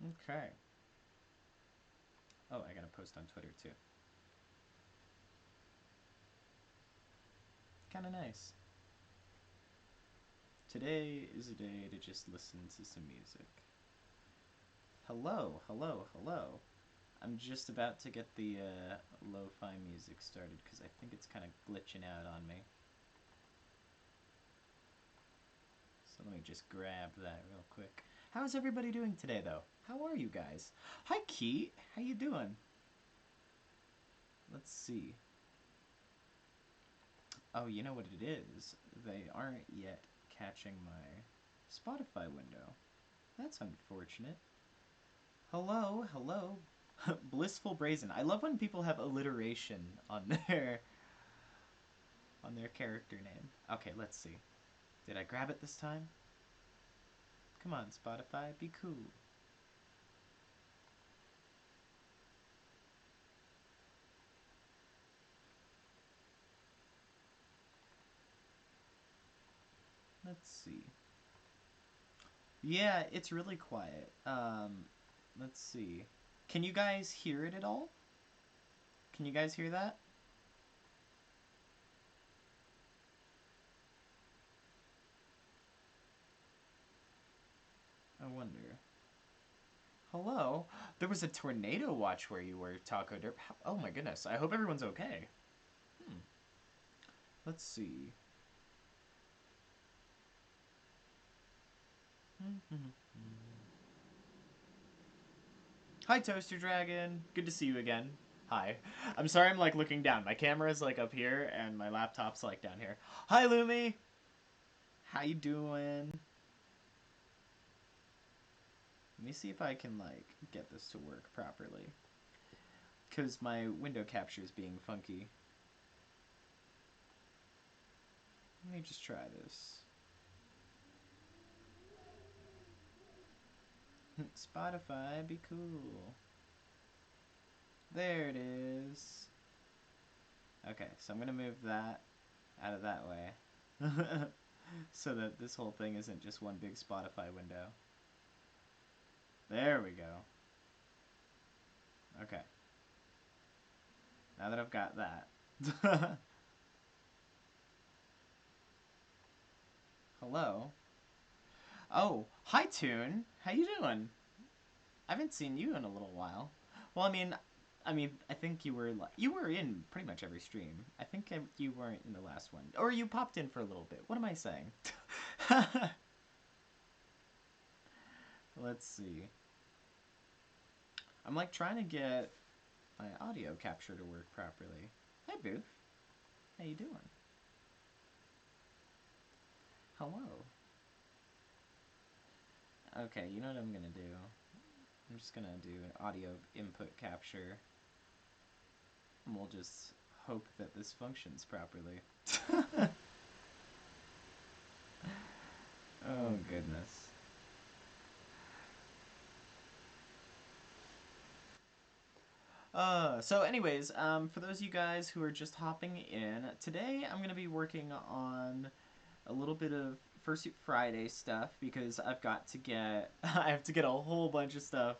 Okay. Oh, I gotta post on Twitter too. Kinda nice. Today is a day to just listen to some music. Hello, hello, hello. I'm just about to get the lo-fi music started because I think it's kind of glitching out on me. So let me just grab that real quick. How's everybody doing today, though? How are you guys? Hi, Keat. How you doing? Let's see. Oh, you know what it is? They aren't yet catching my Spotify window. That's unfortunate. Hello, hello. Blissful Brazen. I love when people have alliteration on their character name. Okay, let's see. Did I grab it this time? Come on, Spotify, be cool. Let's see. Yeah, it's really quiet. Let's see. Can you guys hear it at all? Can you guys hear that? I wonder. Hello? There was a tornado watch where you were, Taco Derp. Oh my goodness. I hope everyone's okay. Hmm. Let's see. Hi, Toaster Dragon. Good to see you again. Hi. I'm sorry I'm like looking down. My camera's like up here and my laptop's like down here. Hi, Lumi. How you doing? Let me see if I can like get this to work properly. Because my window capture is being funky. Let me just try this. Spotify, be cool. There it is. Okay, so I'm gonna move that out of that way. So that this whole thing isn't just one big Spotify window. There we go. Okay. Now that I've got that. Hello. Oh, hi Toon. How you doing? I haven't seen you in a little while. Well, I think you were in pretty much every stream. I think you weren't in the last one, or you popped in for a little bit. What am I saying? Let's see. I'm like trying to get my audio capture to work properly. Hi, Booth. How you doing? Hello. Okay, you know what I'm gonna do? I'm just gonna do an audio input capture. And we'll just hope that this functions properly. Oh, goodness. So anyways, for those of you guys who are just hopping in, today I'm going to be working on a little bit of Fursuit Friday stuff because I've got to get, I have to get a whole bunch of stuff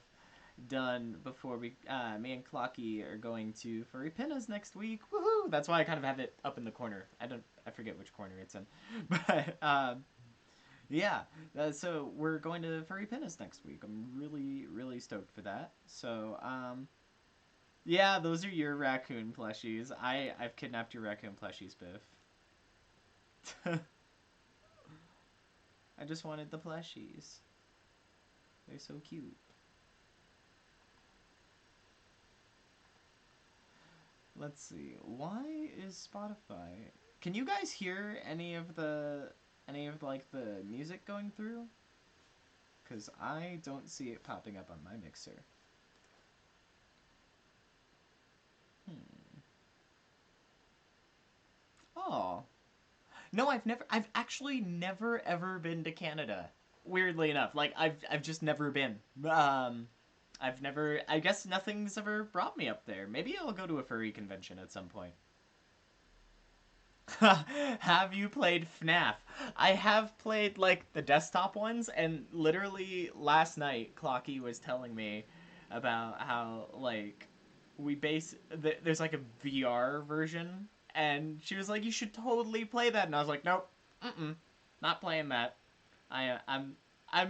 done before me and Clocky are going to Furry Pinna's next week. Woohoo! That's why I kind of have it up in the corner. I forget which corner it's in. But, yeah, so we're going to Furry Pinna's next week. I'm really, really stoked for that. So, yeah, those are your raccoon plushies. I've kidnapped your raccoon plushies, Biff. I just wanted the plushies. They're so cute. Let's see. Why is Spotify? Can you guys hear any of like the music going through? Cuz I don't see it popping up on my mixer. Hmm. Oh. No, I've actually never ever been to Canada. Weirdly enough, like I've just never been. I've never. I guess nothing's ever brought me up there. Maybe I'll go to a furry convention at some point. Have you played FNAF? I have played like the desktop ones, and literally last night, Clocky was telling me about how like there's like a VR version, and she was like, "You should totally play that," and I was like, "Nope, not playing that." I'm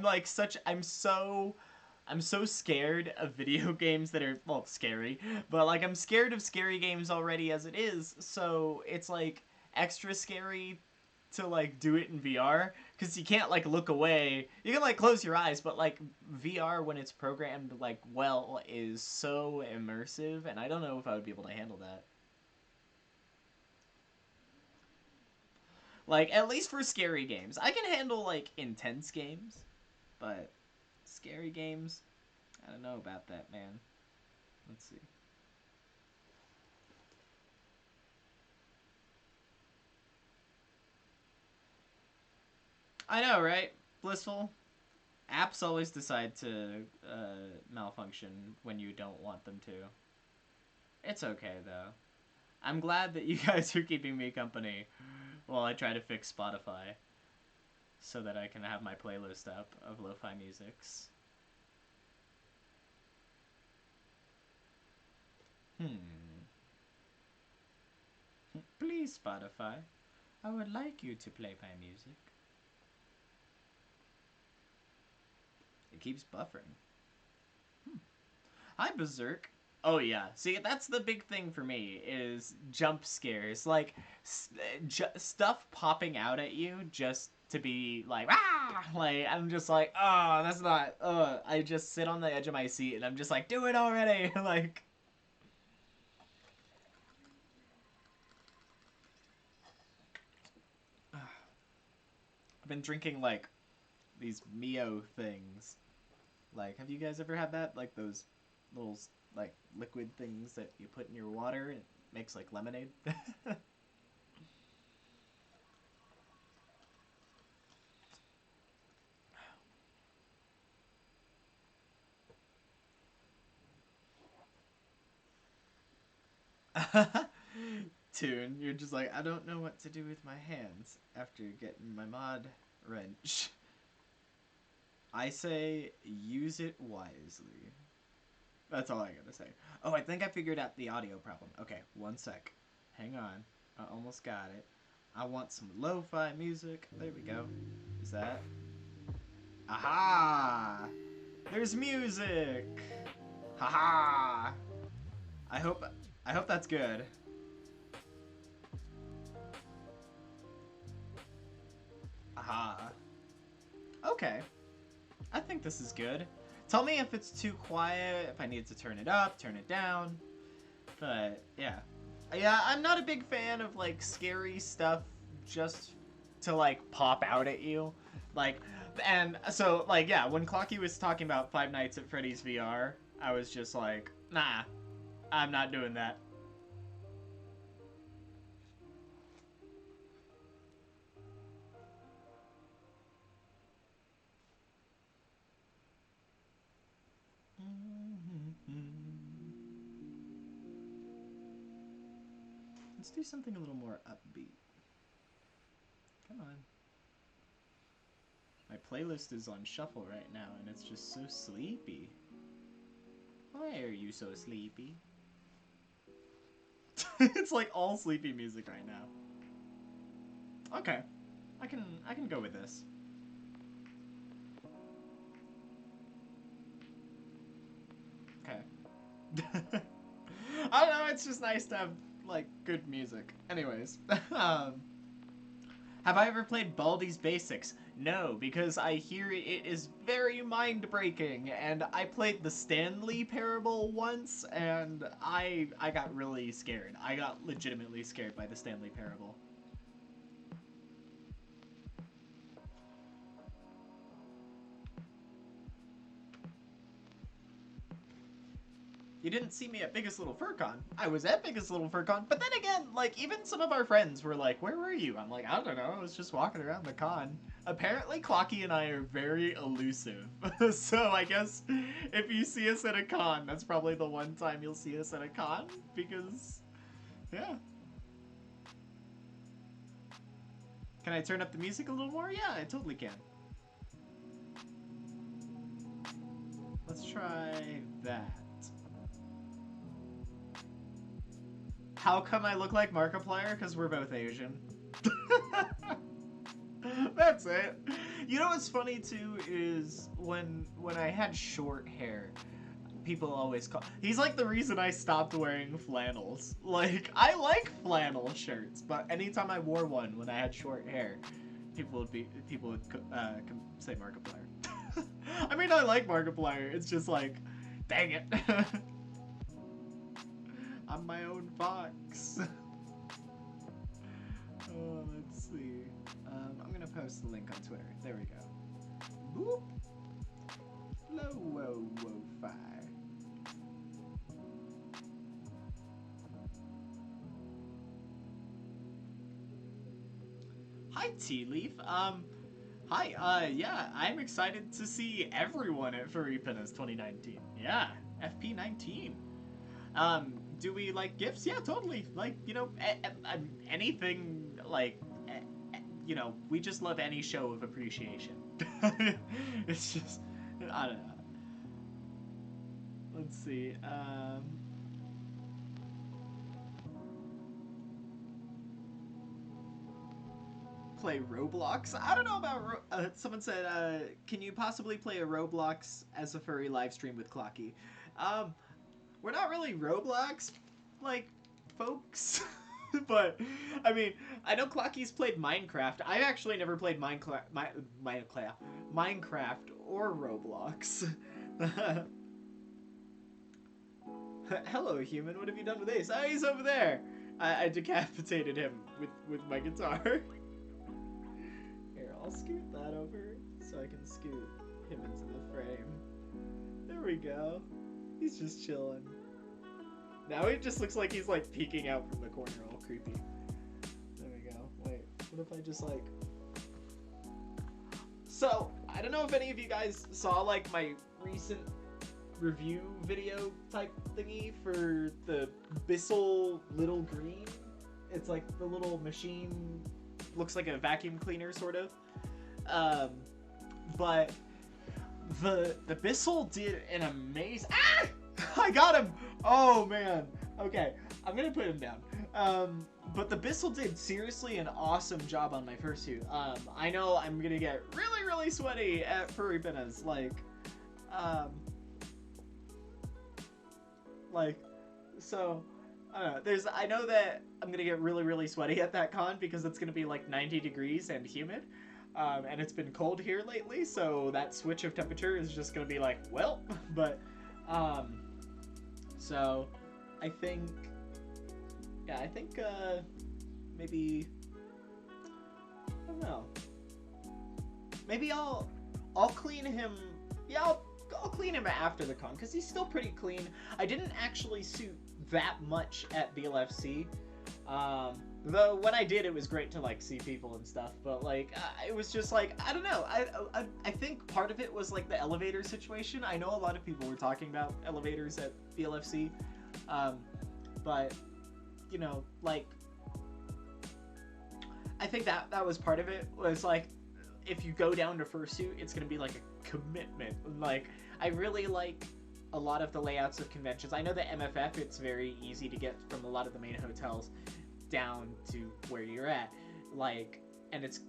like such I'm so scared of video games that are, well, scary, but like I'm scared of scary games already as it is, so it's like extra scary to like do it in VR because you can't like look away. You can like close your eyes, but like VR when it's programmed like well is so immersive, and I don't know if I would be able to handle that. Like at least for scary games, I can handle like intense games, but scary games, I don't know about that, man. Let's see. I know, right? Blissful. Apps always decide to malfunction when you don't want them to. It's okay, though. I'm glad that you guys are keeping me company while I try to fix Spotify so that I can have my playlist up of lo-fi musics. Hmm. Please, Spotify. I would like you to play my music. It keeps buffering. Hi, Berserk. Oh yeah. See, that's the big thing for me is jump scares, like stuff popping out at you just to be like, ah! Like I'm just like, oh, that's not. I just sit on the edge of my seat and I'm just like, do it already! Like, I've been drinking like these Mio things. Like, have you guys ever had that? Like those little like liquid things that you put in your water and it makes like lemonade. Tune, you're just like, I don't know what to do with my hands after getting my mod wrench. I say use it wisely. That's all I gotta say. Oh, I think I figured out the audio problem. Okay, one sec. Hang on. I almost got it. I want some lo-fi music. There we go. Is that? Aha! There's music! Haha! I hope I hope that's good. Aha. Okay. I think this is good. Tell me if it's too quiet, if I need to turn it up, turn it down. But yeah. Yeah, I'm not a big fan of like scary stuff just to like pop out at you. Like, and so like yeah, when Clocky was talking about Five Nights at Freddy's VR, I was just like, nah, I'm not doing that. Let's do something a little more upbeat. Come on. My playlist is on shuffle right now, and it's just so sleepy. Why are you so sleepy? It's like all sleepy music right now. Okay, I can go with this. Okay. I don't know. It's just nice to have like good music. Anyways, have I ever played Baldi's Basics? No, because I hear it is very mind-breaking, and I played the Stanley Parable once, and I got really scared. I got legitimately scared by the Stanley Parable. You didn't see me at Biggest Little Fur Con. I was at Biggest Little Fur Con, but then again, like, even some of our friends were like, where were you? I'm like, I don't know, I was just walking around the con. Apparently, Clocky and I are very elusive. So I guess if you see us at a con, that's probably the one time you'll see us at a con, because, yeah. Can I turn up the music a little more? Yeah, I totally can. Let's try that. How come I look like Markiplier? Because we're both Asian. That's it. You know what's funny too is when I had short hair, people always call. He's like the reason I stopped wearing flannels. Like I like flannel shirts, but anytime I wore one when I had short hair, people would say Markiplier. I mean, I like Markiplier. It's just like, dang it. I'm my own fox. Oh, let's see. I'm gonna post the link on Twitter. There we go. Boop. Lowo-Fi. Hi, Tea Leaf. Hi. Yeah, I'm excited to see everyone at Furry Pinna's 2019. Yeah, FP19. Do we like gifts? Yeah, totally. Like, you know, anything, like, you know, we just love any show of appreciation. It's just, I don't know. Let's see. Play Roblox? I don't know about, someone said, can you possibly play a Roblox as a furry live stream with Clocky? We're not really Roblox, like, folks. But, I mean, I know Clocky's played Minecraft. I've actually never played Minecraft or Roblox. Hello, human. What have you done with Ace? Oh, he's over there. I decapitated him with my guitar. Here, I'll scoot that over so I can scoot him into the frame. There we go. He's just chilling. Now he just looks like he's like peeking out from the corner, all creepy. There we go. Wait, what if I just like... So, I don't know if any of you guys saw like my recent review video type thingy for the Bissell Little Green. It's like the little machine, looks like a vacuum cleaner sort of. But the Bissell did an amazing... Ah! I got him! Oh, man. Okay, I'm gonna put him down. But the Bissell did seriously an awesome job on my fursuit. I know I'm gonna get really, really sweaty at Furry Pinna's. So, I don't know. I know that I'm gonna get really, really sweaty at that con because it's gonna be like 90 degrees and humid. And it's been cold here lately, so that switch of temperature is just gonna be like, well, but, so, I think, maybe, I don't know, maybe I'll clean him, yeah, I'll clean him after the con, because he's still pretty clean. I didn't actually suit that much at BLFC, though when I did, it was great to, like, see people and stuff, but, like, it was just, like, I don't know, I think part of it was, like, the elevator situation. I know a lot of people were talking about elevators at BLFC, but, you know, like, I think that was part of it, was, like, if you go down to Fursuit, it's gonna be, like, a commitment. Like, I really like a lot of the layouts of conventions. I know that MFF, it's very easy to get from a lot of the main hotels down to where you're at, like, and it's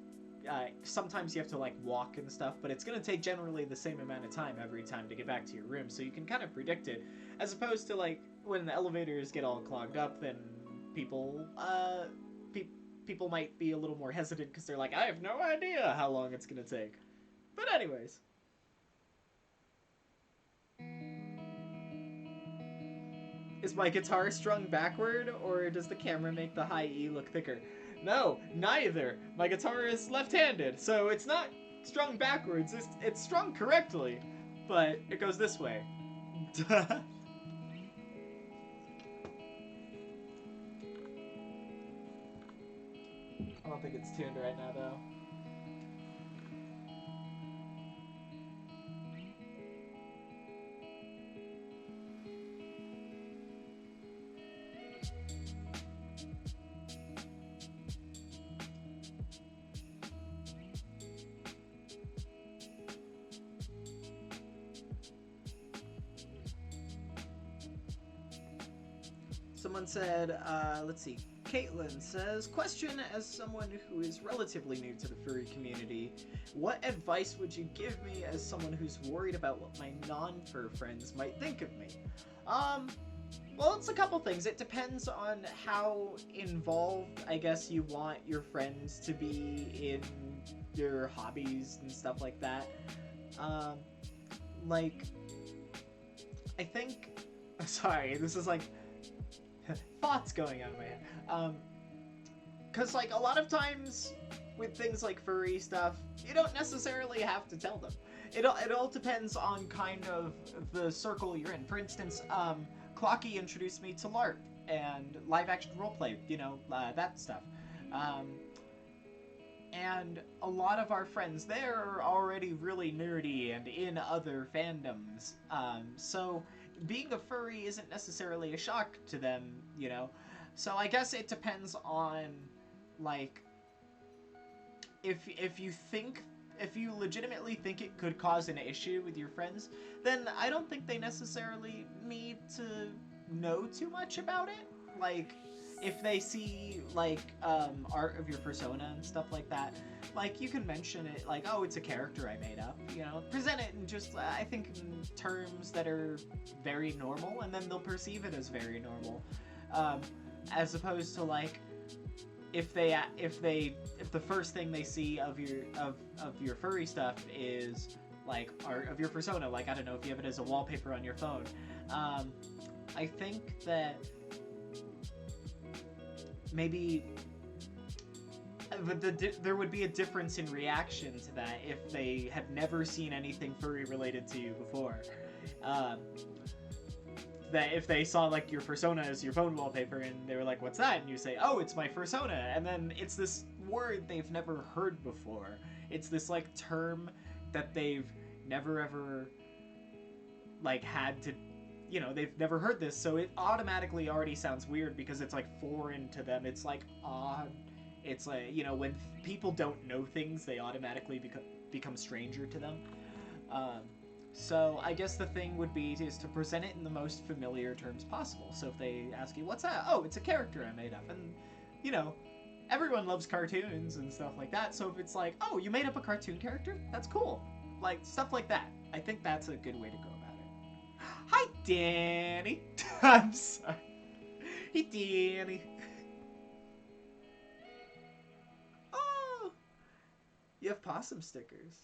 sometimes you have to like walk and stuff, but it's gonna take generally the same amount of time every time to get back to your room, so you can kind of predict it, as opposed to like when the elevators get all clogged up, then people people might be a little more hesitant because they're like, I have no idea how long it's gonna take. But anyways, is my guitar strung backward, or does the camera make the high E look thicker? No, neither. My guitar is left-handed, so it's not strung backwards. It's strung correctly, but it goes this way. I don't think it's tuned right now, though. Someone said, let's see, Caitlin says, question, as someone who is relatively new to the furry community, what advice would you give me as someone who's worried about what my non-fur friends might think of me? Well, it's a couple things. It depends on how involved, I guess, you want your friends to be in your hobbies and stuff like that. Like, I think... Sorry, this is like... thoughts going on in my head. Because, like, a lot of times with things like furry stuff, you don't necessarily have to tell them. It all depends on kind of the circle you're in. For instance, Clocky introduced me to LARP and live-action roleplay, you know, that stuff. And a lot of our friends there are already really nerdy and in other fandoms. So being a furry isn't necessarily a shock to them, you know? So I guess it depends on, like, if you legitimately think it could cause an issue with your friends, then I don't think they necessarily need to know too much about it. Like, if they see, like, art of your persona and stuff like that, like, you can mention it, like, oh, it's a character I made up, you know? Present it in just, I think, in terms that are very normal, and then they'll perceive it as very normal. As opposed to, like, if the first thing they see of your furry stuff is, like, art of your persona, like, I don't know, if you have it as a wallpaper on your phone, I think that maybe there would be a difference in reaction to that if they had never seen anything furry related to you before. That if they saw, like, your persona as your phone wallpaper and they were like, what's that? And you say, oh, it's my persona. And then it's this word they've never heard before. It's this, like, term that they've never ever, like, had to, you know, they've never heard this. So it automatically already sounds weird because it's, like, foreign to them. It's, like, odd. It's, like, you know, when people don't know things, they automatically become stranger to them. So I guess the thing would be is to present it in the most familiar terms possible. So if they ask you, what's that? Oh, it's a character I made up. And, you know, everyone loves cartoons and stuff like that. So if it's like, oh, you made up a cartoon character? That's cool. Like, stuff like that. I think that's a good way to go about it. Hi, Danny. I'm sorry. Hey, Danny. Oh, you have possum stickers.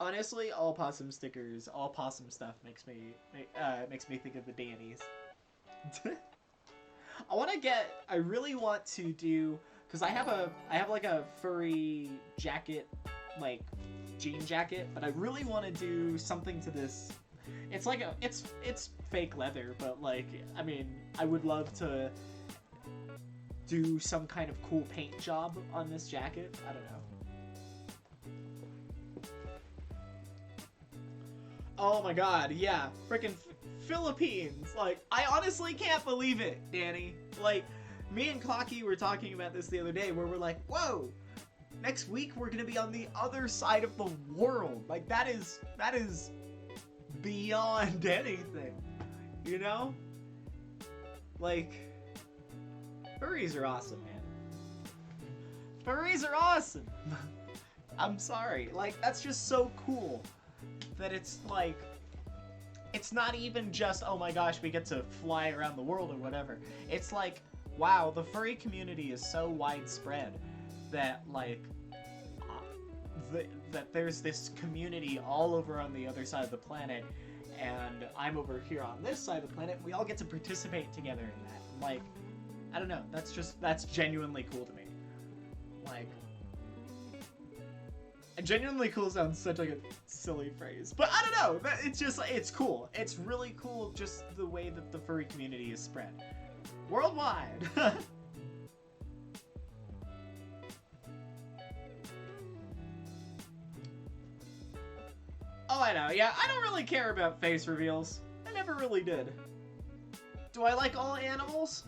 Honestly, all possum stickers, all possum stuff makes me think of the Dannies. I really want to do, because I have like a furry jacket, like jean jacket, but I really want to do something to this. It's like it's fake leather, but, like, I mean, I would love to do some kind of cool paint job on this jacket. I don't know. Oh my god, yeah, frickin' Philippines. Like, I honestly can't believe it, Danny. Like, me and Clocky were talking about this the other day, where we're like, whoa, next week we're gonna be on the other side of the world. Like, that is beyond anything, you know? Like, furries are awesome, man. Furries are awesome. I'm sorry, like, that's just so cool. That it's like, it's not even just, oh my gosh, we get to fly around the world or whatever. It's like, wow, the furry community is so widespread that, like, that there's this community all over on the other side of the planet, and I'm over here on this side of the planet, and we all get to participate together in that. Like, I don't know, that's genuinely cool to me. Like, genuinely cool sounds such like a silly phrase, but I don't know, it's cool. It's really cool just the way that the furry community is spread worldwide. Oh, I know, yeah, I don't really care about face reveals. I never really did. Do I like all animals?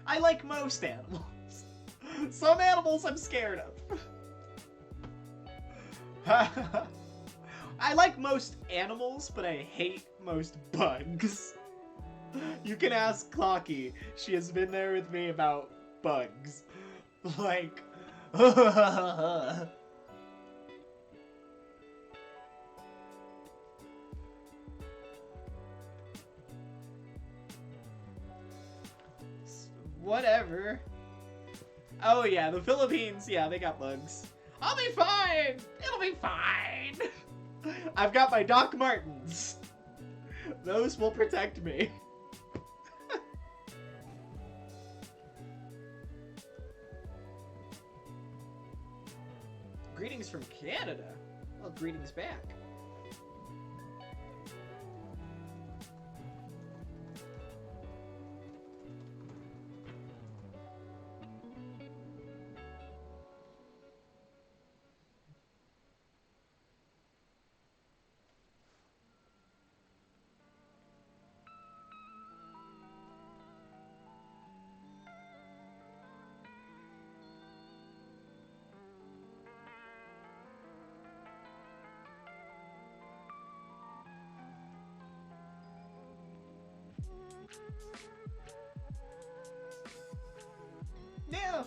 I like most animals. Some animals I'm scared of. I like most animals, but I hate most bugs. You can ask Clocky. She has been there with me about bugs. Like... Whatever. Oh yeah, the Philippines, yeah, they got bugs. I'll be fine! It'll be fine! I've got my Doc Martens. Those will protect me. Greetings from Canada. Well, greetings back. Yeah,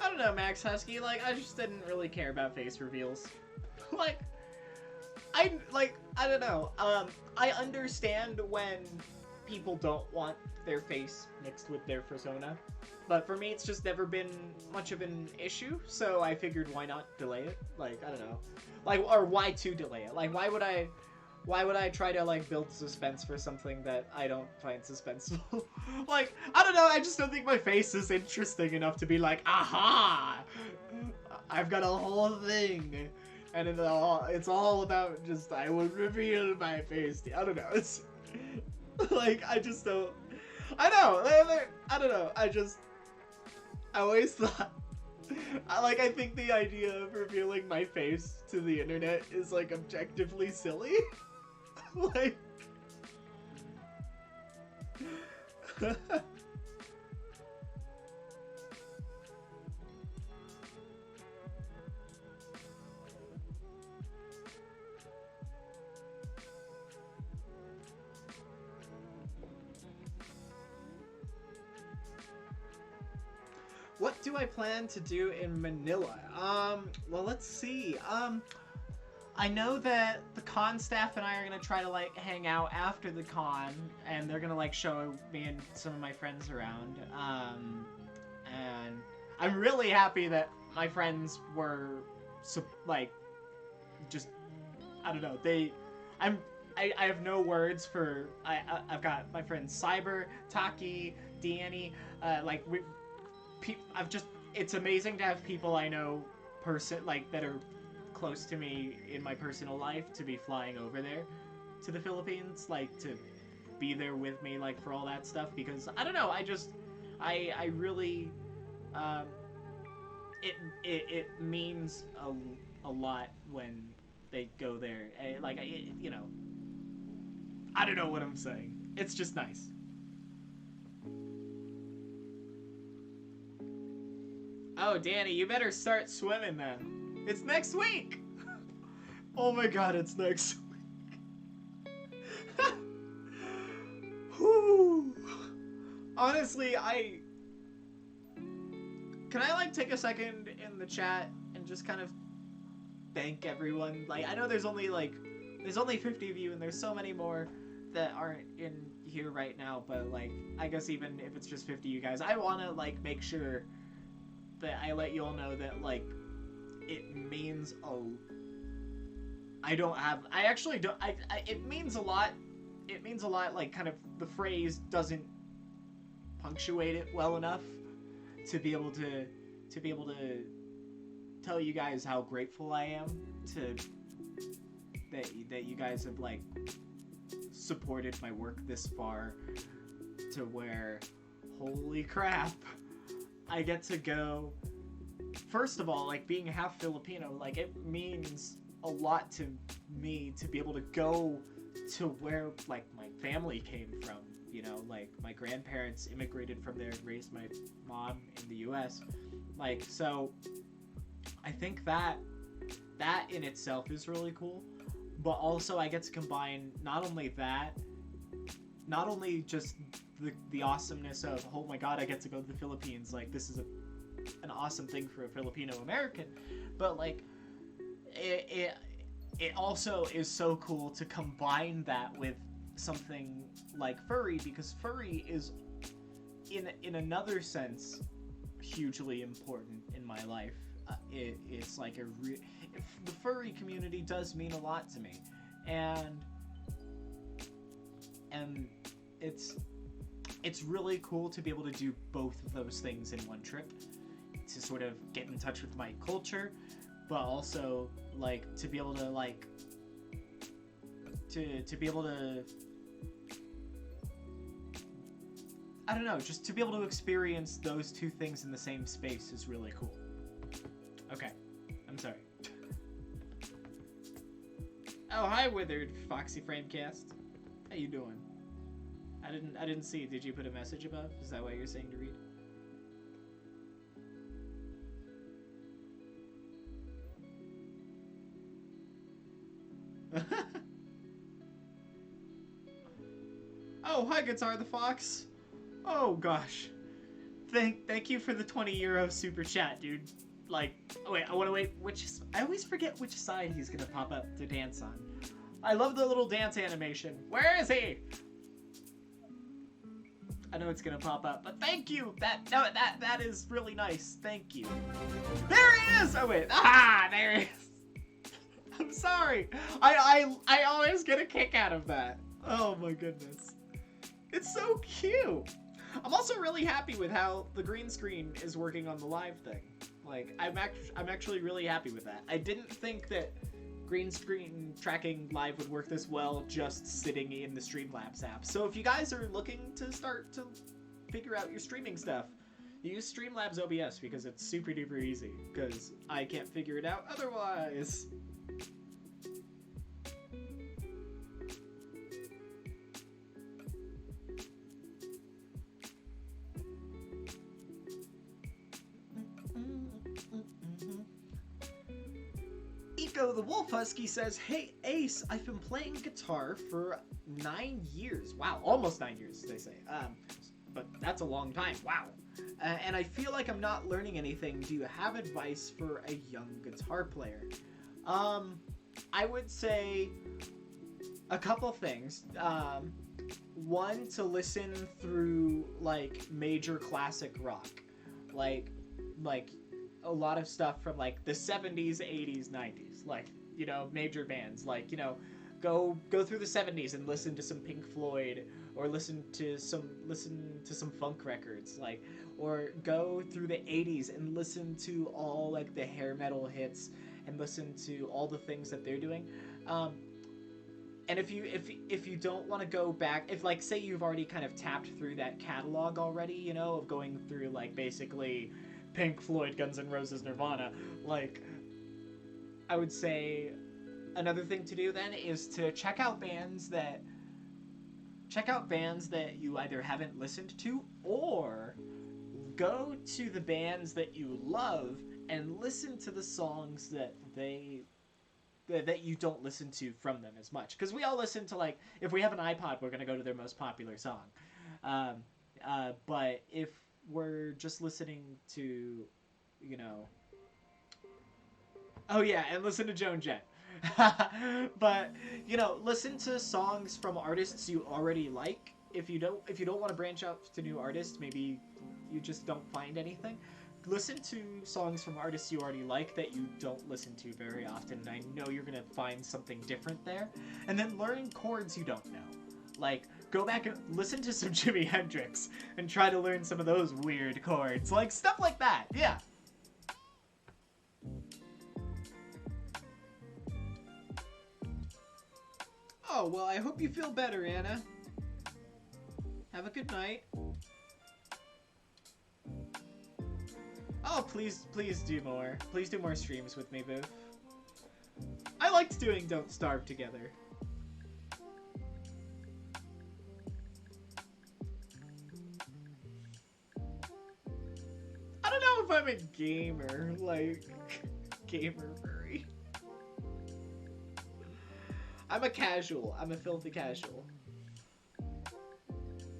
I don't know, Max Husky, like, I just didn't really care about face reveals. Like, I don't know, I understand when people don't want their face mixed with their persona, but for me it's just never been much of an issue, so I figured why not delay it? Like, I don't know. Like, or why to delay it? Like, why would I try to, like, build suspense for something that I don't find suspenseful? Like, I don't know, I just don't think my face is interesting enough to be like, aha! I've got a whole thing. And it's all about just, I will reveal my face. I don't know, it's... Like, I just don't... I don't know, I always thought... I think the idea of revealing my face to the internet is, like, objectively silly. Like... What do I plan to do in Manila? Well, let's see. I know that the con staff and I are gonna try to, like, hang out after the con, and they're gonna, like, show me and some of my friends around. And I'm really happy that my friends were, like, just, I don't know, I have no words for, I've got my friends Cyber, Taki, Danny, it's amazing to have people I know that are close to me in my personal life to be flying over there to the Philippines, like, to be there with me, like, for all that stuff, because, I don't know, I really, it means a lot when they go there, you know, I don't know what I'm saying, it's just nice. Oh, Danny, you better start swimming then. It's next week! Oh my god, it's next week. Whew. Honestly, can I, like, take a second in the chat and just kind of thank everyone? Like, I know there's only 50 of you, and there's so many more that aren't in here right now, but, like, I guess even if it's just 50 of you guys, I want to, like, make sure that I let you all know that, like, it means it means a lot. It means a lot, like, kind of, the phrase doesn't punctuate it well enough to be able to tell you guys how grateful I am that you guys have, like, supported my work this far to where, holy crap, I get to go. First of all, like, being half Filipino, like, it means a lot to me to be able to go to where, like, my family came from, you know, like, my grandparents immigrated from there and raised my mom in the US, like, so I think that in itself is really cool, but also I get to combine not only that, not only just the awesomeness of, oh my god, I get to go to the Philippines, like this is an awesome thing for a Filipino American, but like it also is so cool to combine that with something like furry, because furry is in another sense hugely important in my life. It's like the furry community does mean a lot to me, and it's really cool to be able to do both of those things in one trip, to sort of get in touch with my culture, but also like to be able to like to be able to, I don't know, just to be able to experience those two things in the same space is really cool. Okay, I'm sorry. Oh, hi, Withered Foxy Framecast. How you doing? I didn't see. Did you put a message above? Is that what you're saying to read? Oh, hi, Guitar the Fox. Oh gosh. Thank you for the 20 euro super chat, dude. Like, oh wait, I want to wait. I always forget which side he's gonna pop up to dance on. I love the little dance animation. Where is he? I know it's gonna pop up, but thank you. That is really nice. Thank you. There he is. Oh wait. Ah, there he is. I'm sorry. I always get a kick out of that. Oh my goodness. It's so cute. I'm also really happy with how the green screen is working on the live thing. Like, I'm actually really happy with that. I didn't think that green screen tracking live would work this well just sitting in the Streamlabs app. So if you guys are looking to start to figure out your streaming stuff, use Streamlabs OBS, because it's super duper easy, because I can't figure it out otherwise. The Wolf Husky says, hey Ace, I've been playing guitar for 9 years. Wow, almost 9 years, they say. But that's a long time. Wow. And I feel like I'm not learning anything. Do you have advice for a young guitar player? I would say a couple things. One, to listen through like major classic rock, like a lot of stuff from like the 70s, 80s, 90s, like, you know, major bands, like, you know, go through the 70s and listen to some Pink Floyd, or listen to some funk records, like, or go through the 80s and listen to all like the hair metal hits and listen to all the things that they're doing. And if you don't want to go back, if like say you've already kind of tapped through that catalog already, you know, of going through like basically Pink Floyd, Guns N' Roses, Nirvana, like, I would say another thing to do then is to check out bands that you either haven't listened to, or go to the bands that you love and listen to the songs that you don't listen to from them as much. Because we all listen to, like, if we have an iPod, we're going to go to their most popular song. But if we're just listening to, you know... Oh yeah, and listen to Joan Jett. But, you know, listen to songs from artists you already like. If you don't want to branch out to new artists, maybe you just don't find anything, listen to songs from artists you already like that you don't listen to very often, and I know you're gonna find something different there. And then learn chords you don't know. Like, go back and listen to some Jimi Hendrix and try to learn some of those weird chords. Like, stuff like that, yeah. Oh, well, I hope you feel better, Anna. Have a good night. Oh, please do more. Please do more streams with me, Boo. I liked doing Don't Starve together. I don't know if I'm a gamer, like, gamer furry. I'm a casual. I'm a filthy casual.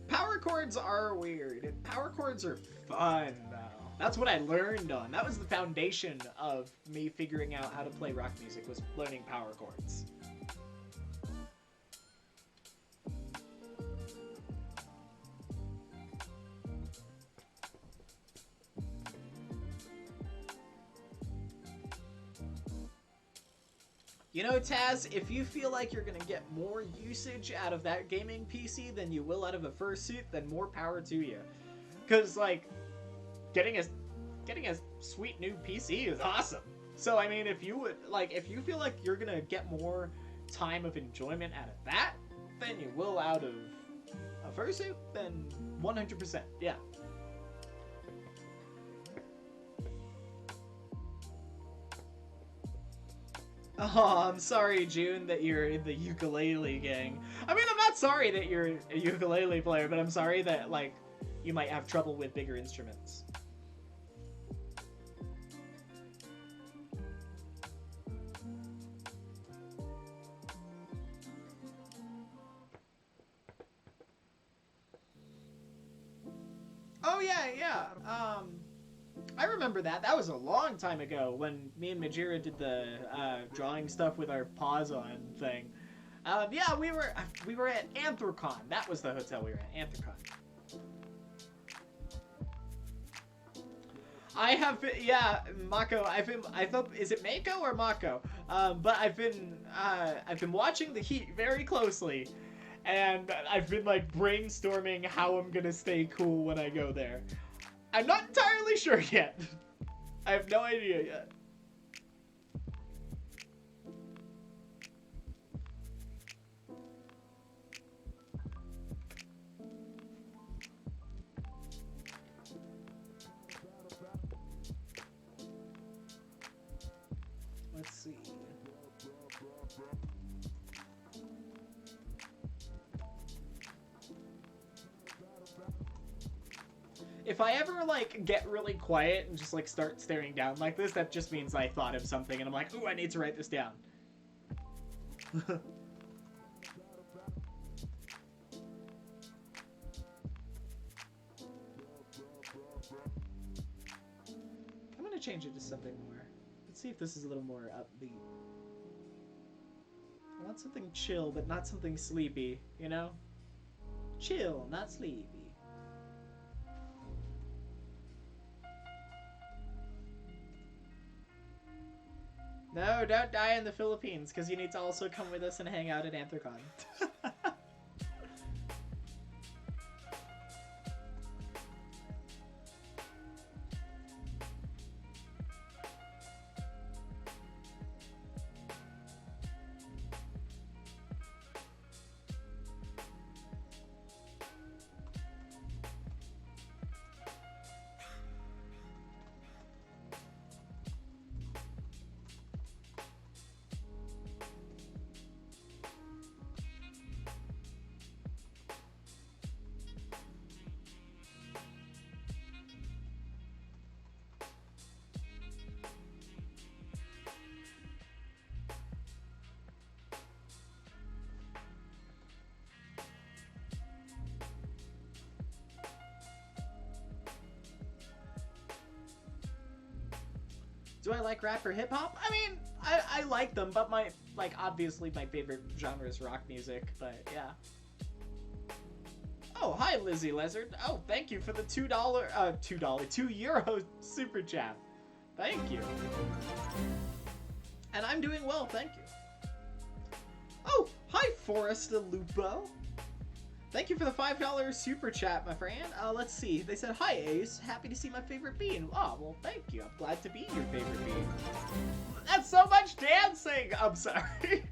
Power chords are weird. Power chords are fun, though. That's what I learned on. That was the foundation of me figuring out how to play rock music, was learning power chords. You know, Taz, if you feel like you're going to get more usage out of that gaming PC than you will out of a fursuit, then more power to you. Because, like, getting a sweet new PC is awesome. So, I mean, if you feel like you're going to get more time of enjoyment out of that than you will out of a fursuit, then 100%, yeah. Oh, I'm sorry, June, that you're in the ukulele gang. I mean, I'm not sorry that you're a ukulele player, but I'm sorry that, like, you might have trouble with bigger instruments. Oh, yeah. I remember that. That was a long time ago when me and Majira did the drawing stuff with our paws on thing. Yeah, we were at Anthrocon. That was the hotel we were at, Anthrocon. I have been, yeah, Mako. I thought, is it Mako or Mako? But I've been watching the heat very closely, and I've been like brainstorming how I'm gonna stay cool when I go there. I'm not entirely sure yet. I have no idea yet. Let's see. If I ever, like, get really quiet and just, like, start staring down like this, that just means I thought of something and I'm like, ooh, I need to write this down. I'm gonna change it to something more. Let's see if this is a little more upbeat. I want something chill, but not something sleepy, you know? Chill, not sleepy. No, don't die in the Philippines, because you need to also come with us and hang out at Anthrocon. Do I like rap or hip hop? I mean, I like them, but obviously my favorite genre is rock music, but yeah. Oh, hi, Lizzie Lizard. Oh, thank you for the €2 super chat. Thank you. And I'm doing well, thank you. Oh, hi, Forresta Lupo. Thank you for the $5 super chat, my friend. Let's see. They said, hi, Ace. Happy to see my favorite bean. Oh, well, thank you. I'm glad to be your favorite bean. That's so much dancing. I'm sorry.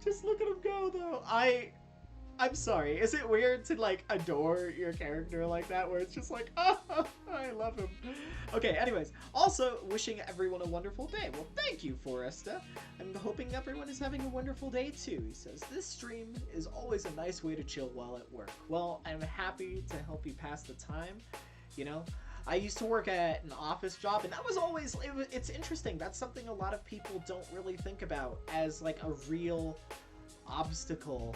Just look at him go, though. I'm sorry. Is it weird to, like, adore your character like that, where it's just like, oh, I love him. Okay, anyways. Also, wishing everyone a wonderful day. Well, thank you, Forresta. I'm hoping everyone is having a wonderful day, too. He says, this stream is always a nice way to chill while at work. Well, I'm happy to help you pass the time, you know. I used to work at an office job, and that was always, it's interesting. That's something a lot of people don't really think about as, like, a real obstacle.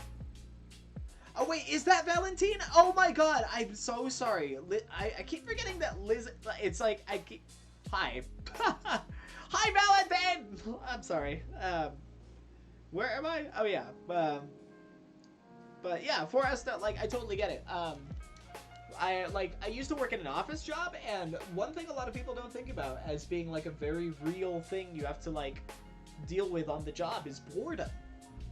Oh, wait, is that Valentine? Oh, my God, I'm so sorry. I keep forgetting that Liz, it's like, hi. Hi, Valentine! I'm sorry. Where am I? Oh, yeah. But yeah, for us, like, I totally get it. I used to work in an office job, and one thing a lot of people don't think about as being, like, a very real thing you have to, like, deal with on the job is boredom.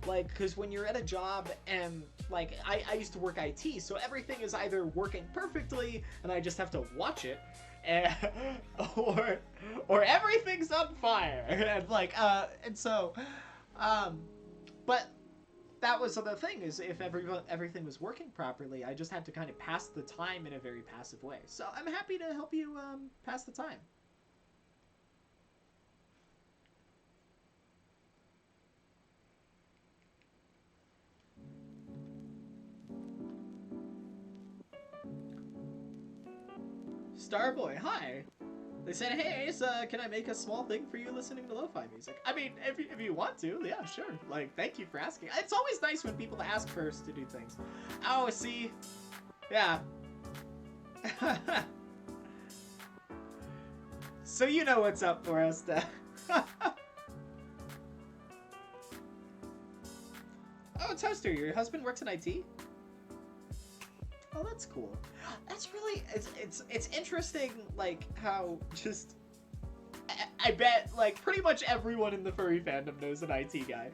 Like, because when you're at a job and, like, I used to work IT, so everything is either working perfectly and I just have to watch it, and, or everything's on fire. And, like, and so, but that was the thing, is if everything was working properly, I just had to kind of pass the time in a very passive way. So I'm happy to help you pass the time. Starboy, hi. They said, hey, Ace, can I make a small thing for you listening to lo-fi music? I mean, if you want to, yeah, sure. Like, thank you for asking. It's always nice when people ask first to do things. Oh, see? Yeah. So you know what's up for us, Oh, Toaster, your husband works in IT? Oh, that's cool. That's really, it's interesting, like, how just, I bet, like, pretty much everyone in the furry fandom knows an IT guy.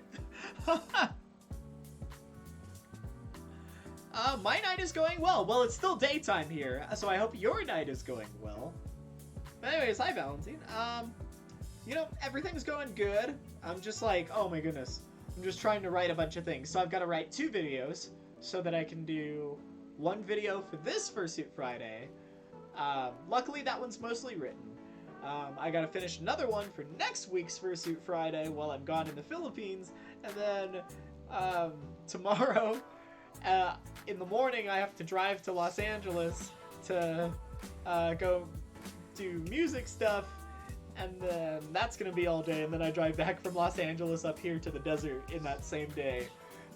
My night is going well. Well, it's still daytime here, so I hope your night is going well. But anyways, hi, Valentine. You know, everything's going good. I'm just like, oh my goodness. I'm just trying to write a bunch of things. So I've got to write 2 videos so that I can do 1 video for this Fursuit Friday. Luckily, that one's mostly written. I gotta finish another one for next week's Fursuit Friday while I'm gone in the Philippines. And then, tomorrow, in the morning, I have to drive to Los Angeles to, go do music stuff. And then that's gonna be all day. And then I drive back from Los Angeles up here to the desert in that same day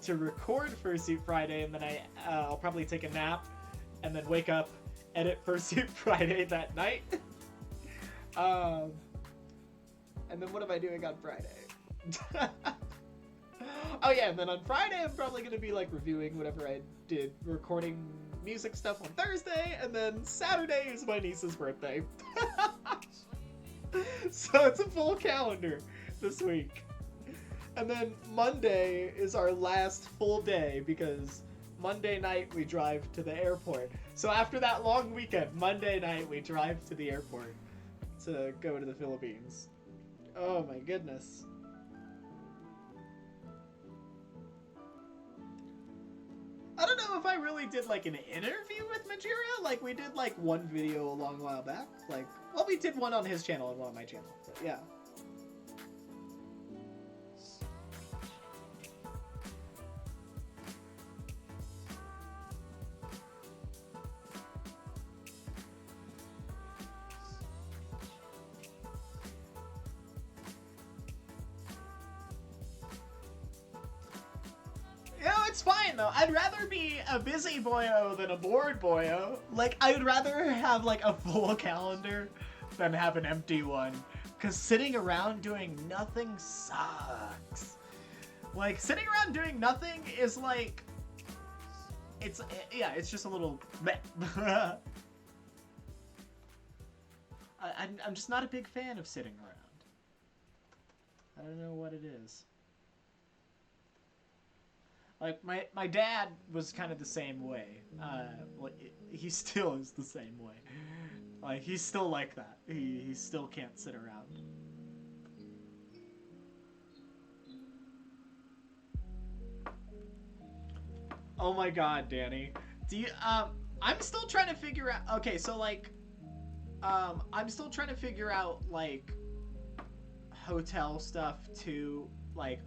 to record Fursuit Friday, and then I'll probably take a nap, and then wake up, edit Fursuit Friday that night. And then what am I doing on Friday? Oh yeah, and then on Friday I'm probably gonna be like reviewing whatever I did, recording music stuff on Thursday, and then Saturday is my niece's birthday. So it's a full calendar this week. And then Monday is our last full day, because Monday night we drive to the airport. So after that long weekend, Monday night we drive to the airport to go to the Philippines. Oh my goodness. I don't know if I really did like an interview with Majira. Like, we did like 1 video a long while back. Like, well, we did one on his channel and one on my channel. But yeah. It's fine though. I'd rather be a busy boyo than a bored boyo. Like, I would rather have like a full calendar than have an empty one. Cause sitting around doing nothing sucks. Like, sitting around doing nothing is like, it's just a little meh. I'm just not a big fan of sitting around. I don't know what it is. Like, my dad was kind of the same way. Well, he still is the same way. Like, he's still like that. He still can't sit around. Oh my god, Danny. Do you, I'm still trying to figure out, okay, so like, I'm still trying to figure out, like, hotel stuff too. Like,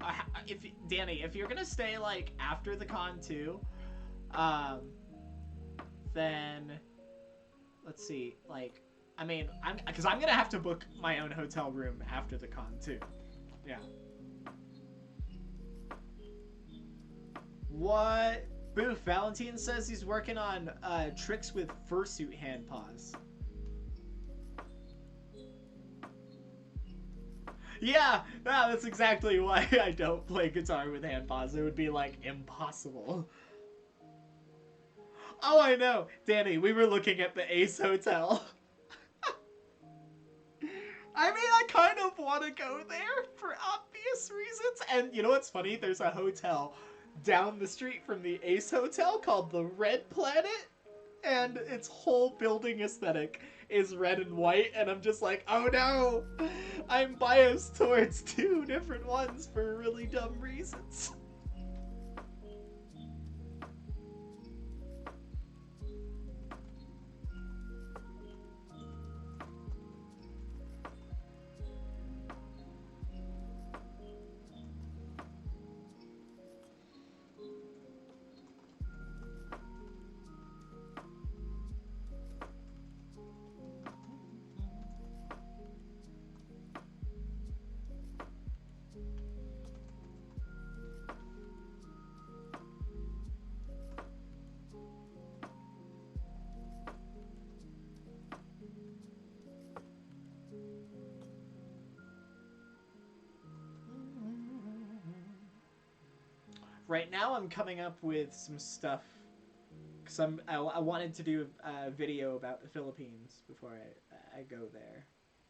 Danny, if you're gonna stay like after the con too, then let's see, like, I mean, because I'm gonna have to book my own hotel room after the con too. Yeah. What? Boof, Valentine says he's working on tricks with fursuit hand paws. Yeah, that's exactly why I don't play guitar with hand paws. It would be, like, impossible. Oh, I know. Danny, we were looking at the Ace Hotel. I mean, I kind of want to go there for obvious reasons. And you know what's funny? There's a hotel down the street from the Ace Hotel called the Red Planet. And its whole building aesthetic is red and white. And I'm just like, oh no! I'm biased towards two different ones for really dumb reasons. Right now I'm coming up with some stuff because I wanted to do a video about the Philippines before I go there,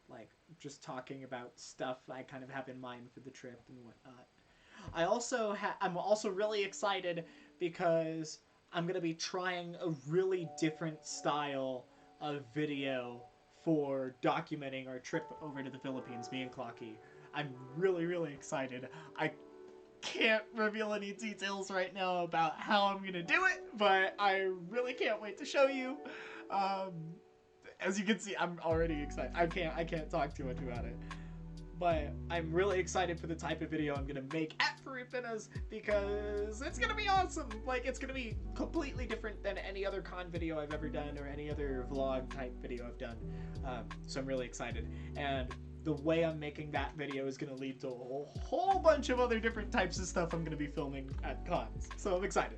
like just talking about stuff I kind of have in mind for the trip and whatnot. I'm also really excited because I'm gonna be trying a really different style of video for documenting our trip over to the Philippines, me and Clocky. I'm really excited. I can't reveal any details right now about how I'm gonna do it, but I really can't wait to show you. As you can see, I'm already excited. I can't talk too much about it, but I'm really excited for the type of video I'm gonna make at Fursuit because it's gonna be awesome. Like, it's gonna be completely different than any other con video I've ever done or any other vlog type video I've done. So I'm really excited, and the way I'm making that video is going to lead to a whole bunch of other different types of stuff I'm going to be filming at cons. So I'm excited.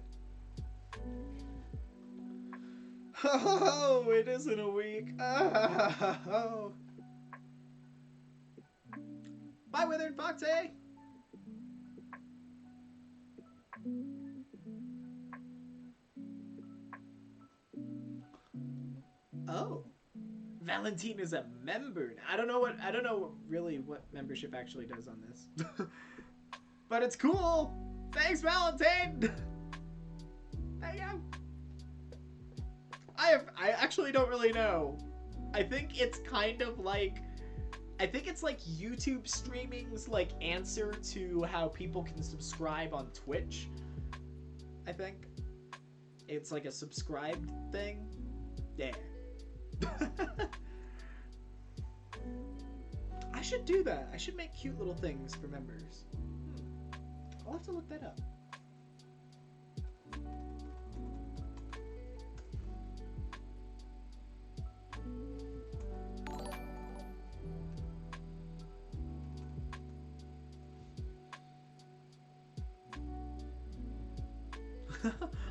Oh, it isn't a week. Oh. Bye, Withered Foxy. Oh. Valentine is a member. I don't know really what membership actually does on this. But it's cool. Thanks, Valentine. There you go. I actually don't really know. I think it's kind of like, it's like YouTube streaming's like answer to how people can subscribe on Twitch. I think it's like a subscribed thing. Yeah. I should do that. I should make cute little things for members. I'll have to look that up.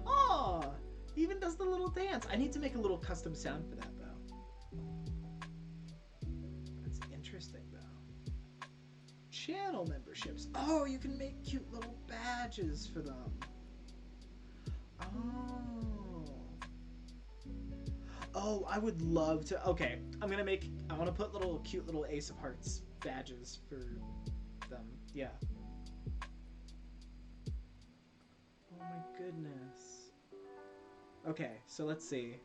Oh, even does the little dance. I need to make a little custom sound for that though. That's interesting though. Channel memberships. Oh, you can make cute little badges for them. Oh. Oh, I would love to. Okay, I want to put little cute little Ace of Hearts badges for them. Yeah. Oh my goodness. Okay, so let's see.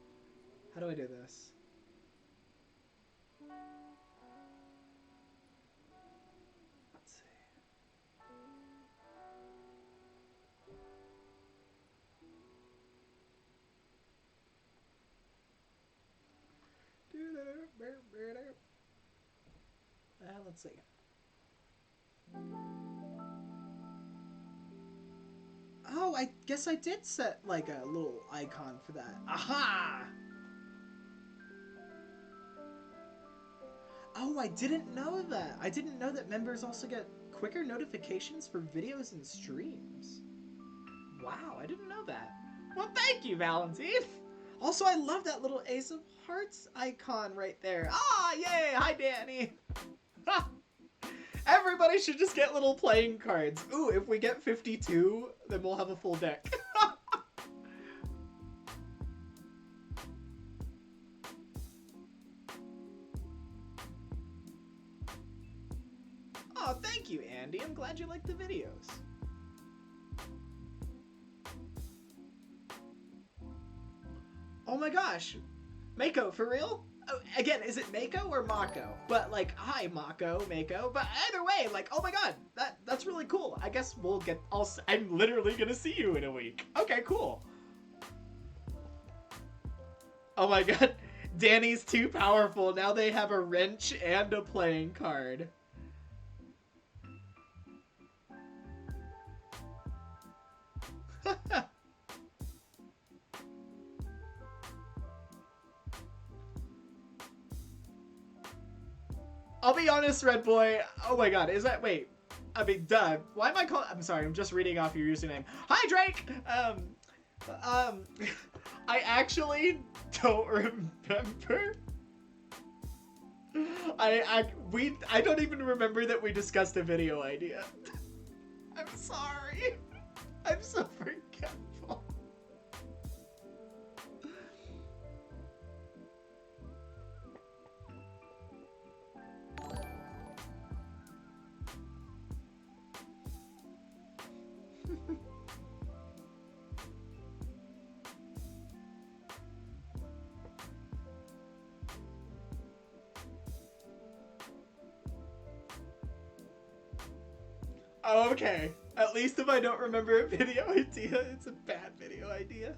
How do I do this? Let's see. Let's see. Oh, I guess I did set like a little icon for that. Aha! Oh, I didn't know that. I didn't know that members also get quicker notifications for videos and streams. Wow, I didn't know that. Well, thank you, Valentine. Also, I love that little Ace of Hearts icon right there. Ah, yay! Hi, Danny. Everybody should just get little playing cards. Ooh, if we get 52, then we'll have a full deck. Oh, thank you, Andy. I'm glad you liked the videos. Oh my gosh. Mako, for real? Oh, again, is it Mako or Mako? But like, hi, Mako, Mako. But either way, like, oh my god, that's really cool. I guess we'll get. I'm literally gonna see you in a week. Okay, cool. Oh my god, Danny's too powerful. Now they have a wrench and a playing card. I'll be honest, Red Boy. Oh my god, is that... Wait. I mean, duh. Why am I calling... I'm sorry, I'm just reading off your username. Hi, Drake! I actually don't remember. I don't even remember that we discussed a video idea. I'm sorry. I'm so forgetful. Oh, okay. At least if I don't remember a video idea, it's a bad video idea.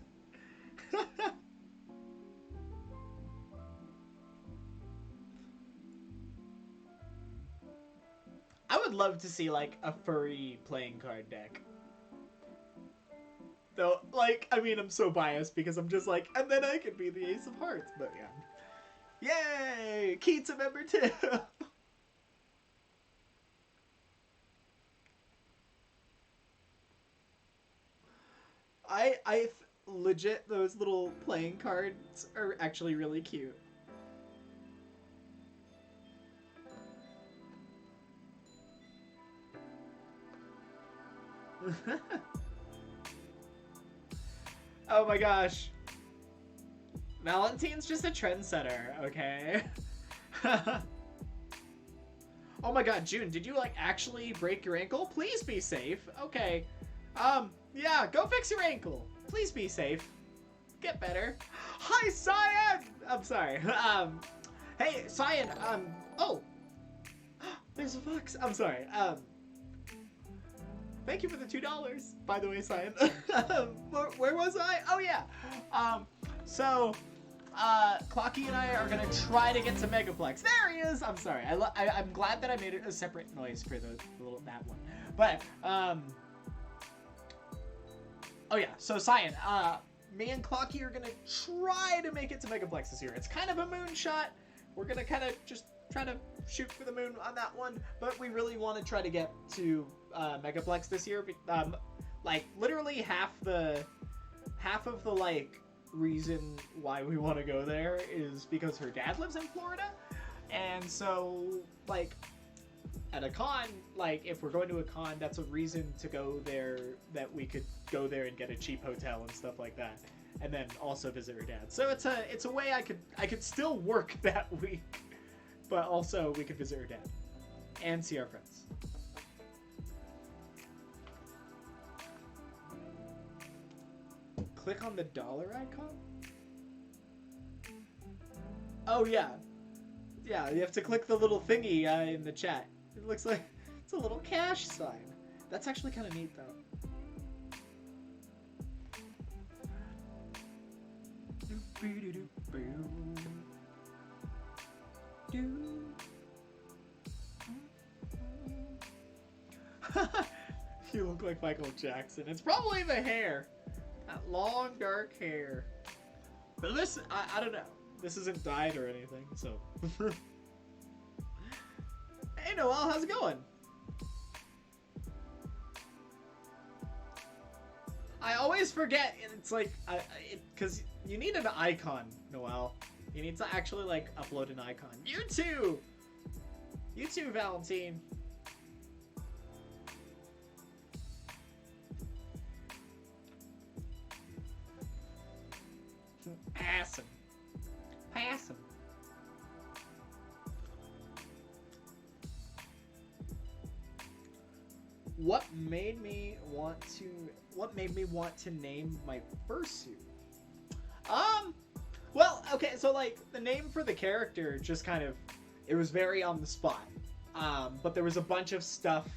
I would love to see, like, a furry playing card deck. Though, like, I mean, I'm so biased because I'm just like, and then I could be the Ace of Hearts, but yeah. Yay! Key to member 2! I legit, those little playing cards are actually really cute. Oh my gosh. Valentine's just a trendsetter, okay? Oh my god, June, did you, like, actually break your ankle? Please be safe. Okay. Yeah, go fix your ankle. Please be safe. Get better. Hi, Cyan! I'm sorry. Hey, Cyan, oh. There's a fox. I'm sorry. Thank you for the $2, by the way, Cyan. Where was I? Oh, yeah. So, Clocky and I are gonna try to get to Megaplex. There he is! I'm sorry. I'm glad that I made a separate noise for that one. But, oh yeah, so Cyan, me and Clocky are gonna try to make it to Megaplex this year. It's kind of a moonshot. We're gonna kind of just try to shoot for the moon on that one, but we really want to try to get to Megaplex this year. Like literally half of the like reason why we want to go there is because her dad lives in Florida, and so like at a con, like if we're going to a con, that's a reason to go there, that we could go there and get a cheap hotel and stuff like that, and then also visit her dad. So it's a way I could still work that week, but also we could visit her dad and see our friends. Click on the dollar icon? Oh yeah. Yeah, you have to click the little thingy in the chat. It looks like it's a little cash sign. That's actually kind of neat, though. You look like Michael Jackson. It's probably the hair. That long, dark hair. But this, I don't know. This isn't dyed or anything, so... Hey Noel, how's it going? I always forget, and it's like, because you need an icon, Noel. You need to actually, like, upload an icon. You too! You too, Valentine. Pass him. Pass him. What made me want to name my fursuit? Well, okay, so like the name for the character just kind of, it was very on the spot. But there was a bunch of stuff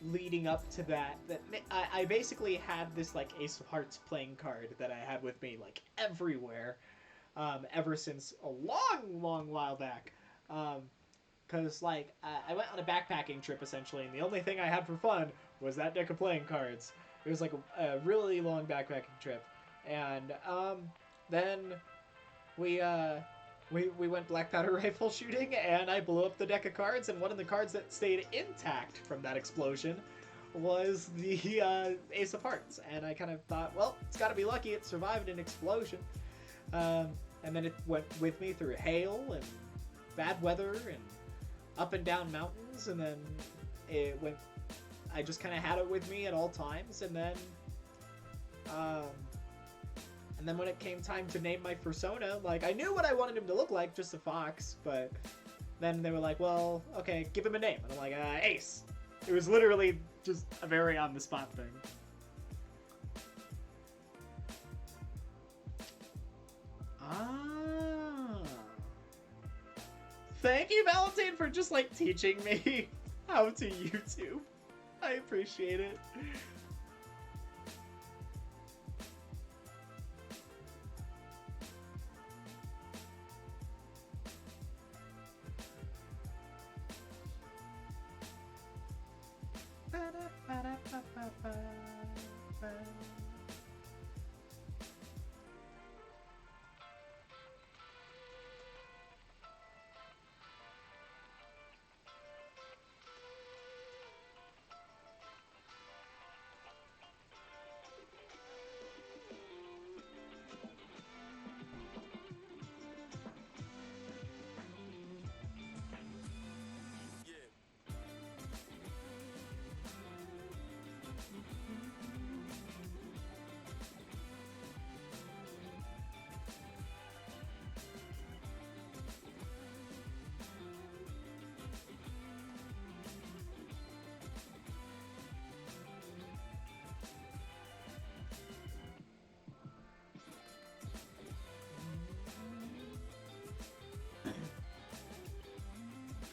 leading up to that I basically had this like Ace of Hearts playing card that I had with me like everywhere, ever since a long while back. Because like I went on a backpacking trip essentially, and the only thing I had for fun was that deck of playing cards. It was like a really long backpacking trip, and then we went black powder rifle shooting, and I blew up the deck of cards, and one of the cards that stayed intact from that explosion was the Ace of Hearts, and I kind of thought, well, it's got to be lucky it survived an explosion, and then it went with me through hail and bad weather and up and down mountains, and then I just kind of had it with me at all times, and then when it came time to name my persona, like, I knew what I wanted him to look like, just a fox, but then they were like, well, okay, give him a name, and I'm like, Ace. It was literally just a very on-the-spot thing. Thank you, Valentine, for just, like, teaching me how to YouTube. I appreciate it.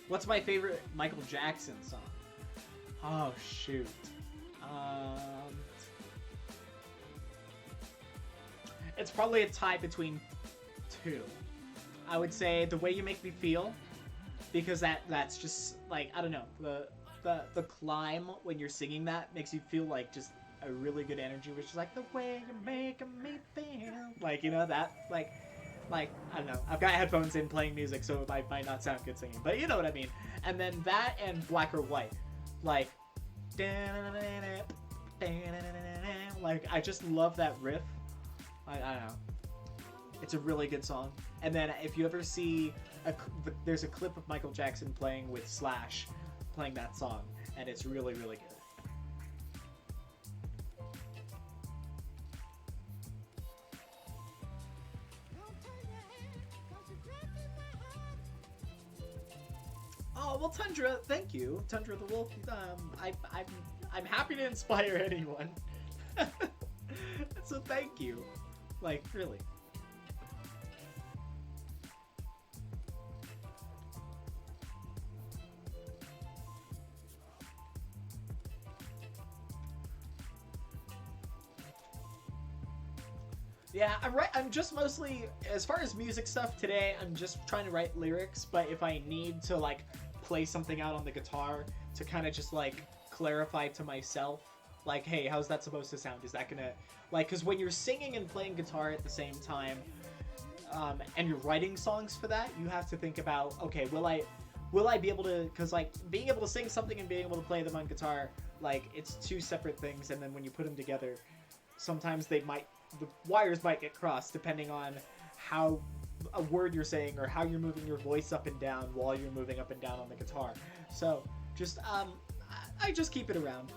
What's my favorite Michael Jackson song? Oh, shoot. It's probably a tie between two. I would say The Way You Make Me Feel, because that's just, like, I don't know, the climb when you're singing that makes you feel like just a really good energy, which is like, the way you're making me feel. Like, you know, that, like, I don't know. I've got headphones in playing music, so it might not sound good singing. But you know what I mean. And then that and Black or White. Like, I just love that riff. I don't know. It's a really good song. And then if you ever see, there's a clip of Michael Jackson playing with Slash, playing that song. And it's really, really good. Oh, well, Tundra, thank you. Tundra the Wolf, I'm happy to inspire anyone. So thank you. Like, really. Yeah, I'm just mostly, as far as music stuff today, I'm just trying to write lyrics, but if I need to, like, play something out on the guitar to kind of just, like, clarify to myself, like, hey, how's that supposed to sound? Is that gonna, like, because when you're singing and playing guitar at the same time, and you're writing songs for that, you have to think about, okay, will will I be able to, because like being able to sing something and being able to play them on guitar, like it's two separate things, and then when you put them together, sometimes the wires might get crossed depending on how a word you're saying or how you're moving your voice up and down while you're moving up and down on the guitar. So just I just keep it around.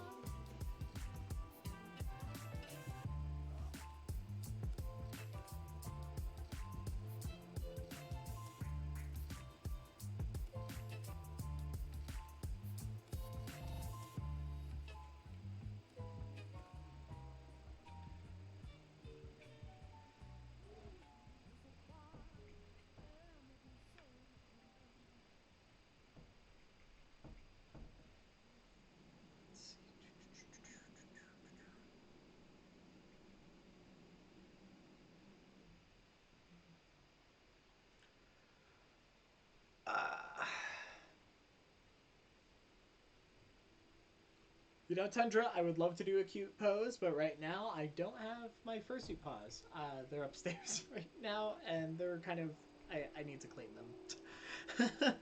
You know, Tundra, I would love to do a cute pose, but right now I don't have my fursuit paws. They're upstairs right now, and they're kind of... I need to clean them.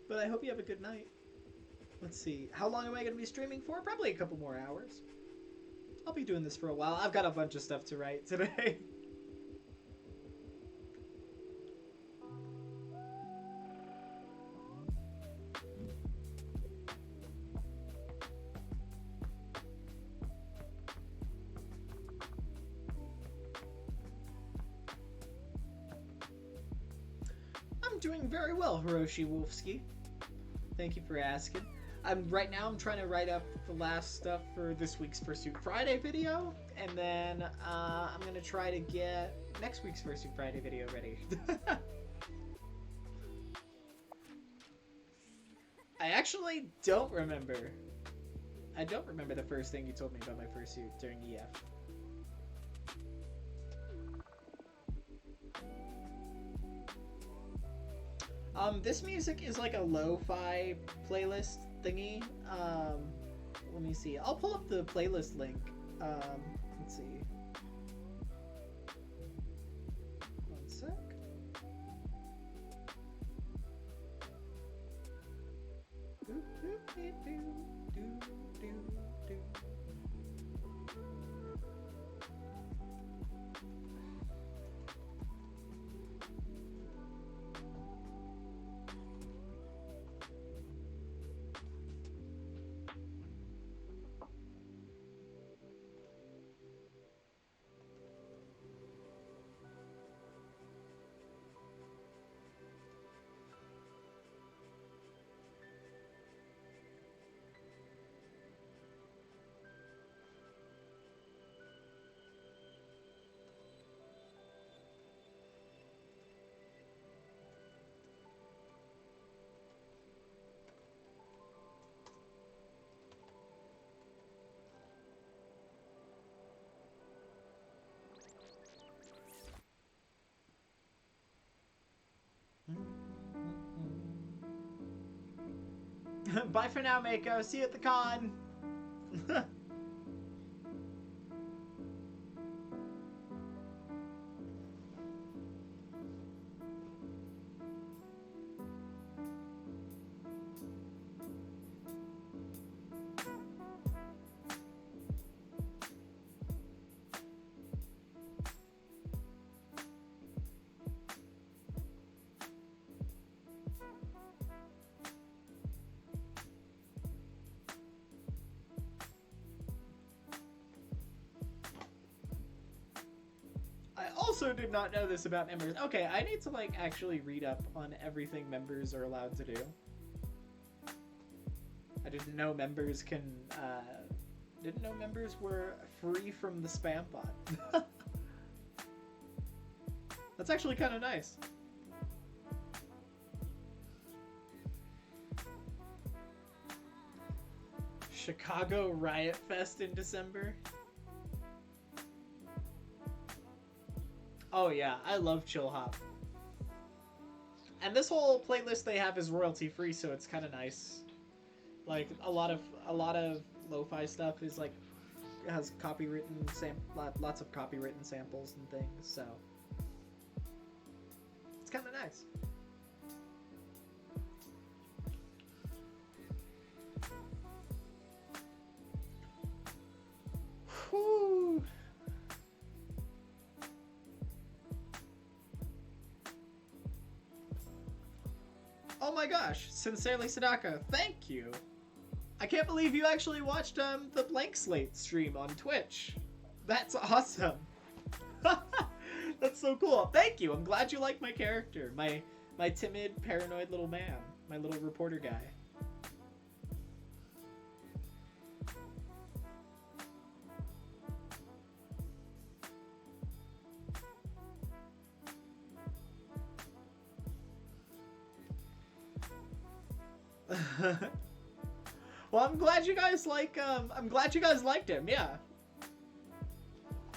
But I hope you have a good night. Let's see. How long am I going to be streaming for? Probably a couple more hours. I'll be doing this for a while. I've got a bunch of stuff to write today. I'm doing very well, Hiroshi Wolfsky. Thank you for asking. Right now I'm trying to write up the last stuff for this week's Fursuit Friday video, and then I'm gonna try to get next week's Fursuit Friday video ready. I actually don't remember. I don't remember the first thing you told me about my fursuit during EF. This music is like a lo-fi playlist thingy. Let me see. I'll pull up the playlist link. Let's see. One sec. Bye for now, Mako. See you at the con. Also did not know this about members. Okay, I need to like actually read up on everything members are allowed to do. I didn't know members can didn't know members were free from the spam bot. That's actually kind of nice. Chicago Riot Fest in December. Oh yeah, I love Chill Hop. And this whole playlist they have is royalty free, so it's kind of nice. Like a lot of lo-fi stuff is like has lots of copywritten samples and things. So It's kind of nice. Whew. Oh my gosh, sincerely Sadaka, thank you. I can't believe you actually watched the Blank Slate stream on Twitch. That's awesome. That's so cool. Thank you. I'm glad you like my character. My timid, paranoid little man. My little reporter guy. Well, I'm glad you guys like, I'm glad you guys liked him, yeah.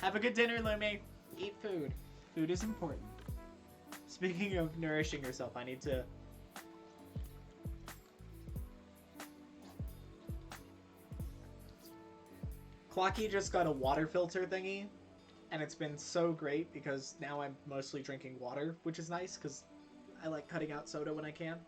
Have a good dinner, Lumi. Eat food. Food is important. Speaking of nourishing yourself, I need to... Clocky just got a water filter thingy, and it's been so great because now I'm mostly drinking water, which is nice because I like cutting out soda when I can.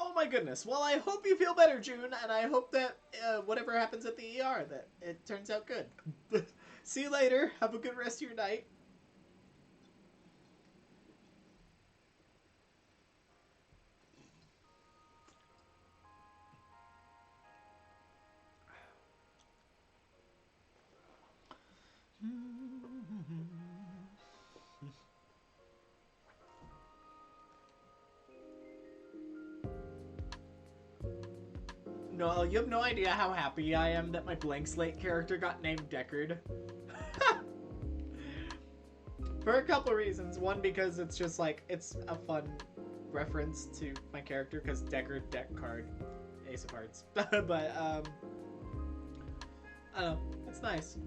Oh my goodness. Well, I hope you feel better, June, and I hope that whatever happens at the ER, that it turns out good. See you later. Have a good rest of your night. No, you have no idea how happy I am that my Blank Slate character got named Deckard. For a couple reasons. One, because it's just like, it's a fun reference to my character, because Deckard, deck card, Ace of Hearts. But, I don't know, it's nice.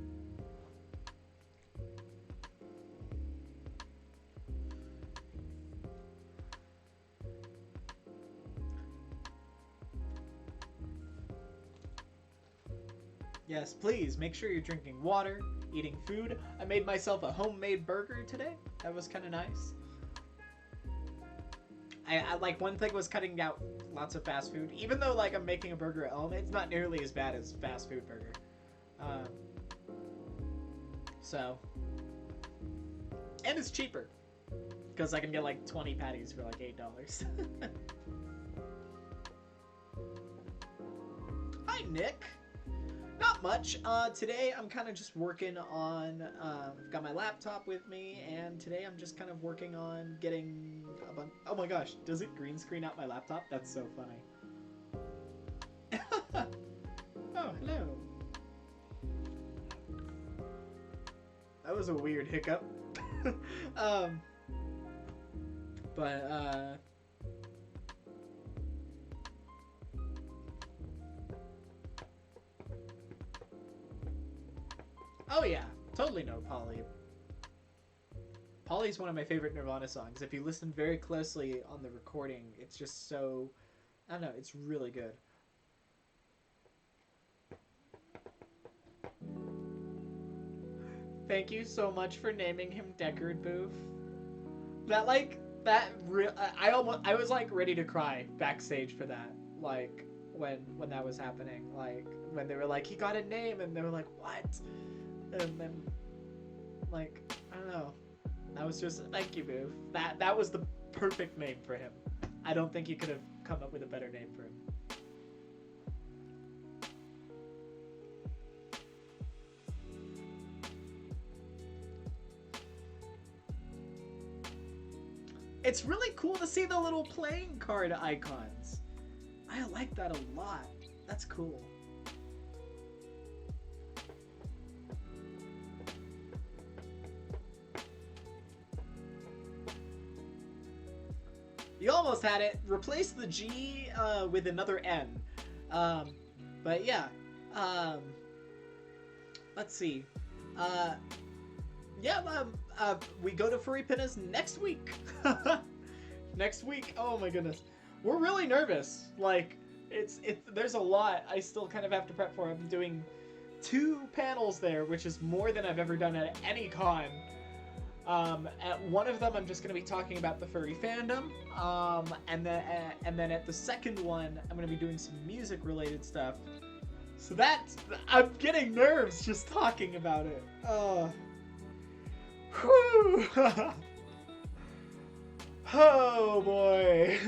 Yes, please, make sure you're drinking water, eating food. I made myself a homemade burger today. That was kind of nice. I like, one thing was cutting out lots of fast food. Even though, like, I'm making a burger at home, it's not nearly as bad as fast food burger. So. And it's cheaper. Because I can get, like, 20 patties for, like, $8. Hi, Nick. Not much. Today I'm kind of just working on, I've got my laptop with me, and today I'm just kind of working on getting a bunch... Oh my gosh, does it green screen out my laptop? That's so funny. Oh, hello. That was a weird hiccup. But, oh yeah, totally know Polly. Polly's one of my favorite Nirvana songs. If you listen very closely on the recording, it's just so... I don't know, it's really good. Thank you so much for naming him Deckard, Boof. That, like, I was, like, ready to cry backstage for that. Like, when that was happening. Like, when they were like, he got a name, and they were like, what? And then, like, I don't know. That was just, thank you, Boof. That was the perfect name for him. I don't think you could have come up with a better name for him. It's really cool to see the little playing card icons. I like that a lot. That's cool. You almost had it. Replace the G with another N. But yeah. Let's see. We go to Furry Pinnas next week. Next week. Oh my goodness. We're really nervous. Like, There's a lot I still kind of have to prep for. I'm doing 2 panels there, which is more than I've ever done at any con. At one of them, I'm just going to be talking about the furry fandom, and then at the second one, I'm going to be doing some music-related stuff. So I'm getting nerves just talking about it. Whew. Oh boy.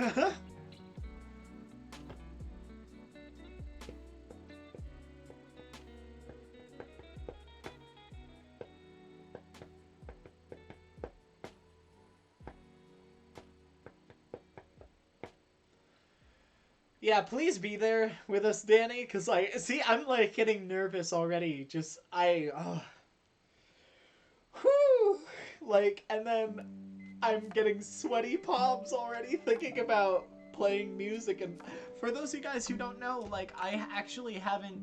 Yeah, please be there with us, Danny, because I'm like getting nervous already. Whew, and then I'm getting sweaty palms already thinking about playing music. And for those of you guys who don't know, I actually haven't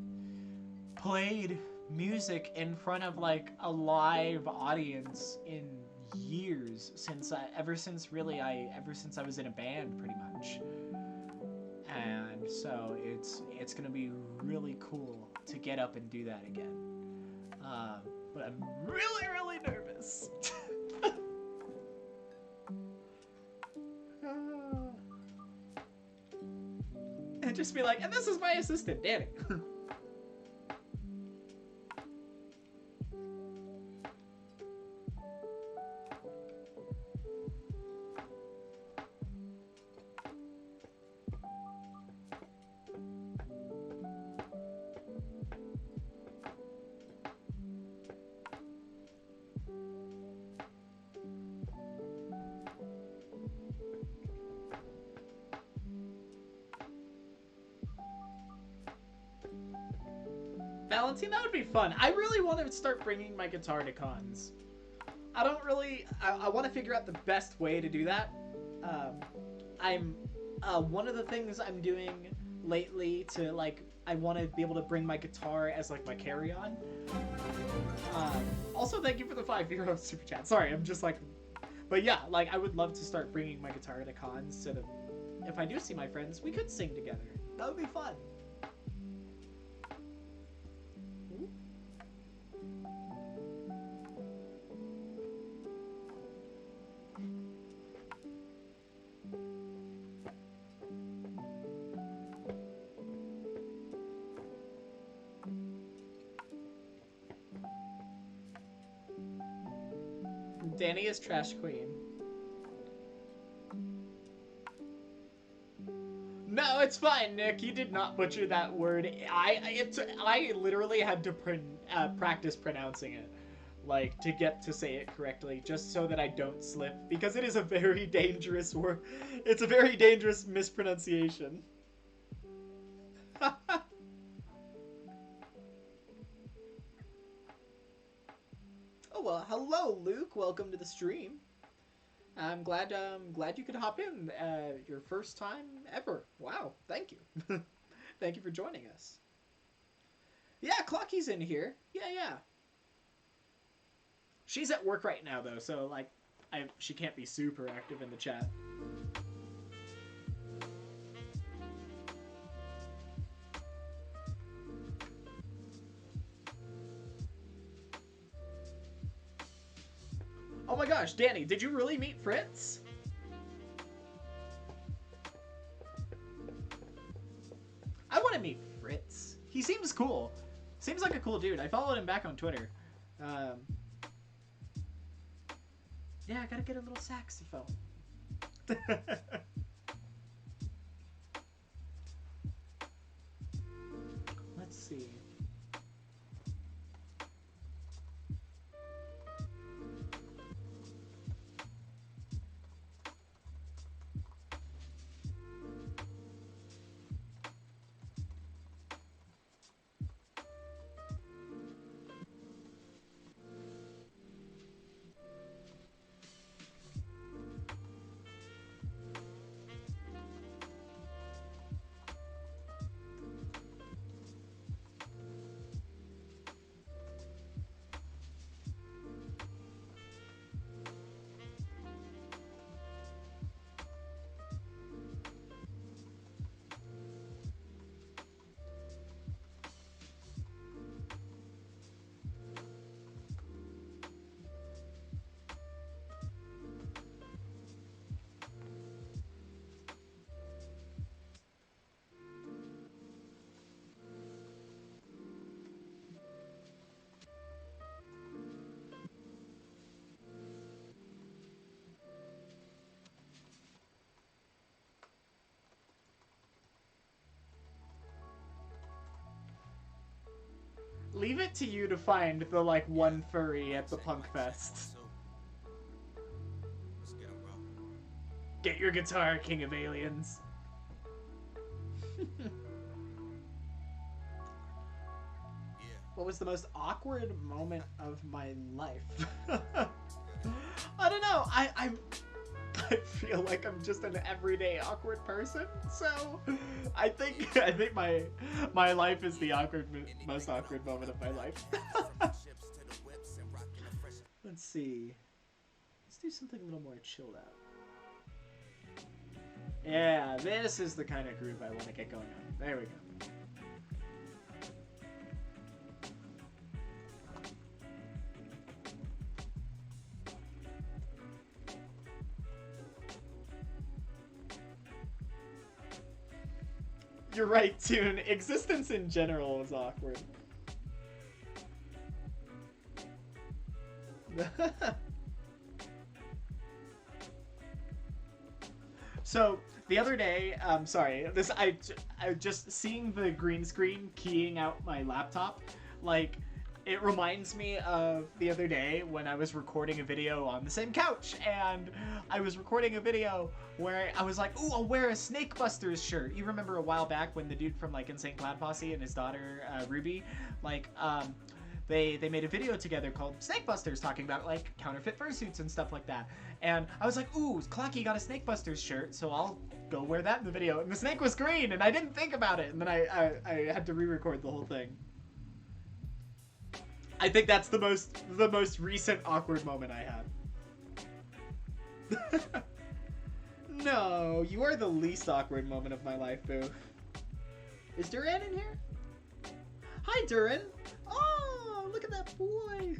played music in front of a live audience in years, ever since I was in a band, pretty much. And so it's gonna be really cool to get up and do that again. But I'm really, really nervous. And just be like, and this is my assistant, Danny. Valentine, that would be fun. I really want to start bringing my guitar to cons. I want to figure out the best way to do that. One of the things I'm doing lately I want to be able to bring my guitar as my carry-on. Also, thank you for the €5 super chat. Sorry, I'm just but yeah, I would love to start bringing my guitar to cons so that if I do see my friends, we could sing together. That would be fun. Danny is Trash Queen. No, it's fine, Nick. You did not butcher that word. I literally had to practice pronouncing it, to get to say it correctly, just so that I don't slip, because it is a very dangerous word. It's a very dangerous mispronunciation. Oh well, hello, Luke. Welcome to the stream. I'm glad you could hop in. Your first time ever. Wow, thank you. Thank you for joining us. Yeah, Clocky's in here. Yeah. She's at work right now though, so she can't be super active in the chat. Oh my gosh, Danny, did you really meet Fritz? I want to meet Fritz. He seems cool. Seems like a cool dude. I followed him back on Twitter. Yeah, I gotta get a little saxophone. Let's see. leave it to you to find the, like, one furry at the punk fest. Get your guitar, King of Aliens. What was the most awkward moment of my life? I don't know. I feel like I'm just an everyday awkward person, so I think my life is the most awkward moment of my life. Let's see. Let's do something a little more chilled out. Yeah, this is the kind of groove I want to get going on. There we go. You're right, Toon. Existence in general is awkward. So the other day, sorry, I just seeing the green screen keying out my laptop, like, it reminds me of the other day when I was recording a video on the same couch, and I was recording a video where I was like, ooh, I'll wear a Snake Busters shirt. You remember a while back when the dude from, like, Insane Clown Posse and his daughter, Ruby, like, they made a video together called Snake Busters, talking about, like, counterfeit fursuits and stuff like that. And I was like, ooh, Clocky got a Snake Busters shirt, so I'll go wear that in the video. And the snake was green, and I didn't think about it, and then I had to re-record the whole thing. I think that's the most recent awkward moment I had. No, you are the least awkward moment of my life, Boo. Is Duran in here? Hi, Duran. Oh, look at that boy.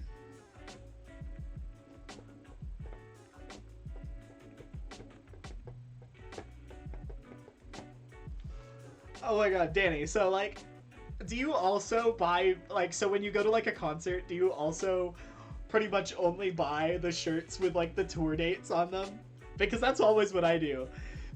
Oh my god, Danny, so, like, do you also buy, like, so when you go to, like, a concert, do you also pretty much only buy the shirts with, like, the tour dates on them? Because that's always what I do.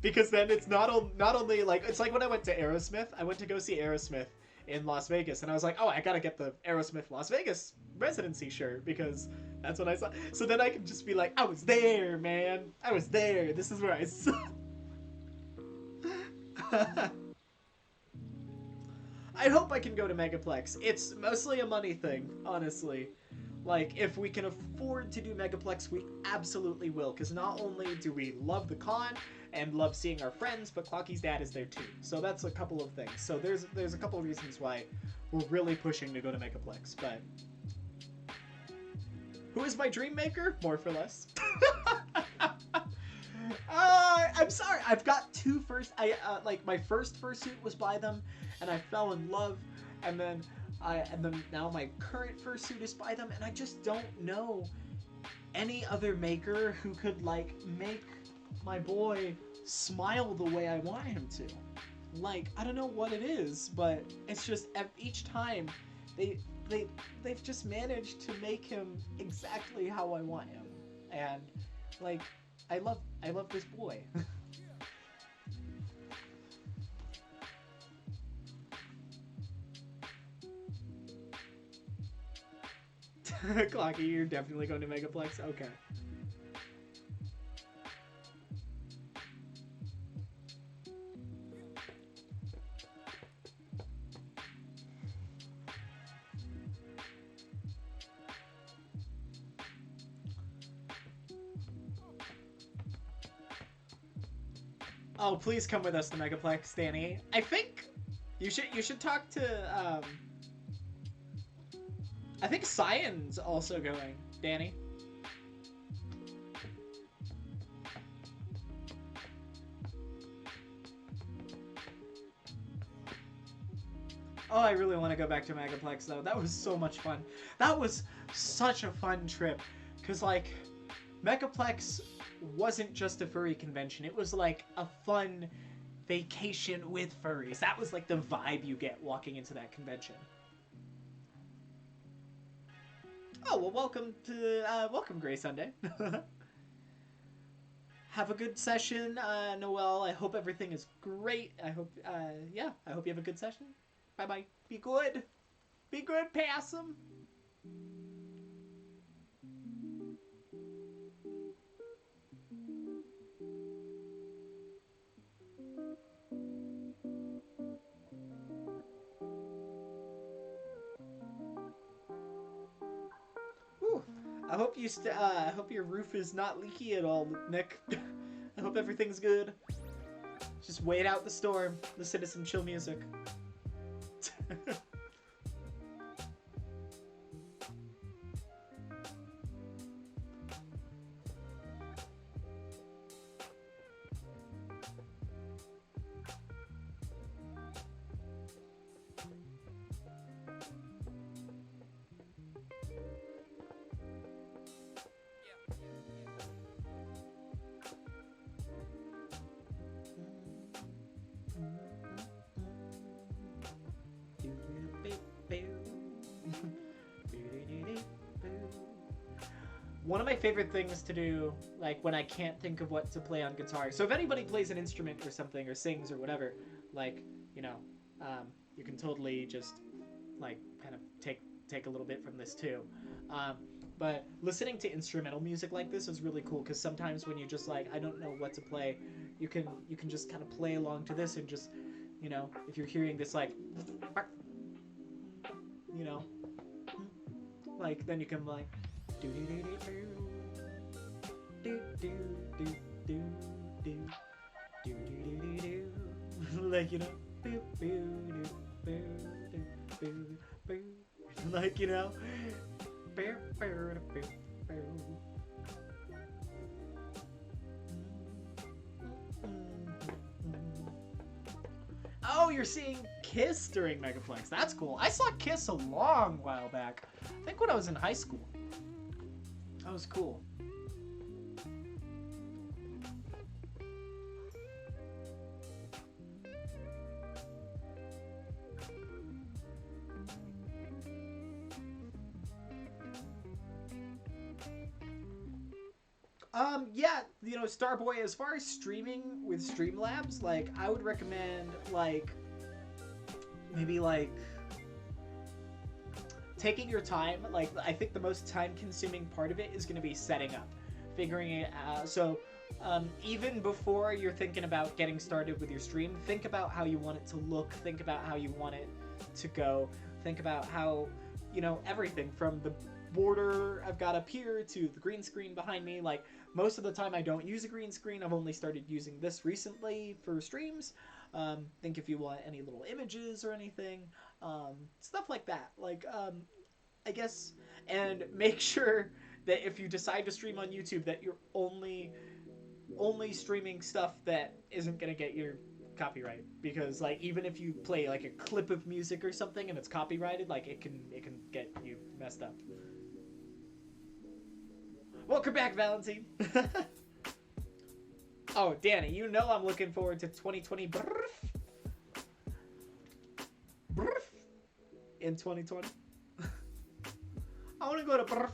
Because then it's not only, like, it's like when I went to Aerosmith, I went to go see Aerosmith in Las Vegas, and I was like, oh, I gotta get the Aerosmith Las Vegas residency shirt, because that's what I saw. So then I can just be like, I was there, man. I was there. This is where I saw. I hope I can go to Megaplex. It's mostly a money thing, honestly. Like, if we can afford to do Megaplex, we absolutely will. Because not only do we love the con and love seeing our friends, but Clocky's dad is there too. So that's a couple of things. So there's a couple of reasons why we're really pushing to go to Megaplex. But who is my dream maker? More for less. I'm sorry. I've got two first. Like, my first fursuit was by them, and I fell in love, and then now my current fursuit is by them, and I just don't know any other maker who could, like, make my boy smile the way I want him to. Like, I don't know what it is, but it's just each time they've just managed to make him exactly how I want him, and, like, I love this boy. Clocky, you're definitely going to Megaplex? Okay. Oh, please come with us to Megaplex, Danny. I think you should talk to I think Cyan's also going, Danny. Oh, I really want to go back to Megaplex, though. That was so much fun. That was such a fun trip. Because, like, Megaplex wasn't just a furry convention. It was, like, a fun vacation with furries. That was, like, the vibe you get walking into that convention. Oh, well, welcome Grey Sunday. Have a good session, Noelle. I hope everything is great. I hope, yeah, I hope you have a good session. Bye-bye. Be good. Be good, pass him. Ooh, I hope I hope your roof is not leaky at all, Nick. I hope everything's good. Just wait out the storm. Listen to some chill music. One of my favorite things to do, like when I can't think of what to play on guitar. So if anybody plays an instrument or something or sings or whatever, like, you know, you can totally just like kind of take a little bit from this too. But listening to instrumental music like this is really cool because sometimes when you just like, I don't know what to play, you can just kind of play along to this and just, you know, if you're hearing this like, you know, like then you can like, do do do do do do do do do do do do, like, you know, like, you know. Oh, you're seeing Kiss during Megaplex. That's cool. I saw Kiss a long while back. I think when I was in high school. That was cool. Yeah, you know, Starboy, as far as streaming with Streamlabs, like, I would recommend, like, maybe, like, taking your time. Like, I think the most time-consuming part of it is going to be setting up, figuring it out. So, even before you're thinking about getting started with your stream, think about how you want it to look, think about how you want it to go, think about how, you know, everything from the border I've got up here to the green screen behind me. Like, most of the time I don't use a green screen. I've only started using this recently for streams. Think if you want any little images or anything, stuff like that. Like, I guess, and make sure that if you decide to stream on YouTube that you're only streaming stuff that isn't gonna get your copyright, because like even if you play like a clip of music or something and it's copyrighted, like it can get you messed up. Welcome back, Valentine. Oh, Danny, you know I'm looking forward to 2020 in 2020. I want to go to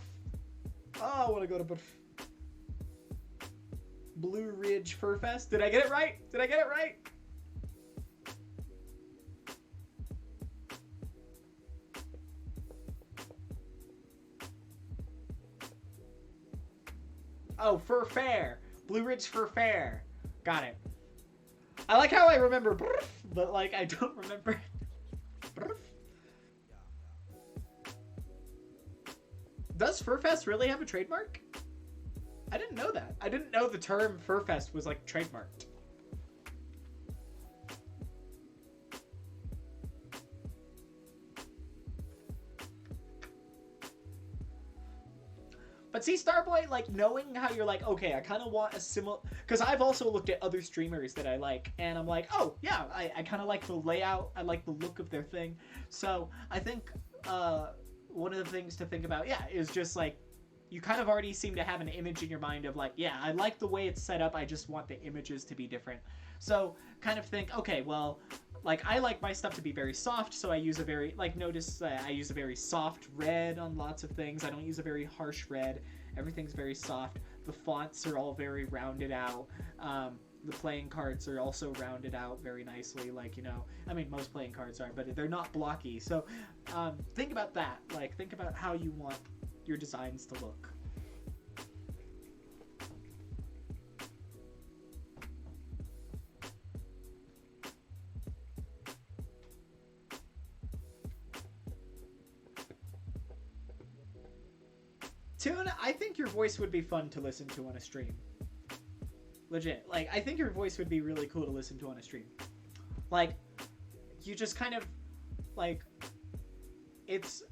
Oh, I want to go to Blue Ridge Fur Fest. Did I get it right? Did I get it right? Oh, Fur Fair. Blue Ridge Fur Fair. Got it. I like how I remember but like I don't remember Does Furfest really have a trademark? I didn't know that. I didn't know the term Furfest was like trademarked. But see, Starboy, like, knowing how you're like, okay, I kind of want a similar... Because I've also looked at other streamers that I like, and I'm like, oh, yeah, I kind of like the layout, I like the look of their thing. So I think one of the things to think about, yeah, is just, like, you kind of already seem to have an image in your mind of, like, yeah, I like the way it's set up, I just want the images to be different. So kind of think, okay, well... Like, I like my stuff to be very soft, so I use a very, like, notice I use a very soft red on lots of things. I don't use a very harsh red. Everything's very soft. The fonts are all very rounded out. the playing cards are also rounded out very nicely. Like, you know, I mean, most playing cards are, but they're not blocky. So think about that. Like, think about how you want your designs to look. Tune, I think your voice would be fun to listen to on a stream. Legit. Like, I think your voice would be really cool to listen to on a stream. Like, you just kind of, like, it's,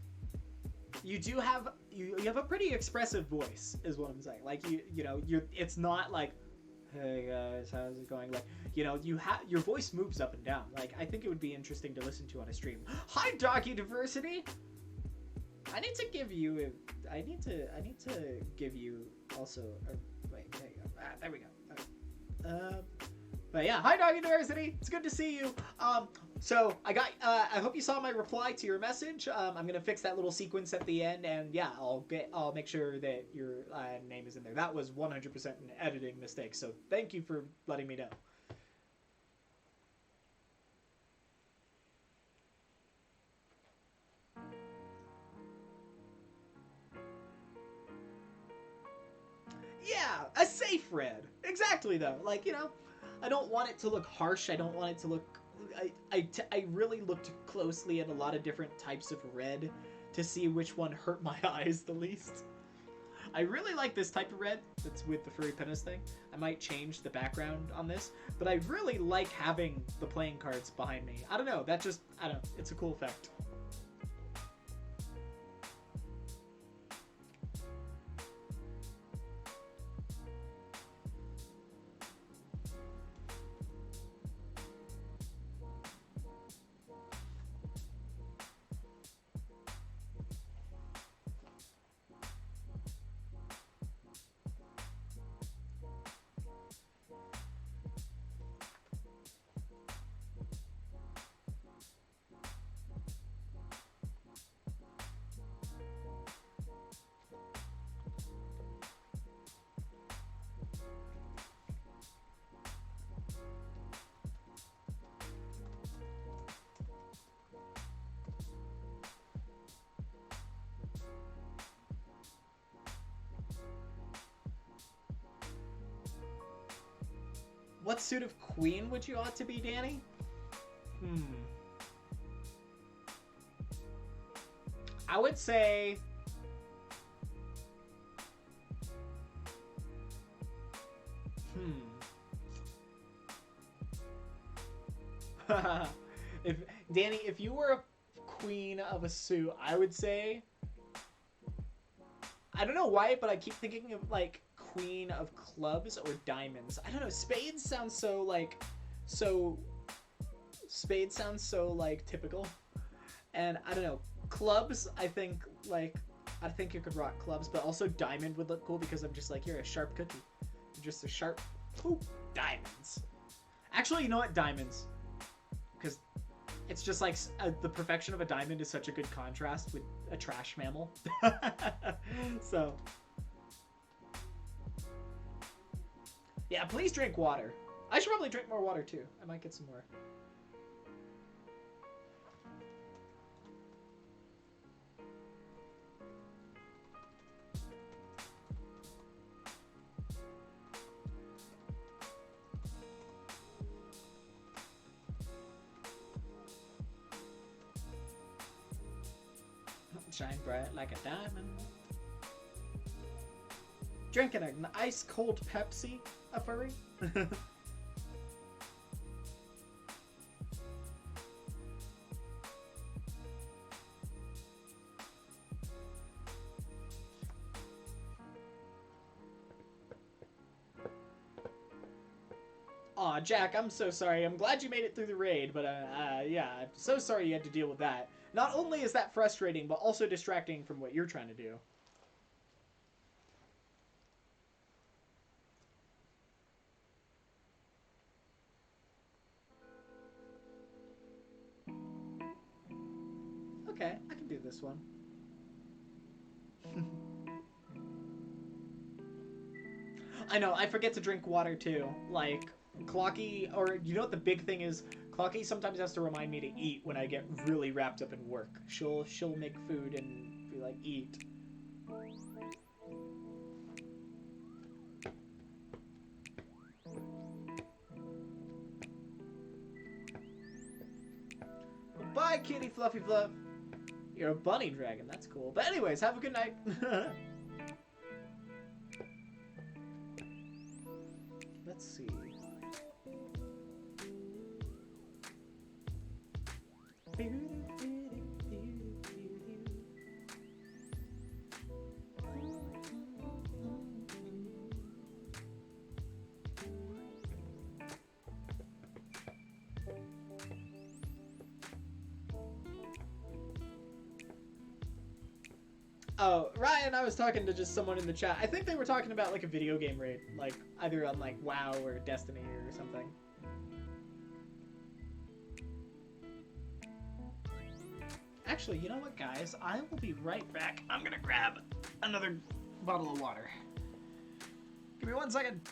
you do have, you have a pretty expressive voice, is what I'm saying. Like, you know, it's not like, hey guys, how's it going? Like, you know, your voice moves up and down. Like, I think it would be interesting to listen to on a stream. Hi, Doggy Diversity! I need to give you also wait, there you go. There we go. But yeah, hi Doggy Diversity. It's good to see you. So I hope you saw my reply to your message. I'm gonna fix that little sequence at the end, and yeah, I'll make sure that your name is in there. That was 100% an editing mistake. So thank you for letting me know. Yeah, a safe red. Exactly, though. Like, you know, I don't want it to look harsh. I don't want it to look... I really looked closely at a lot of different types of red to see which one hurt my eyes the least. I really like this type of red that's with the furry penis thing. I might change the background on this, but I really like having the playing cards behind me. I don't know, I don't know, it's a cool effect. What suit of queen would you ought to be, Danny? I would say... if you were a queen of a suit, I would say... I don't know why, but I keep thinking of, like, queen of clubs or diamonds. I don't know, spades sounds so, like, spades sounds so, like, typical. And, I don't know, clubs, I think you could rock clubs, but also diamond would look cool because I'm just like, you're a sharp cookie. You're just a sharp, diamonds. Actually, you know what, diamonds. Because it's just like, the perfection of a diamond is such a good contrast with a trash mammal. So... yeah, please drink water. I should probably drink more water, too. I might get some more. Shine bright like a diamond. Drinking an ice-cold Pepsi, a furry? Aw, Jack, I'm so sorry. I'm glad you made it through the raid, but yeah, I'm so sorry you had to deal with that. Not only is that frustrating, but also distracting from what you're trying to do. Okay, I can do this one. I know, I forget to drink water too. Like, Clocky, or you know what the big thing is? Clocky sometimes has to remind me to eat when I get really wrapped up in work. She'll make food and be like, eat. Bye, kitty Fluffy Fluff. You're a bunny dragon. That's cool. But anyways, have a good night. Let's see. Oh, Ryan, I was talking to just someone in the chat. I think they were talking about like a video game raid, like either on like WoW or Destiny or something. Actually, you know what, guys? I will be right back. I'm gonna grab another bottle of water. Give me 1 second.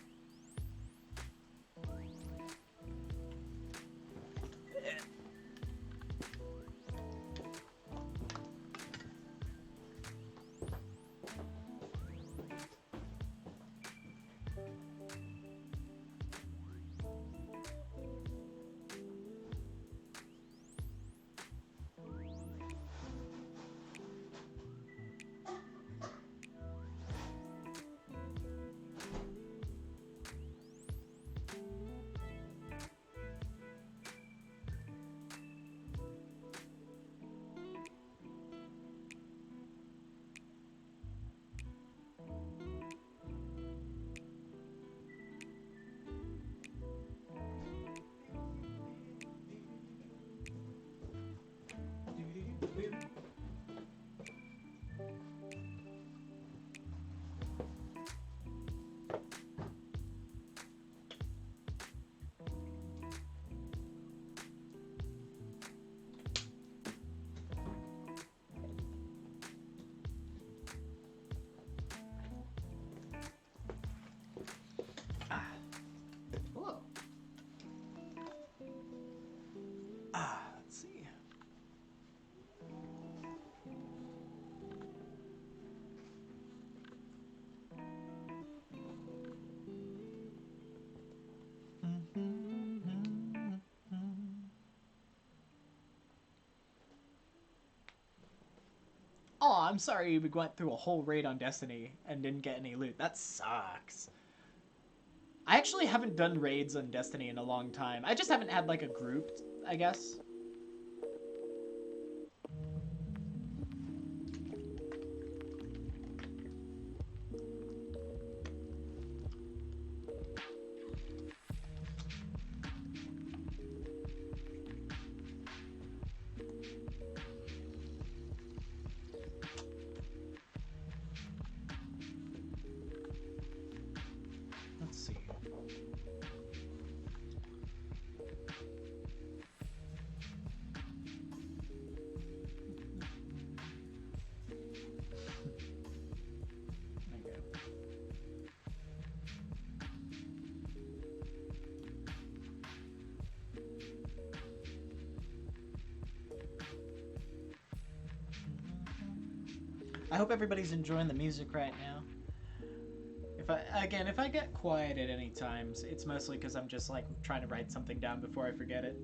Hello. Let's see. Oh, I'm sorry we went through a whole raid on Destiny and didn't get any loot. That sucks. I actually haven't done raids on Destiny in a long time. I just haven't had like a group, I guess. Let's see. I hope everybody's enjoying the music right now. If I get quiet at any times, it's mostly because I'm just like trying to write something down before I forget it.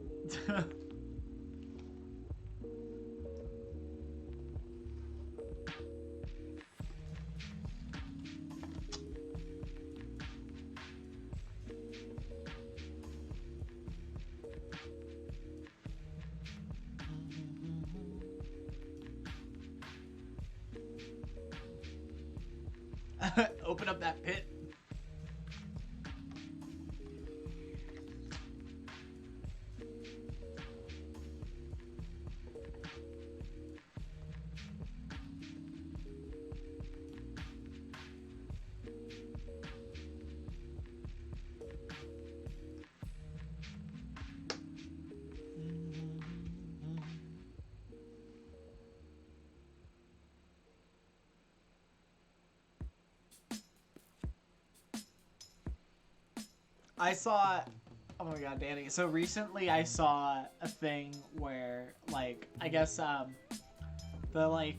Open up that pit. I saw Oh my god, Danny. So recently I saw a thing where, like, I guess, the, like,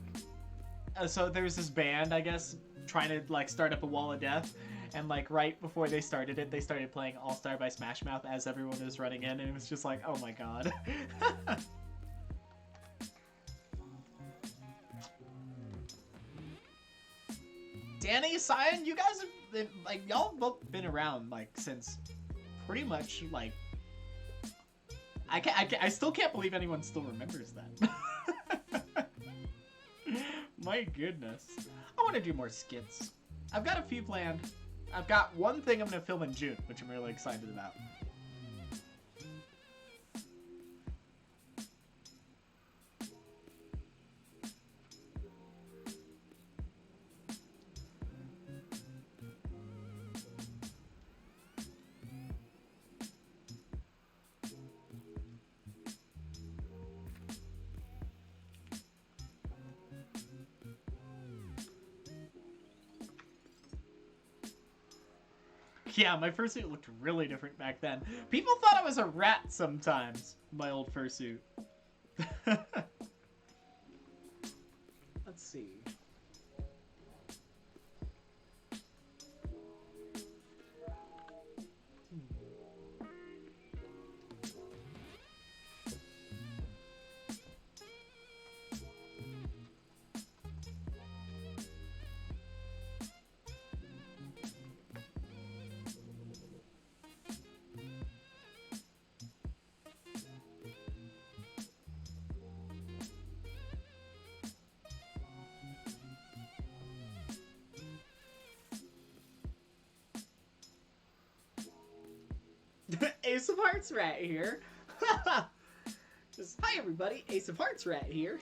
so there's this band, I guess, trying to, like, start up a wall of death, and, like, right before they started it, they started playing All Star by Smash Mouth as everyone was running in, and it was just like, oh my god. Danny, Cyan, you guys have been, like, y'all have both been around, like, since pretty much, like, I still can't believe anyone still remembers that. My goodness. I want to do more skits. I've got a few planned. I've got one thing I'm going to film in June, which I'm really excited about. Yeah, my fursuit looked really different back then. People thought I was a rat sometimes, my old fursuit. Let's see. Ace of Hearts Rat here. Just, hi everybody, Ace of Hearts Rat here.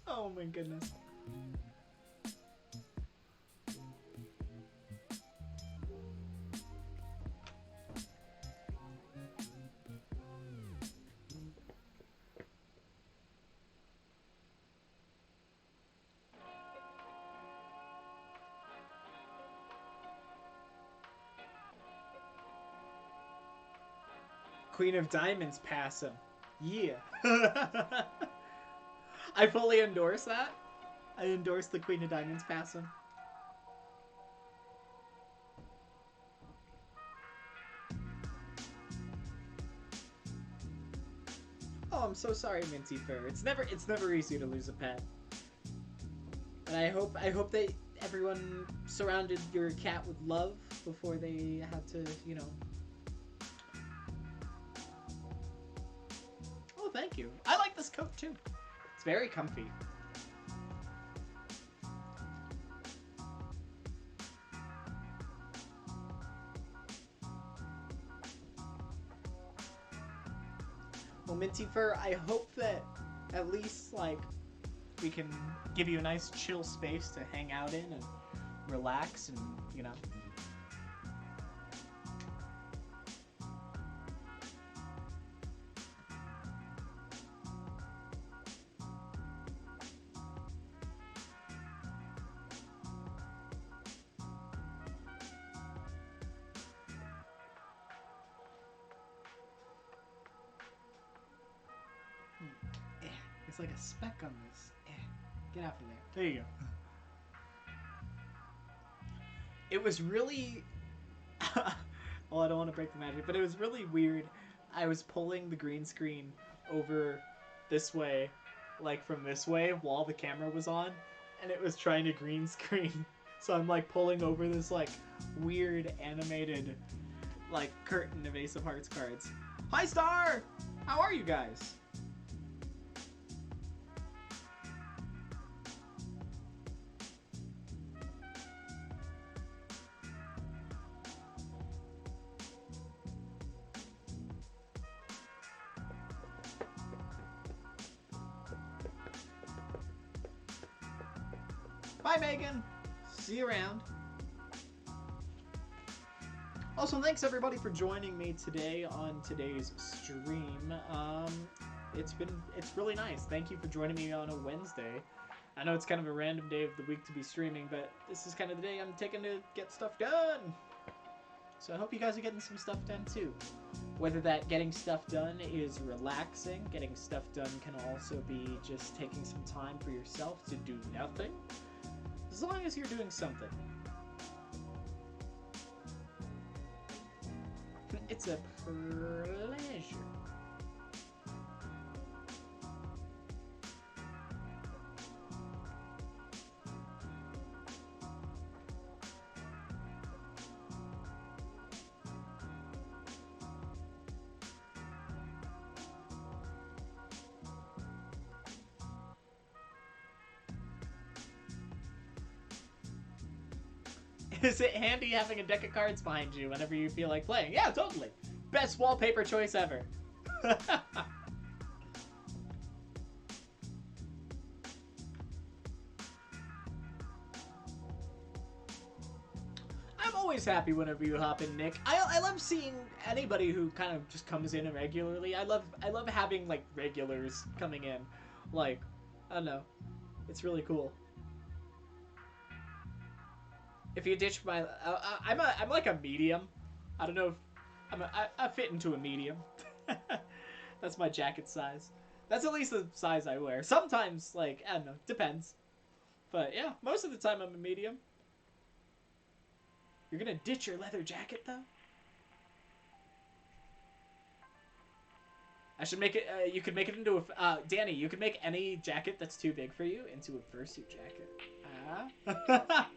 Oh my goodness. Queen of Diamonds pass him. Yeah. I fully endorse that. I endorse the Queen of Diamonds pass him. Oh, I'm so sorry, Minty Fur. It's never easy to lose a pet. And I hope that everyone surrounded your cat with love before they had to, you know. Oh, thank you. I like this coat too. It's very comfy. Well, Minty Fur, I hope that at least, like, we can give you a nice chill space to hang out in and relax and, you know. It's like a speck on this. Get out of there. There you go. It was really... well, I don't want to break the magic, but it was really weird. I was pulling the green screen over this way, like from this way, while the camera was on, and it was trying to green screen. So I'm like pulling over this like weird animated like curtain of Ace of Hearts cards. Hi, Star! How are you guys? Bye, Megan. See you around. Also, thanks everybody for joining me today on today's stream. It's really nice. Thank you for joining me on a Wednesday. I know it's kind of a random day of the week to be streaming, but this is kind of the day I'm taking to get stuff done. So I hope you guys are getting some stuff done too. Whether that getting stuff done is relaxing, getting stuff done can also be just taking some time for yourself to do nothing. As long as you're doing something. It's a pleasure. Is it handy having a deck of cards behind you whenever you feel like playing? Yeah, totally. Best wallpaper choice ever. I'm always happy whenever you hop in, Nick. I love seeing anybody who kind of just comes in irregularly. I love having like regulars coming in. Like, I don't know. It's really cool. If you ditch my, I'm like a medium. I don't know if I fit into a medium. That's my jacket size. That's at least the size I wear. Sometimes, like, I don't know, depends. But yeah, most of the time I'm a medium. You're gonna ditch your leather jacket though? I should make it. You could make it into a. Danny, you could make any jacket that's too big for you into a fursuit jacket. Ah.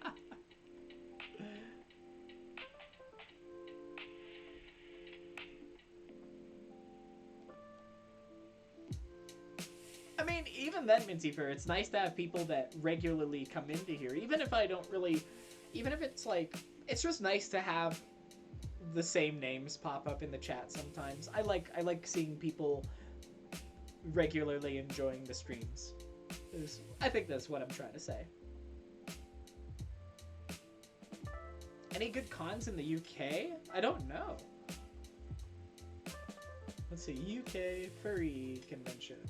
I mean, even then, Minty Fur, it's nice to have people that regularly come into here. Even if I don't really, even if it's like, it's just nice to have the same names pop up in the chat sometimes. I like seeing people regularly enjoying the streams. I think that's what I'm trying to say. Any good cons in the UK? I don't know. Let's see, UK furry conventions.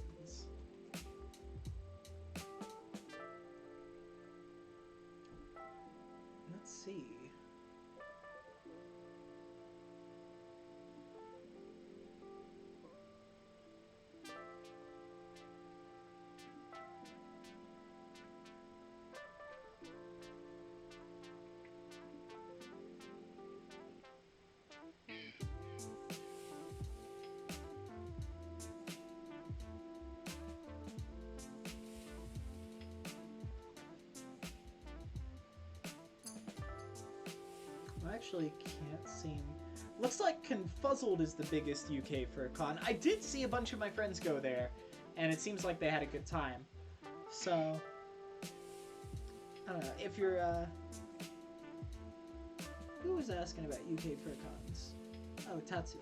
Let's see. I actually can't seem... Looks like Confuzzled is the biggest UK fur con. I did see a bunch of my friends go there, and it seems like they had a good time. So, I don't know, if you're, Who was asking about UK fur cons? Oh, Tatsu.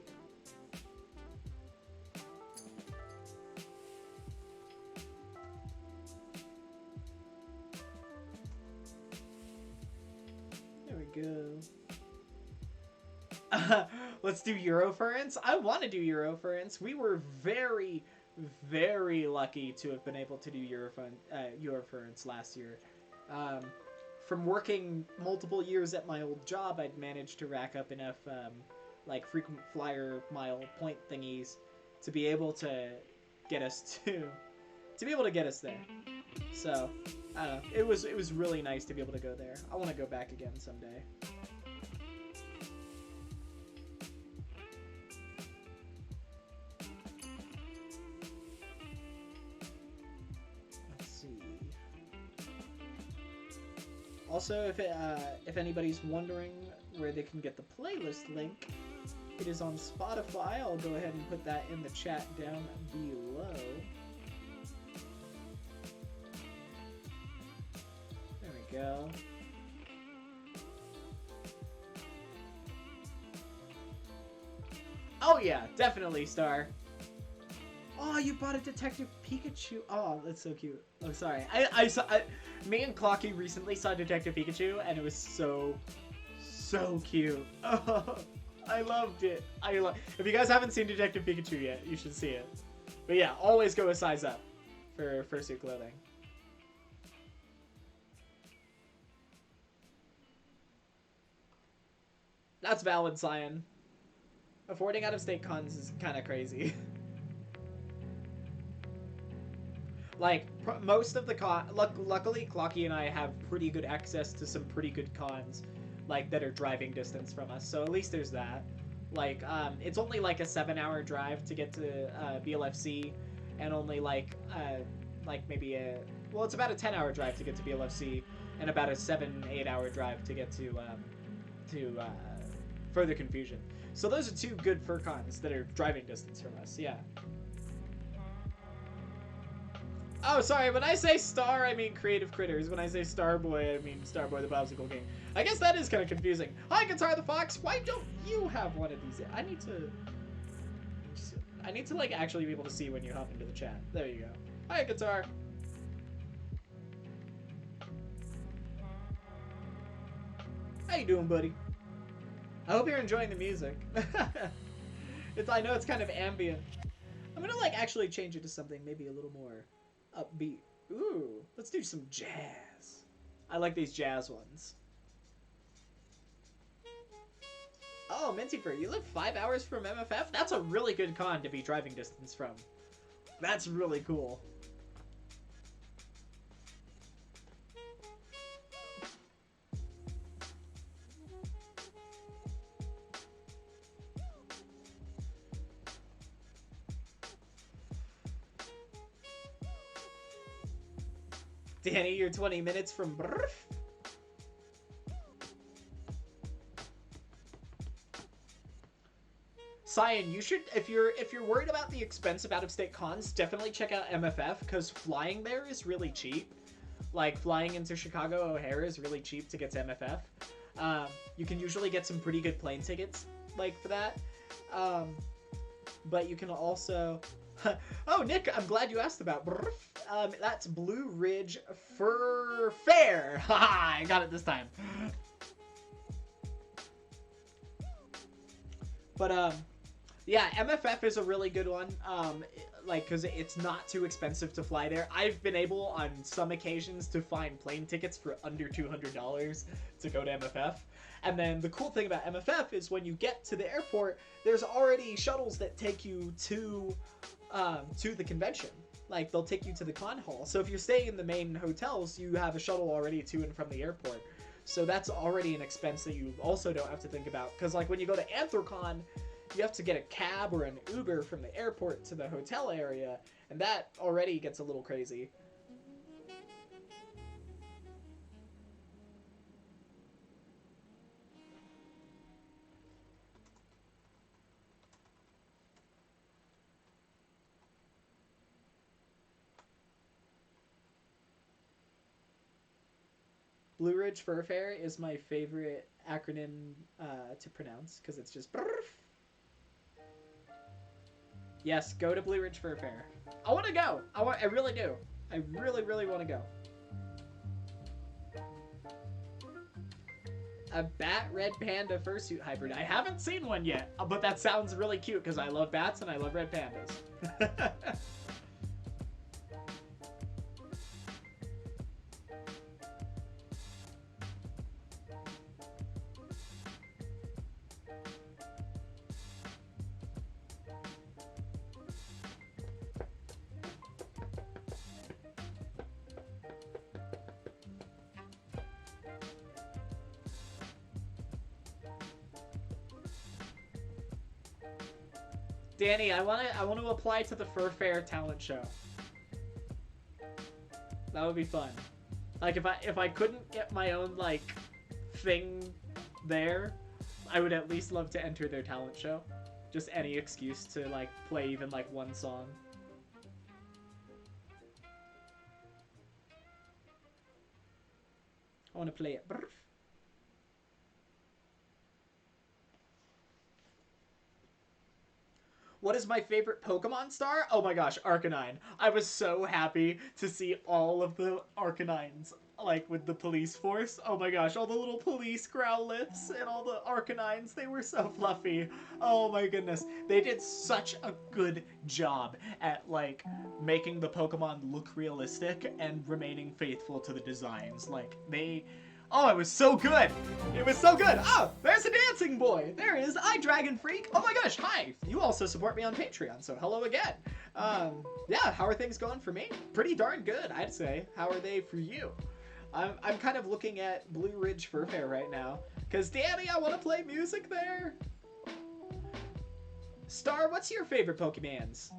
There we go. Let's do Eurofurence. I want to do Eurofurence. We were very, very lucky to have been able to do Eurofurence last year. From working multiple years at my old job, I'd managed to rack up enough like frequent flyer mile point thingies to be able to get us there. So I don't know. It was really nice to be able to go there. I want to go back again someday. Also, if anybody's wondering where they can get the playlist link, it is on Spotify. I'll go ahead and put that in the chat down below. There we go. Oh yeah, definitely, Star. Oh, you bought a Detective Pikachu. Oh, that's so cute. Oh, sorry. Me and Clocky recently saw Detective Pikachu, and it was so cute. Oh, I loved it. If you guys haven't seen Detective Pikachu yet, you should see it. But yeah, always go a size up for fursuit clothing. That's valid, Cyan. Affording out-of-state cons is kind of crazy. Like, most of the luckily, Clocky and I have pretty good access to some pretty good cons, like, that are driving distance from us. So at least there's that. Like, it's only like a 7-hour drive to get to BLFC, and only like maybe well, it's about a 10-hour drive to get to BLFC, and about a 7-8 hour drive to get to Further Confusion. So those are two good fur cons that are driving distance from us. Yeah. Oh, sorry. When I say Star, I mean Creative Critters. When I say Starboy, I mean Starboy the Popsicle King. I guess that is kind of confusing. Hi, Guitar the Fox. Why don't you have one of these? I need to like actually be able to see when you hop into the chat. There you go. Hi, Guitar. How you doing, buddy? I hope you're enjoying the music. I know it's kind of ambient. I'm gonna like actually change it to something maybe a little more upbeat. Ooh, let's do some jazz. I like these jazz ones. Oh, Mintyfur, you live 5 hours from MFF? That's a really good con to be driving distance from. That's really cool. Danny, you're 20 minutes from Brrf. Cyan, you should, if you're worried about the expense of out-of-state cons, definitely check out MFF, because flying there is really cheap. Like, flying into Chicago O'Hare is really cheap to get to MFF. You can usually get some pretty good plane tickets, like, for that. But you can also... Oh, Nick, I'm glad you asked about... that's Blue Ridge Fur Fair. Haha, I got it this time. But, yeah, MFF is a really good one. Like, because it's not too expensive to fly there. I've been able, on some occasions, to find plane tickets for under $200 to go to MFF. And then the cool thing about MFF is when you get to the airport, there's already shuttles that take you to the convention. Like, they'll take you to the con hall. So if you're staying in the main hotels, you have a shuttle already to and from the airport. So that's already an expense that you also don't have to think about. Because, like, when you go to Anthrocon, you have to get a cab or an Uber from the airport to the hotel area. And that already gets a little crazy. Blue Ridge Fur Fair is my favorite acronym to pronounce, because it's just... Yes, go to Blue Ridge Fur Fair. I want to go. I really do. I really, really want to go. A bat red panda fursuit hybrid. I haven't seen one yet, but that sounds really cute because I love bats and I love red pandas. Danny, I want to apply to the Fur Fair talent show. That would be fun. Like, if I couldn't get my own, like, thing there, I would at least love to enter their talent show. Just any excuse to, like, play even, like, one song. I want to play it. What is my favorite Pokemon star? Oh my gosh, Arcanine. I was so happy to see all of the Arcanines, like, with the police force. Oh my gosh, all the little police Growliths and all the Arcanines, they were so fluffy. Oh my goodness. They did such a good job at, like, making the Pokemon look realistic and remaining faithful to the designs. Like, they... Oh, it was so good. It was so good. Oh, there's a dancing boy. There is Dragon Freak. Oh my gosh, hi. You also support me on Patreon, so hello again. Yeah, how are things going for me? Pretty darn good, I'd say. How are they for you? I'm kind of looking at Blue Ridge Fur Fair right now. Because, Danny, I want to play music there. Star, what's your favorite Pokemans?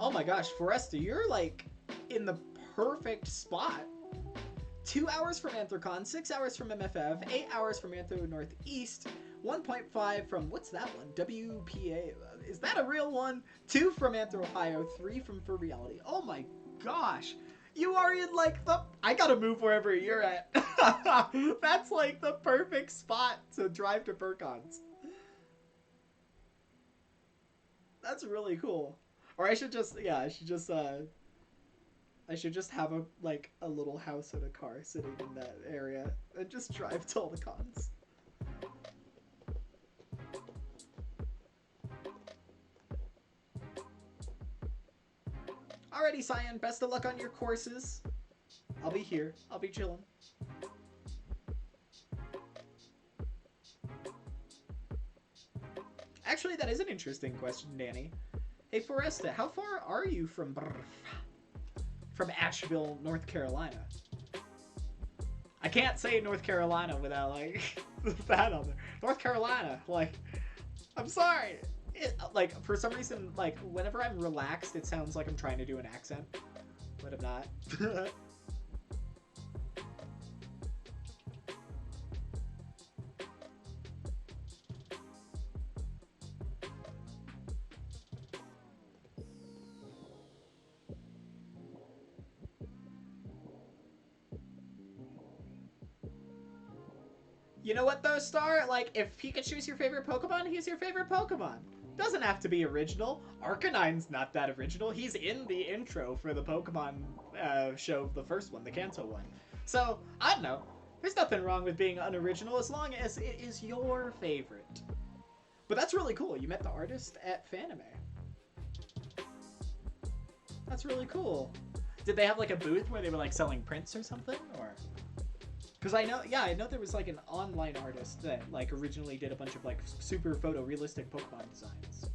Oh my gosh, Foresta, you're like in the perfect spot. 2 hours from Anthrocon, 6 hours from MFF, 8 hours from Anthro Northeast, 1.5 from, what's that one? WPA. Is that a real one? 2 from Anthro Ohio, 3 from For Reality. Oh my gosh. You are in like the... I gotta move wherever you're at. That's like the perfect spot to drive to FurCons. That's really cool. Or I should just, yeah, I should just have a little house and a car sitting in that area and just drive to all the cons. Alrighty, Cyan, best of luck on your courses. I'll be here. I'll be chilling. Actually, that is an interesting question, Danny. Hey, Foresta, how far are you from Asheville, North Carolina? I can't say North Carolina without, like, that on there. North Carolina, like, I'm sorry. Like, for some reason, like, whenever I'm relaxed, it sounds like I'm trying to do an accent, but I'm not. You know what though, Star? Like, if Pikachu's your favorite Pokemon, he's your favorite Pokemon. Doesn't have to be original. Arcanine's not that original. He's in the intro for the Pokemon show, the first one, the Kanto one. So, I don't know. There's nothing wrong with being unoriginal as long as it is your favorite. But that's really cool. You met the artist at Fanime. That's really cool. Did they have like a booth where they were like selling prints or something? Or... Because I know there was like an online artist that like originally did a bunch of like super photorealistic Pokemon designs.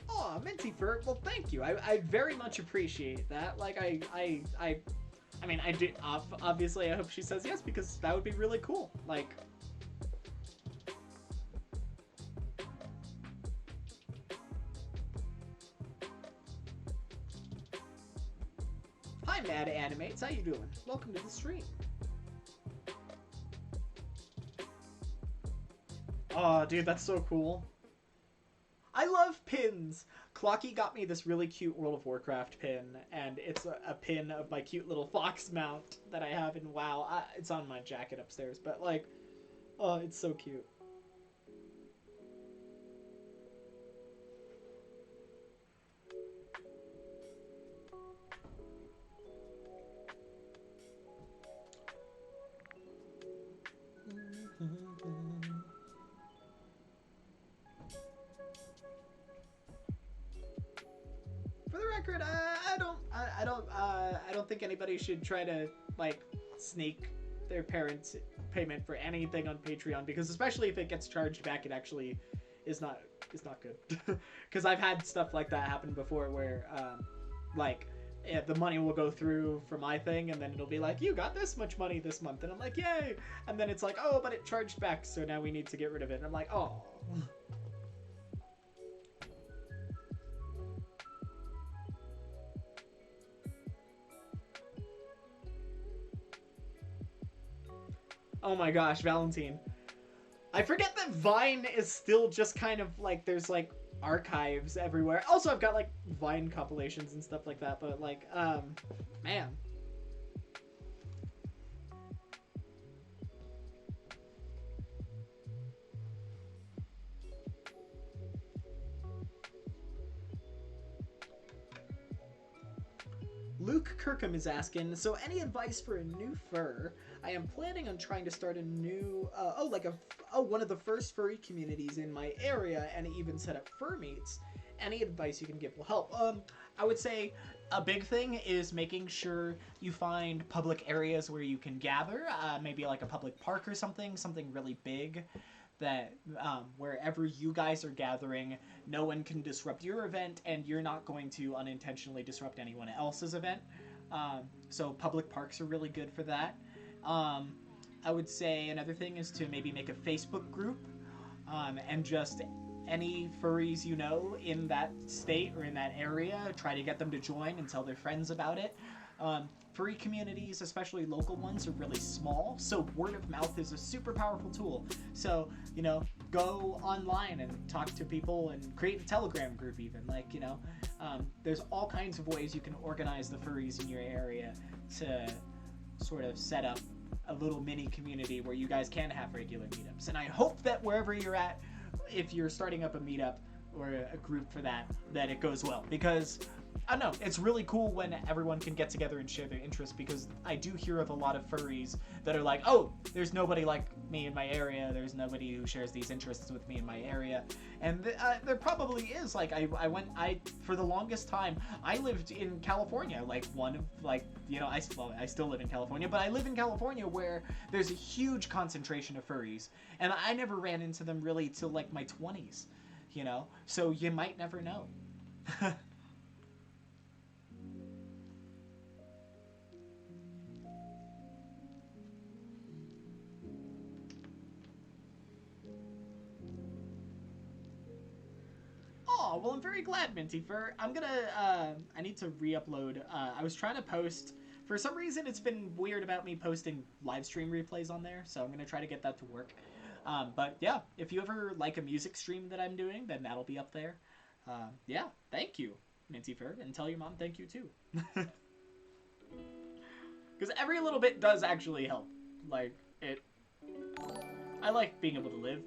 Oh, Minty Fur. Well, thank you. I very much appreciate that. Like I mean, I do. Obviously, I hope she says yes because that would be really cool. Like. Hi, Mad Animates. How you doing? Welcome to the stream. Oh, dude, that's so cool. I love pins. Clocky got me this really cute World of Warcraft pin, and it's a pin of my cute little fox mount that I have in WoW. It's on my jacket upstairs, but like, oh, it's so cute. For the record, I don't think anybody should try to like sneak their parents' payment for anything on Patreon, because especially if it gets charged back, it actually is not good. Because I've had stuff like that happen before, where like the money will go through for my thing, and then it'll be like, you got this much money this month, and I'm like, yay, and then it's like, oh, but it charged back, so now we need to get rid of it, and I'm like, oh. Oh my gosh, Valentine. I forget that Vine is still just kind of like, there's like archives everywhere. Also, I've got like Vine compilations and stuff like that, but like, man. Luke Kirkham is asking, so any advice for a new fur? I am planning on trying to start a new, one of the first furry communities in my area and even set up fur meets. Any advice you can give will help. I would say a big thing is making sure you find public areas where you can gather, maybe like a public park or something really big, that wherever you guys are gathering, no one can disrupt your event, and you're not going to unintentionally disrupt anyone else's event. So public parks are really good for that. I would say another thing is to maybe make a Facebook group, and just any furries you know in that state or in that area, try to get them to join and tell their friends about it. Furry communities, especially local ones, are really small, so word of mouth is a super powerful tool. So, you know, go online and talk to people and create a Telegram group even. Like, you know, there's all kinds of ways you can organize the furries in your area to sort of set up a little mini community where you guys can have regular meetups. And I hope that wherever you're at, if you're starting up a meetup or a group for that it goes well. Because, I don't know, it's really cool when everyone can get together and share their interests, because I do hear of a lot of furries that are like, oh, there's nobody like me in my area, there's nobody who shares these interests with me in my area. And there probably is. Like, for the longest time, I lived in California, like one of, like, you know, I still live in California, but I live in California where there's a huge concentration of furries, and I never ran into them really till like my 20s, you know? So you might never know. Oh, well, I'm very glad, Minty Fur. I'm gonna, I need to re-upload. I was trying to post. For some reason, it's been weird about me posting live stream replays on there, so I'm gonna try to get that to work. But yeah, if you ever like a music stream that I'm doing, then that'll be up there. Yeah, thank you, Minty Fur, and tell your mom thank you too. Because every little bit does actually help. Like, I like being able to live.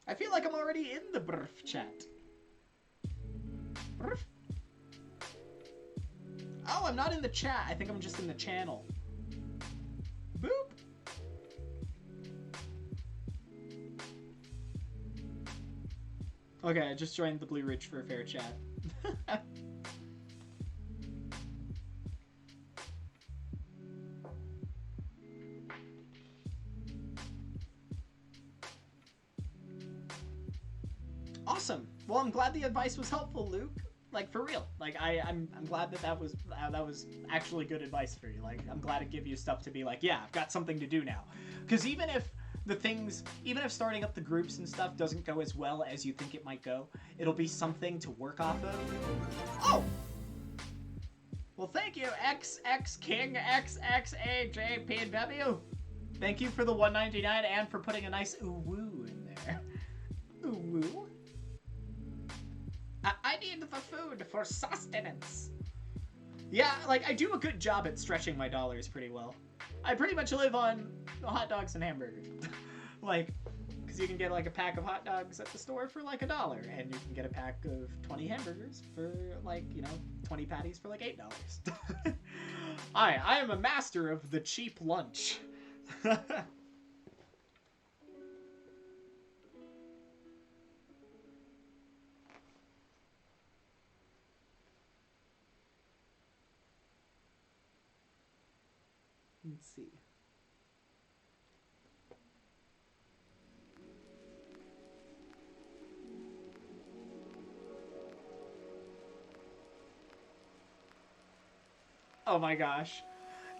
I feel like I'm already in the brf chat. Brf. Oh, I'm not in the chat. I think I'm just in the channel. Boop. Okay, I just joined the Blue Ridge for a fair chat. Awesome. Well, I'm glad the advice was helpful, Luke. Like, for real. Like, I'm glad that was actually good advice for you. Like, I'm glad it gave you stuff to be like, yeah, I've got something to do now. Because even if starting up the groups and stuff doesn't go as well as you think it might go, it'll be something to work off of. Oh! Well, thank you, XX King XXAJPW. Thank you for the $1.99 and for putting a nice ooh-woo in there. Ooh-woo? I need the food for sustenance. Yeah, like, I do a good job at stretching my dollars pretty well. I pretty much live on hot dogs and hamburgers. Like, because you can get, like, a pack of hot dogs at the store for, like, $1. And you can get a pack of 20 hamburgers for, like, you know, 20 patties for, like, $8. I am a master of the cheap lunch. Let's see. Oh my gosh.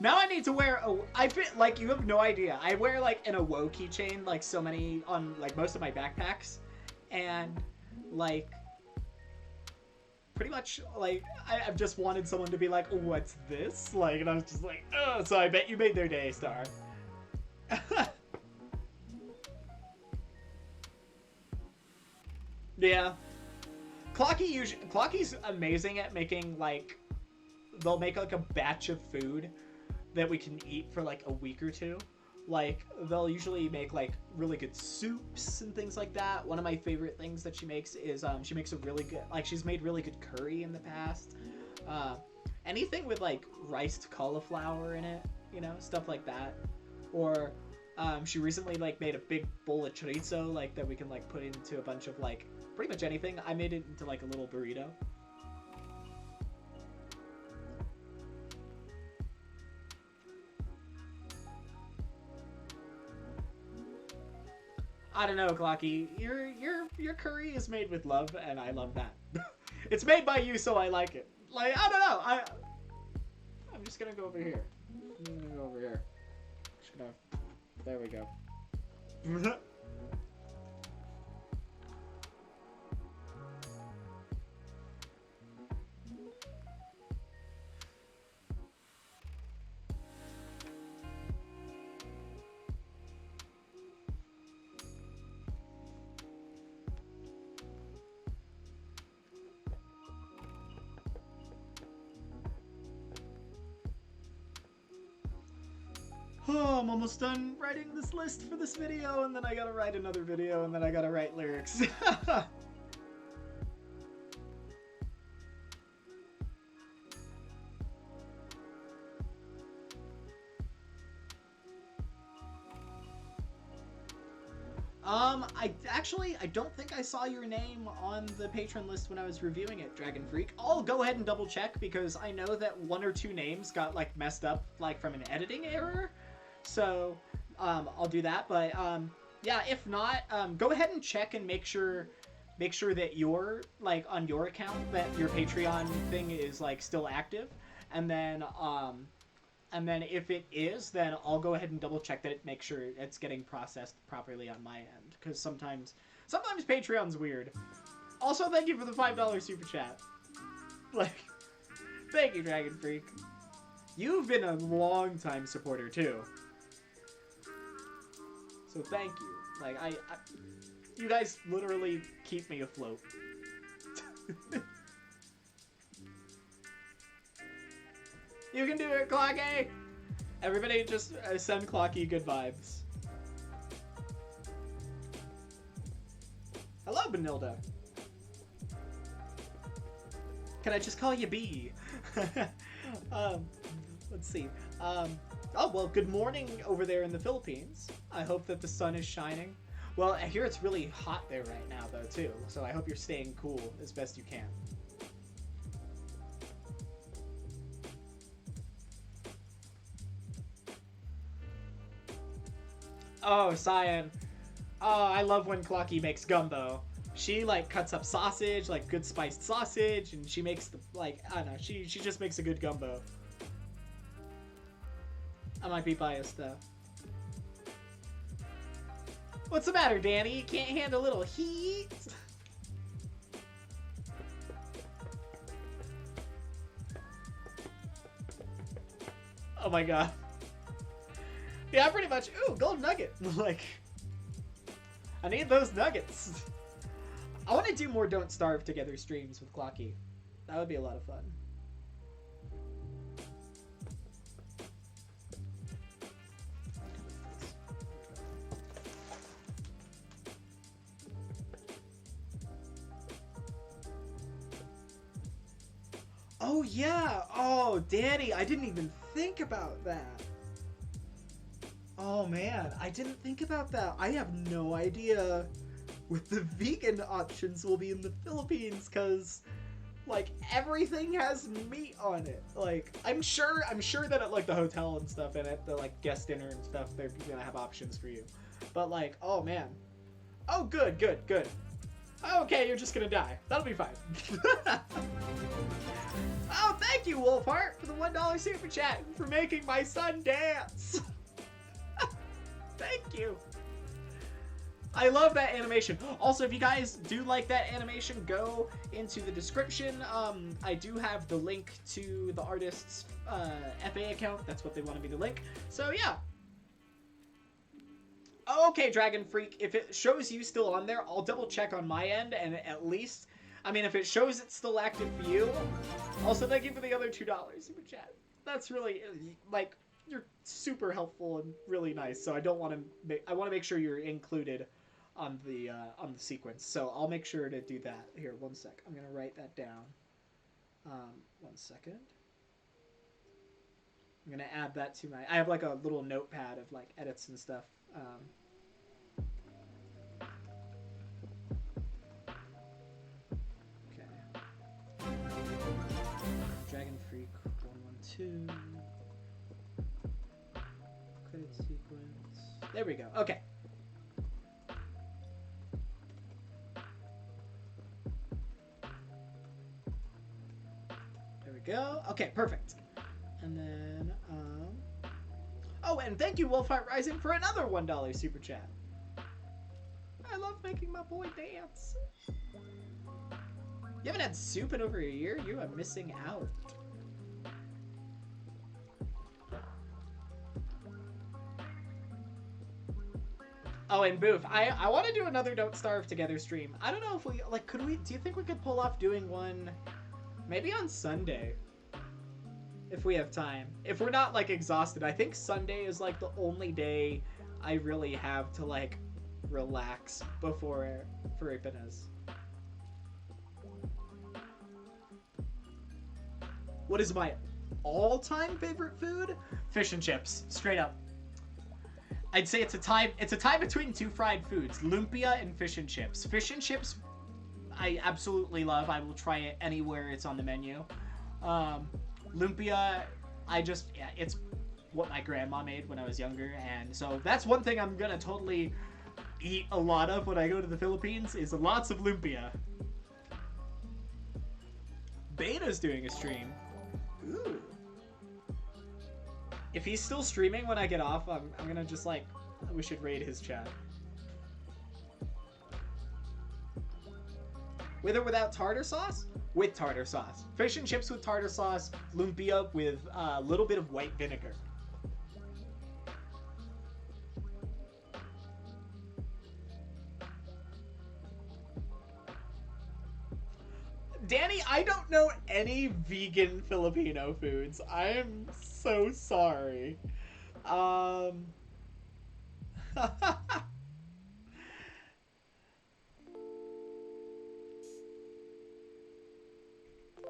Now I need to wear I fit, like, you have no idea. I wear, like, an Awo keychain, like, so many on, like, most of my backpacks. And, like, pretty much, like, I've just wanted someone to be like, oh, what's this? Like, and I was just like, oh, so I bet you made their day, Star. Yeah. Clocky's amazing at making, like, they'll make, like, a batch of food that we can eat for, like, a week or two. Like, they'll usually make, like, really good soups and things like that. One of my favorite things that she makes is, she makes a really good, like, she's made really good curry in the past. Anything with, like, riced cauliflower in it, you know, stuff like that. Or, she recently, like, made a big bowl of chorizo, like, that we can, like, put into a bunch of, like, pretty much anything. I made it into, like, a little burrito. I don't know, Clocky. Your curry is made with love, and I love that. It's made by you, so I like it. Like, I don't know. I'm just gonna go over here. I'm gonna go over here. Just gonna. There we go. Oh, I'm almost done writing this list for this video, and then I gotta write another video, and then I gotta write lyrics. I don't think I saw your name on the patron list when I was reviewing it, Dragon Freak. I'll go ahead and double check because I know that 1 or 2 names got, like, messed up, like, from an editing error. So, I'll do that. But, yeah, if not, go ahead and check and make sure that you're, like, on your account, that your Patreon thing is, like, still active. And then if it is, then I'll go ahead and double check that make sure it's getting processed properly on my end. Because sometimes Patreon's weird. Also, thank you for the $5 super chat. Like, thank you, Dragon Freak. You've been a long-time supporter, too. So thank you. Like, you guys literally keep me afloat. You can do it, Clocky! Everybody just send Clocky good vibes. Hello, Benilda. Can I just call you B? Let's see. Oh, well, good morning over there in the Philippines. I hope that the sun is shining. Well, I hear it's really hot there right now, though, too. So I hope you're staying cool as best you can. Oh, Cyan. Oh, I love when Clocky makes gumbo. She, like, cuts up sausage, like, good spiced sausage, and she makes the, like, I don't know, she just makes a good gumbo. I might be biased, though. What's the matter, Danny? You can't handle a little heat? Oh my god. Yeah, pretty much. Ooh, gold nugget. Like, I need those nuggets. I want to do more Don't Starve Together streams with Clocky. That would be a lot of fun. Oh, yeah. Oh, Danny, I didn't even think about that. Oh, man, I didn't think about that. I have no idea what the vegan options will be in the Philippines, because, like, everything has meat on it. Like, I'm sure that at, like, the hotel and stuff, and at the, like, guest dinner and stuff, they're gonna have options for you. But, like, oh, man. Oh, good. Okay, you're just gonna die. That'll be fine. Oh, thank you, Wolfheart, for the $1 super chat and for making my son dance. Thank you. I love that animation. Also, if you guys do like that animation, go into the description. I do have the link to the artist's FA account. That's what they wanted me to link. So, yeah. Okay, Dragon Freak. If it shows you still on there, I'll double check on my end, and at least, I mean, if it shows it's still active for you. Also, thank you for the other $2 super chat. That's really, like, you're super helpful and really nice. So I don't want to. I want to make sure you're included on the sequence. So I'll make sure to do that. Here, one sec. I'm gonna write that down. 1 second. I'm gonna add that to my. I have like a little notepad of like edits and stuff. Okay. Dragon Freak 112. Credit sequence. There we go. Okay. There we go. Okay, perfect. And then, oh, and thank you, Wolf Heart Rising, for another $1 super chat. I love making my boy dance. You haven't had soup in over a year? You are missing out. Oh, and Boof, I want to do another Don't Starve Together stream. I don't know if we, like, could we, do you think we could pull off doing one maybe on Sunday? If we have time. If we're not, like, exhausted. I think Sunday is, like, the only day I really have to, like, relax before Fursuit. What is my all-time favorite food? Fish and chips. Straight up. I'd say it's a tie between two fried foods. Lumpia and fish and chips. Fish and chips, I absolutely love. I will try it anywhere it's on the menu. Lumpia, yeah, it's what my grandma made when I was younger, and so that's one thing I'm gonna totally eat a lot of when I go to the Philippines, is lots of lumpia. Beta's doing a stream. Ooh. If he's still streaming when I get off, I'm gonna just, like, we should raid his chat. With or without tartar sauce? With tartar sauce. Fish and chips with tartar sauce, lumpia with a little bit of white vinegar. Danny, I don't know any vegan Filipino foods. I am so sorry.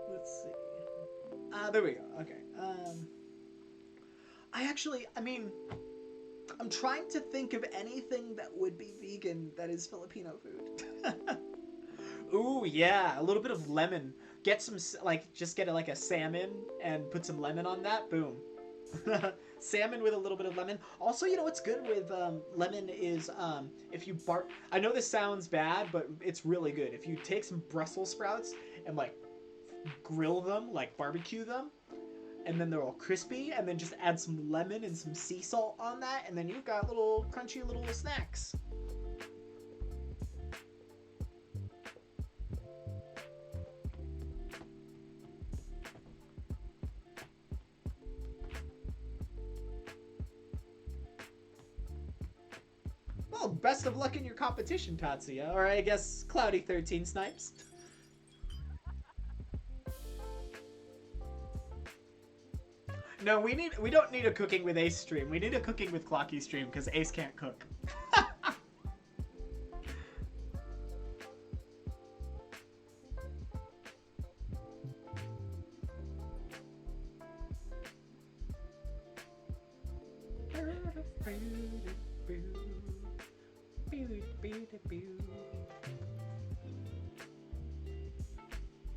Let's see. There we go. Okay. I'm trying to think of anything that would be vegan that is Filipino food. Ooh, yeah, a little bit of lemon. Get some, like, just get like a salmon and put some lemon on that. Boom. Salmon with a little bit of lemon. Also, you know what's good with lemon is if you I know this sounds bad, but it's really good. If you take some Brussels sprouts and, like, grill them, like barbecue them, and then they're all crispy, and then just add some lemon and some sea salt on that, and then you've got little crunchy little snacks. Well, best of luck in your competition, Tatsuya, or I guess Cloudy13 Snipes. No, we don't need a cooking with Ace stream. We need a cooking with Clocky stream because Ace can't cook.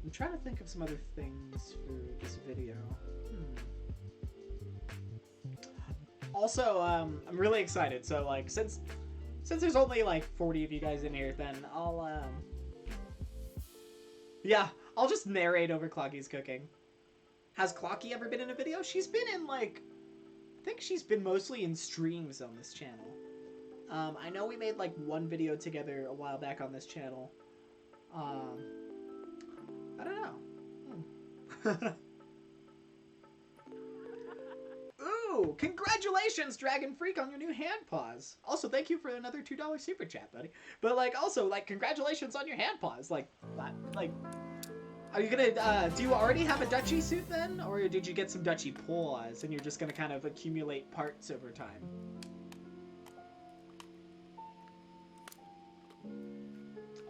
I'm trying to think of some other things for this video. Also, I'm really excited. So, like, since there's only like 40 of you guys in here, then I'll just narrate over Clocky's cooking. Has Clocky ever been in a video? She's been in, like, I think she's been mostly in streams on this channel. I know we made like one video together a while back on this channel. I don't know. Ooh, congratulations, Dragon Freak, on your new hand paws. Also, thank you for another $2 super chat, buddy. But, like, also, like, congratulations on your hand paws. Like, Are you gonna, do you already have a duchy suit then? Or did you get some duchy paws and you're just gonna kind of accumulate parts over time?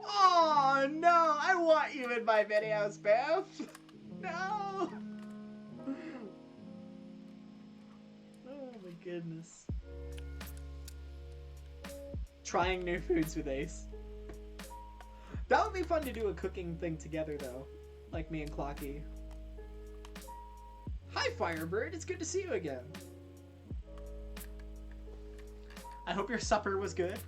Oh no, I want you in my videos, Biff! No! Oh my goodness. Trying new foods with Ace. That would be fun to do a cooking thing together though. Like me and Clocky. Hi Firebird, it's good to see you again. I hope your supper was good.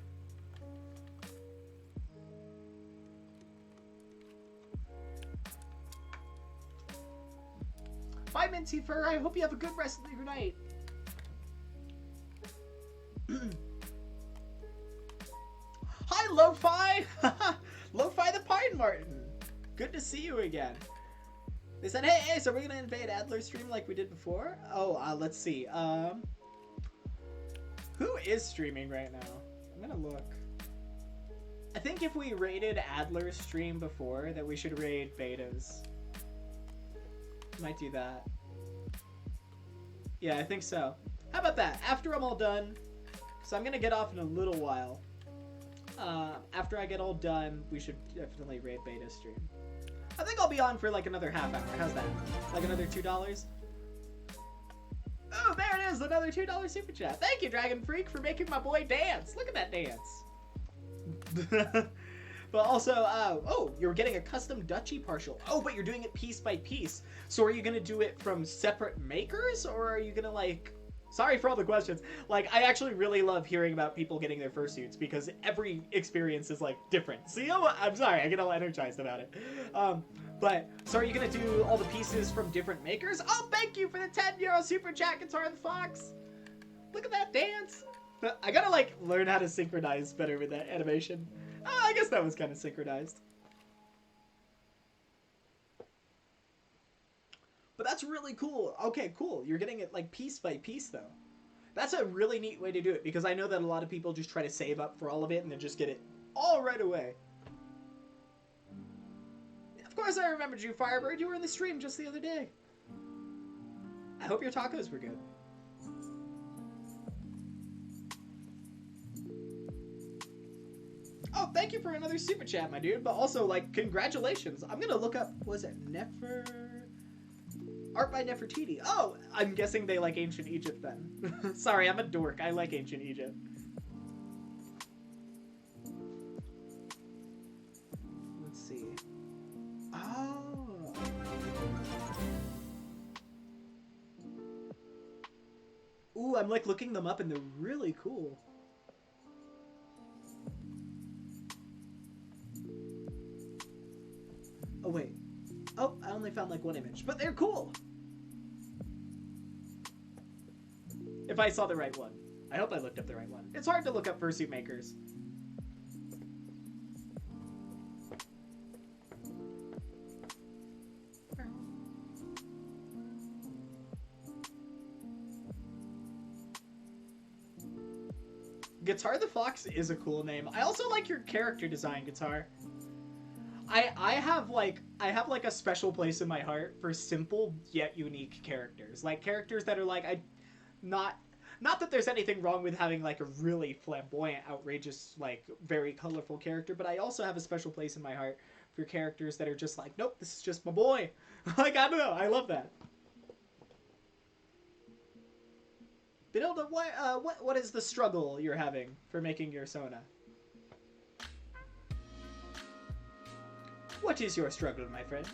Bye Minty Fur, I hope you have a good rest of your night. Hi Lo-Fi! Lo-Fi the Pine Martin! Good to see you again. They said, hey, so we're gonna invade Adler's stream like we did before? Oh, let's see. Who is streaming right now? I'm gonna look. I think if we raided Adler's stream before, that we should raid Beta's. Might do that. Yeah, I think so. How about that? After I'm all done, so I'm gonna get off in a little while. After I get all done, we should definitely raid Beta's stream. I think I'll be on for like another half hour. How's that? Like another $2? Oh, there it is! Another $2 super chat. Thank you, Dragon Freak, for making my boy dance. Look at that dance. But also, oh, you're getting a custom duchy partial. Oh, but you're doing it piece by piece. So are you gonna do it from separate makers, or are you gonna like... Sorry for all the questions. Like, I actually really love hearing about people getting their fursuits because every experience is, like, different. See, I'm sorry, I get all energized about it. But, so are you gonna do all the pieces from different makers? Oh, thank you for the €10 super chat, Guitar the Fox! Look at that dance! I gotta, like, learn how to synchronize better with that animation. I guess that was kind of synchronized. But that's really cool. Okay, cool. You're getting it like piece by piece though. That's a really neat way to do it because I know that a lot of people just try to save up for all of it and then just get it all right away. Of course I remembered you, Firebird. You were in the stream just the other day. I hope your tacos were good. Oh, thank you for another super chat, my dude. But also, like, congratulations. I'm gonna look up, was it Nefer... Art by Nefertiti. Oh, I'm guessing they like ancient Egypt then. Sorry, I'm a dork. I like ancient Egypt. Let's see. Oh. Ooh, I'm like looking them up and they're really cool. Oh, wait. Oh, I only found like one image, but they're cool. If I saw the right one. I hope I looked up the right one. It's hard to look up fursuit makers. Guitar the Fox is a cool name. I also like your character design, Guitar. I have like a special place in my heart for simple yet unique characters. Like characters that are like not that there's anything wrong with having like a really flamboyant, outrageous, like very colorful character, but I also have a special place in my heart for characters that are just like, nope, this is just my boy. Like, I don't know, I love that. Benilda, what is the struggle you're having for making your Sona? What is your struggle, my friend?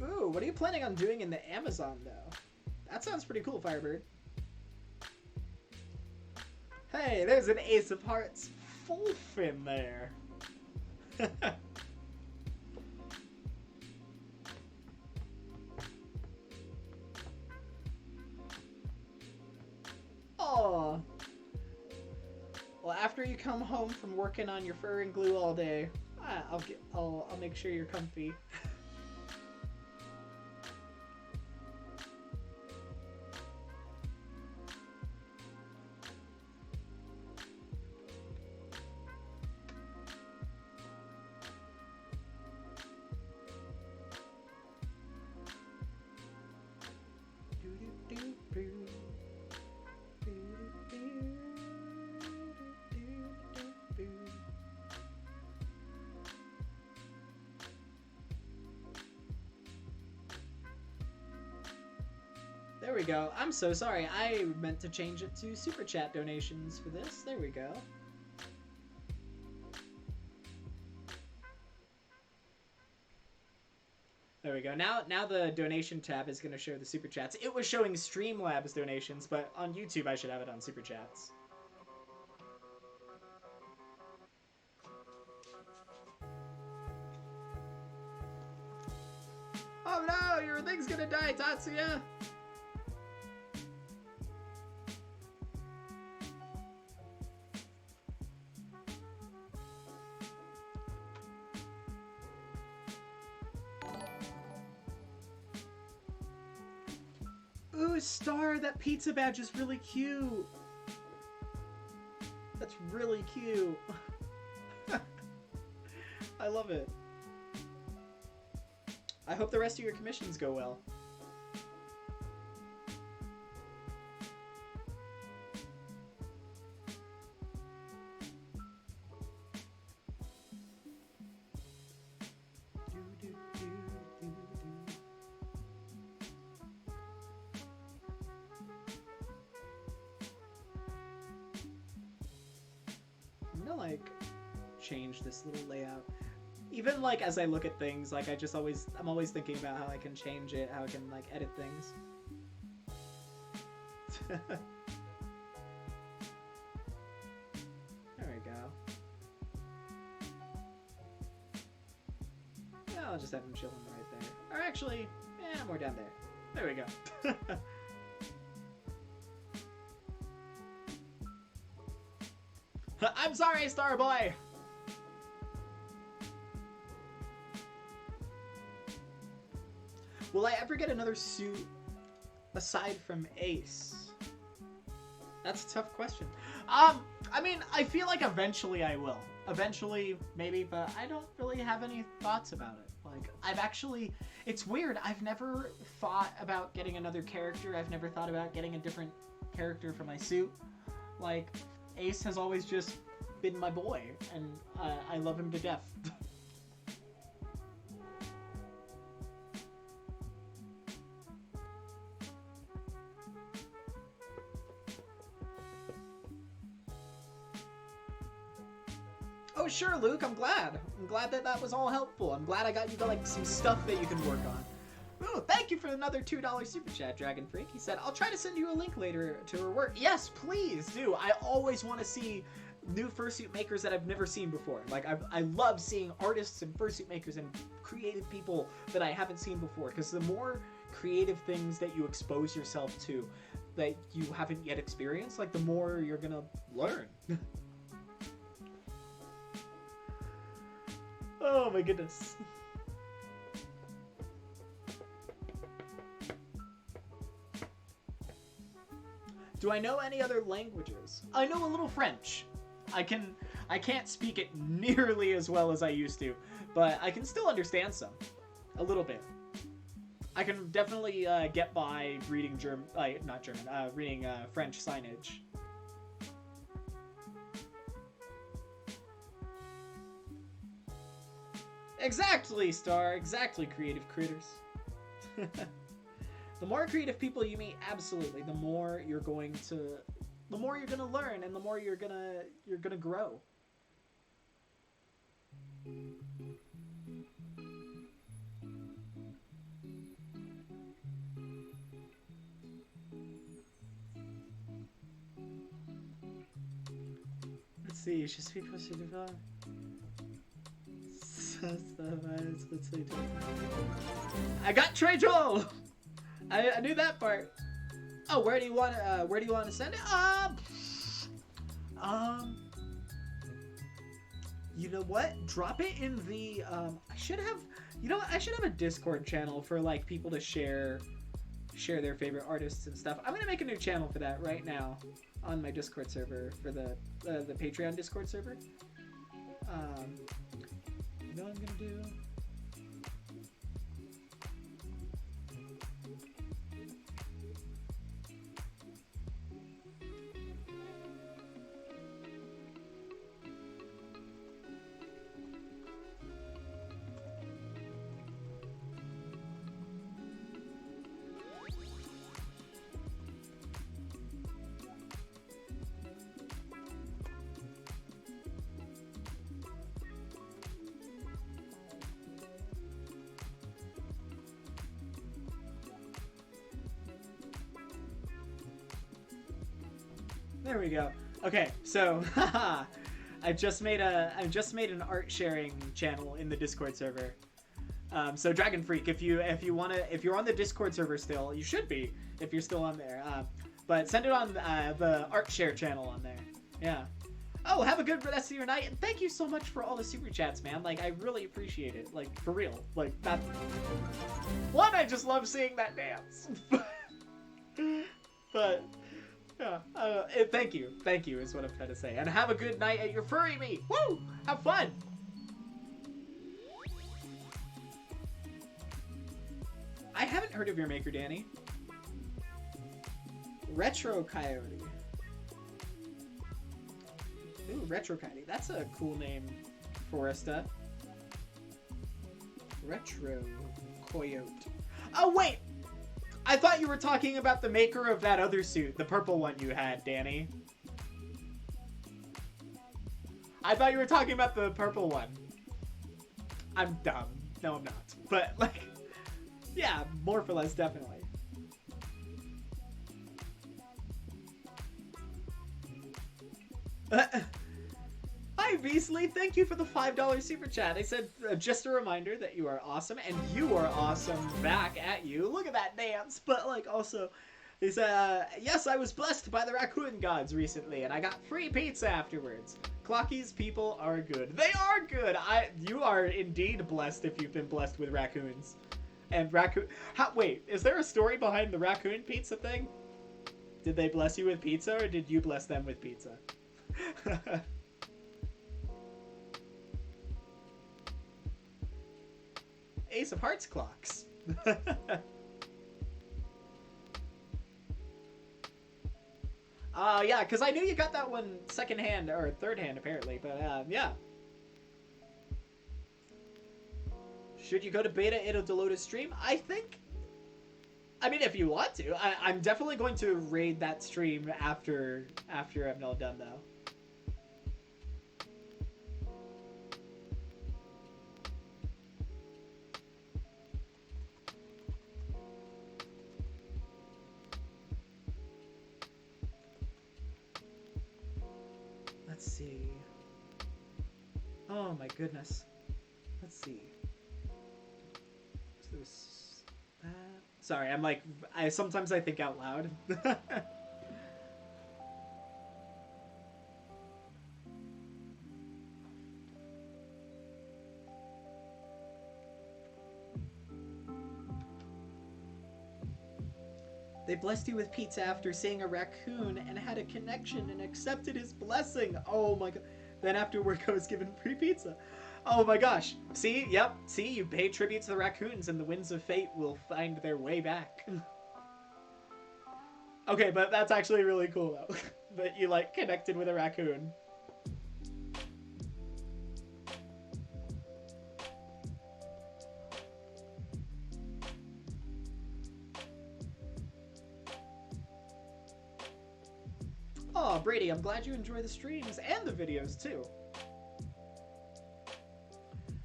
Ooh, what are you planning on doing in the Amazon, though? That sounds pretty cool, Firebird. Hey, there's an Ace of Hearts Wolf in there. after you come home from working on your fur and glue all day, I'll make sure you're comfy. There we go. I'm so sorry. I meant to change it to Super Chat donations for this. There we go. There we go. Now the donation tab is going to show the Super Chats. It was showing Streamlabs donations, but on YouTube I should have it on Super Chats. Oh no! Your thing's gonna die, Tatsuya! Ooh, Star, that pizza badge is really cute. That's really cute. I love it. I hope the rest of your commissions go well. I'm gonna like change this little layout. Even like as I look at things, like I'm always thinking about how I can change it, how I can like edit things. There we go. Yeah, I'll just have him chilling right there. Or actually, yeah, more down there. There we go. I'm sorry, Starboy! Will I ever get another suit aside from Ace? That's a tough question. I mean, I feel like eventually I will. Eventually, maybe, but I don't really have any thoughts about it. Like, it's weird. I've never thought about getting another character. I've never thought about getting a different character for my suit. Like, Ace has always just been my boy, and I love him to death. Oh, sure, Luke, I'm glad. I'm glad that was all helpful. I'm glad I got you like some stuff that you can work on. Ooh, thank you for another $2 super chat, Dragon Freak. He said, I'll try to send you a link later to her work. Yes, please do. I always want to see new fursuit makers that I've never seen before. Like, I love seeing artists and fursuit makers and creative people that I haven't seen before. Because the more creative things that you expose yourself to that you haven't yet experienced, like, the more you're gonna learn. Oh my goodness. Do I know any other languages? I know a little French. I can't speak it nearly as well as I used to, but I can still understand some. A little bit. I can definitely get by reading reading French signage. Exactly, Star. Exactly, creative critters. The more creative people you meet, absolutely, the more you're going to learn, and the more you're gonna grow. Let's see. Je suis possible. I got Trey Joel. I knew that part. Oh, where do you want to send it? You know what? Drop it in the. I should have. You know what? I should have a Discord channel for like people to share their favorite artists and stuff. I'm gonna make a new channel for that right now on my Discord server for the Patreon Discord server. You know what I'm gonna do? There we go. Okay, so I just made an art sharing channel in the Discord server. So Dragon Freak, if you're on the Discord server still, you should be if you're still on there. But send it on the art share channel on there. Yeah. Oh, have a good rest of your night, and thank you so much for all the super chats, man. Like, I really appreciate it. Like, for real. Like, that. One, I just love seeing that dance. But. Yeah, thank you is what I'm trying to say. And have a good night at your furry meet. Woo! Have fun! I haven't heard of your maker, Danny. Retro Coyote. Ooh, Retro Coyote. That's a cool name, Foresta. Retro Coyote. Oh, wait! I thought you were talking about the maker of that other suit, the purple one you had, Danny. I thought you were talking about the purple one. I'm dumb. No, I'm not. But, like, yeah, more for less, definitely. Hi, Beasley. Thank you for the $5 super chat. I said, just a reminder that you are awesome, and you are awesome back at you. Look at that dance. But, like, also, he said, yes, I was blessed by the raccoon gods recently, and I got free pizza afterwards. Clocky's people are good. They are good. You are indeed blessed if you've been blessed with raccoons. And wait, is there a story behind the raccoon pizza thing? Did they bless you with pizza, or did you bless them with pizza? Ace of Hearts clocks. Yeah, because I knew you got that one second hand, or third hand apparently, but yeah. Should you go to beta It'll Deload stream? I mean, if you want to. I'm definitely going to raid that stream after I'm all done, though. Let's see. Oh my goodness. Let's see. So there's that. Sorry, I'm like, sometimes I think out loud. They blessed you with pizza after seeing a raccoon and had a connection and accepted his blessing. Oh my god. Then afterward I was given free pizza. Oh my gosh. See? Yep. See? You pay tribute to the raccoons and the winds of fate will find their way back. Okay, but that's actually really cool though. That you like connected with a raccoon. Oh, Brady, I'm glad you enjoy the streams and the videos too.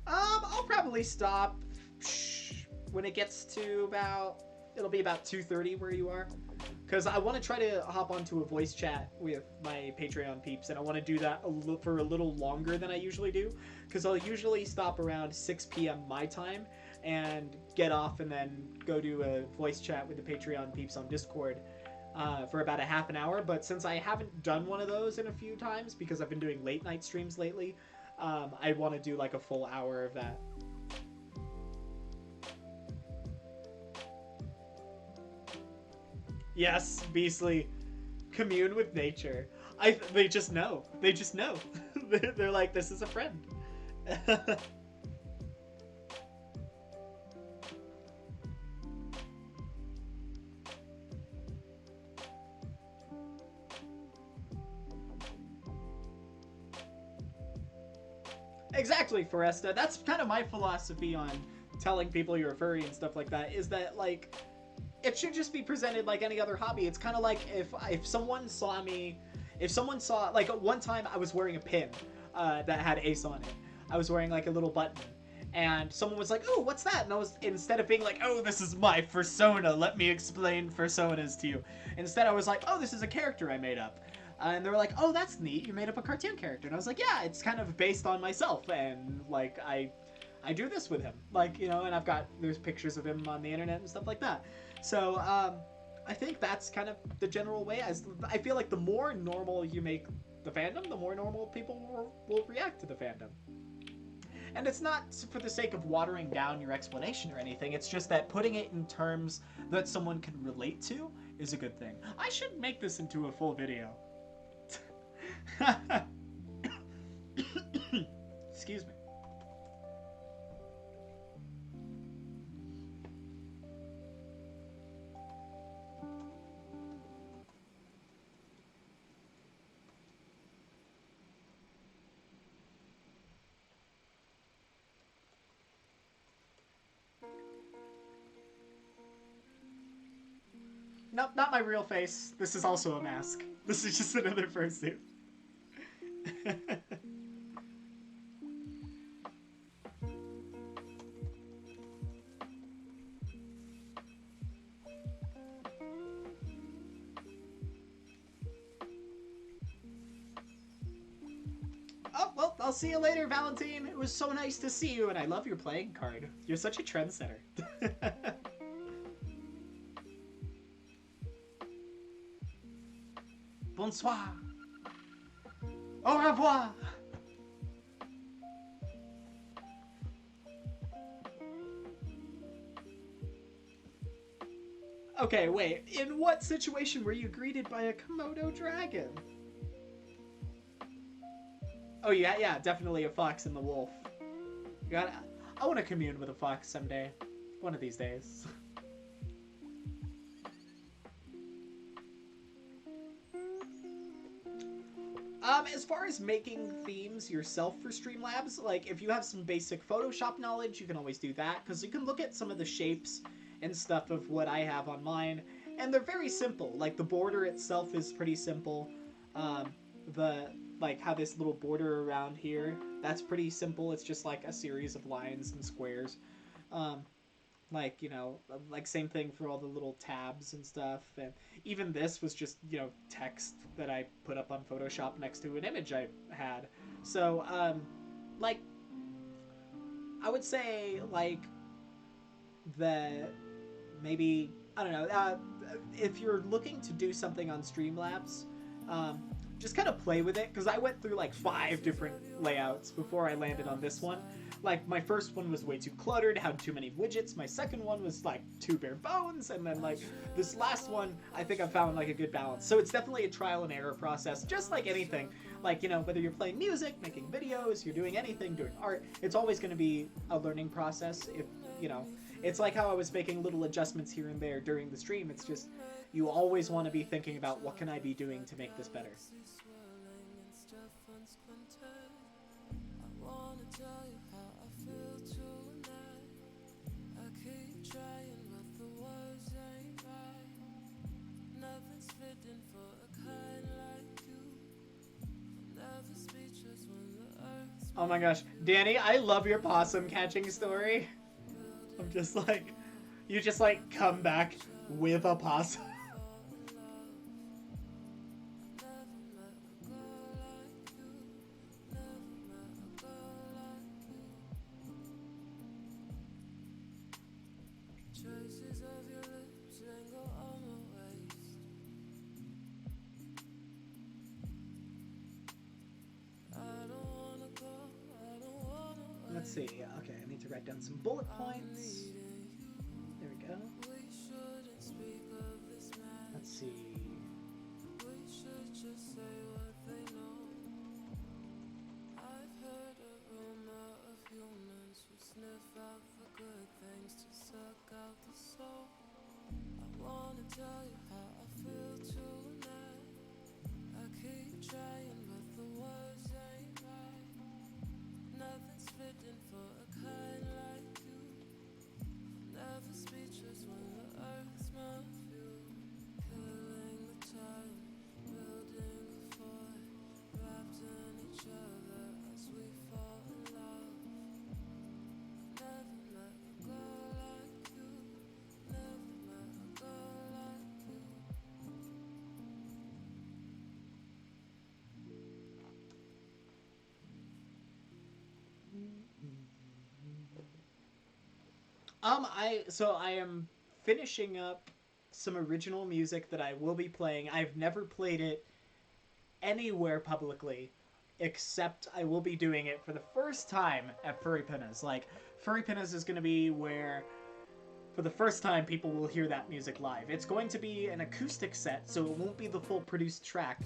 I'll probably stop when it gets to it'll be about 2:30 where you are. Because I want to try to hop onto a voice chat with my Patreon peeps, and I want to do that for a little longer than I usually do. Because I'll usually stop around 6 p.m. my time and get off and then go do a voice chat with the Patreon peeps on Discord for about a half an hour. But since I haven't done one of those in a few times because I've been doing late night streams lately, I want to do like a full hour of that. Yes, Beastly, commune with nature. They just know. They just know. They're like, this is a friend. Exactly, Foresta. That's kind of my philosophy on telling people you're a furry and stuff like that. Is that like it should just be presented like any other hobby. It's kind of like if someone saw me, if someone saw like one time I was wearing a pin that had Ace on it. I was wearing like a little button, and someone was like, "Oh, what's that?" And I was, instead of being like, "Oh, this is my persona. Let me explain personas to you." Instead, I was like, "Oh, this is a character I made up." And they were like, "Oh, that's neat. You made up a cartoon character." And I was like, "Yeah, it's kind of based on myself, and like I do this with him, like, you know." And there's pictures of him on the internet and stuff like that. So I think that's kind of the general way. I feel like the more normal you make the fandom, the more normal people will react to the fandom. And it's not for the sake of watering down your explanation or anything. It's just that putting it in terms that someone can relate to is a good thing. I should make this into a full video. Excuse me. Nope, not my real face. This is also a mask. This is just another fursuit. Oh, well, I'll see you later, Valentine. It was so nice to see you, and I love your playing card. You're such a trendsetter. Bonsoir. Au revoir. Okay, wait. In what situation were you greeted by a Komodo dragon? Oh, yeah, definitely a fox and the wolf. I want to commune with a fox someday. One of these days. As far as making themes yourself for Streamlabs, like, if you have some basic Photoshop knowledge, you can always do that, because you can look at some of the shapes and stuff of what I have on mine, and they're very simple. Like, the border itself is pretty simple. Like, how this little border around here, that's pretty simple. It's just, like, a series of lines and squares. Like, you know, like, same thing for all the little tabs and stuff. And even this was just, you know, text that I put up on Photoshop next to an image I had. So, like, I would say, like, that maybe, I don't know, if you're looking to do something on Streamlabs, just kind of play with it, because I went through like 5 different layouts before I landed on this one. Like, my first one was way too cluttered, had too many widgets. My second one was like too bare bones, and then like this last one, I think I found like a good balance. So it's definitely a trial and error process, just like anything. Like, you know, whether you're playing music, making videos, you're doing anything, doing art, it's always going to be a learning process. If, you know, it's like how I was making little adjustments here and there during the stream. It's just, you always want to be thinking about what can I be doing to make this better. Oh my gosh, Danny, I love your possum catching story. I'm just like, you just like come back with a possum. see. Okay, I need to write down some bullet points. There we go. Let's see. Tell you how I feel tonight. I keep trying, but the words ain't right. Nothing's fitting for a kind like you. Never speechless when the earth's my view. Killing the time, building a fort, wrapped in each other as we fall in love. I've never met a girl like you. Never met a girl like you. I am finishing up some original music that I will be playing. I've never played it anywhere publicly, except I will be doing it for the first time at Furry Pinnas. Like, Furry Pinnas is going to be where, for the first time, people will hear that music live. It's going to be an acoustic set, so it won't be the full produced track,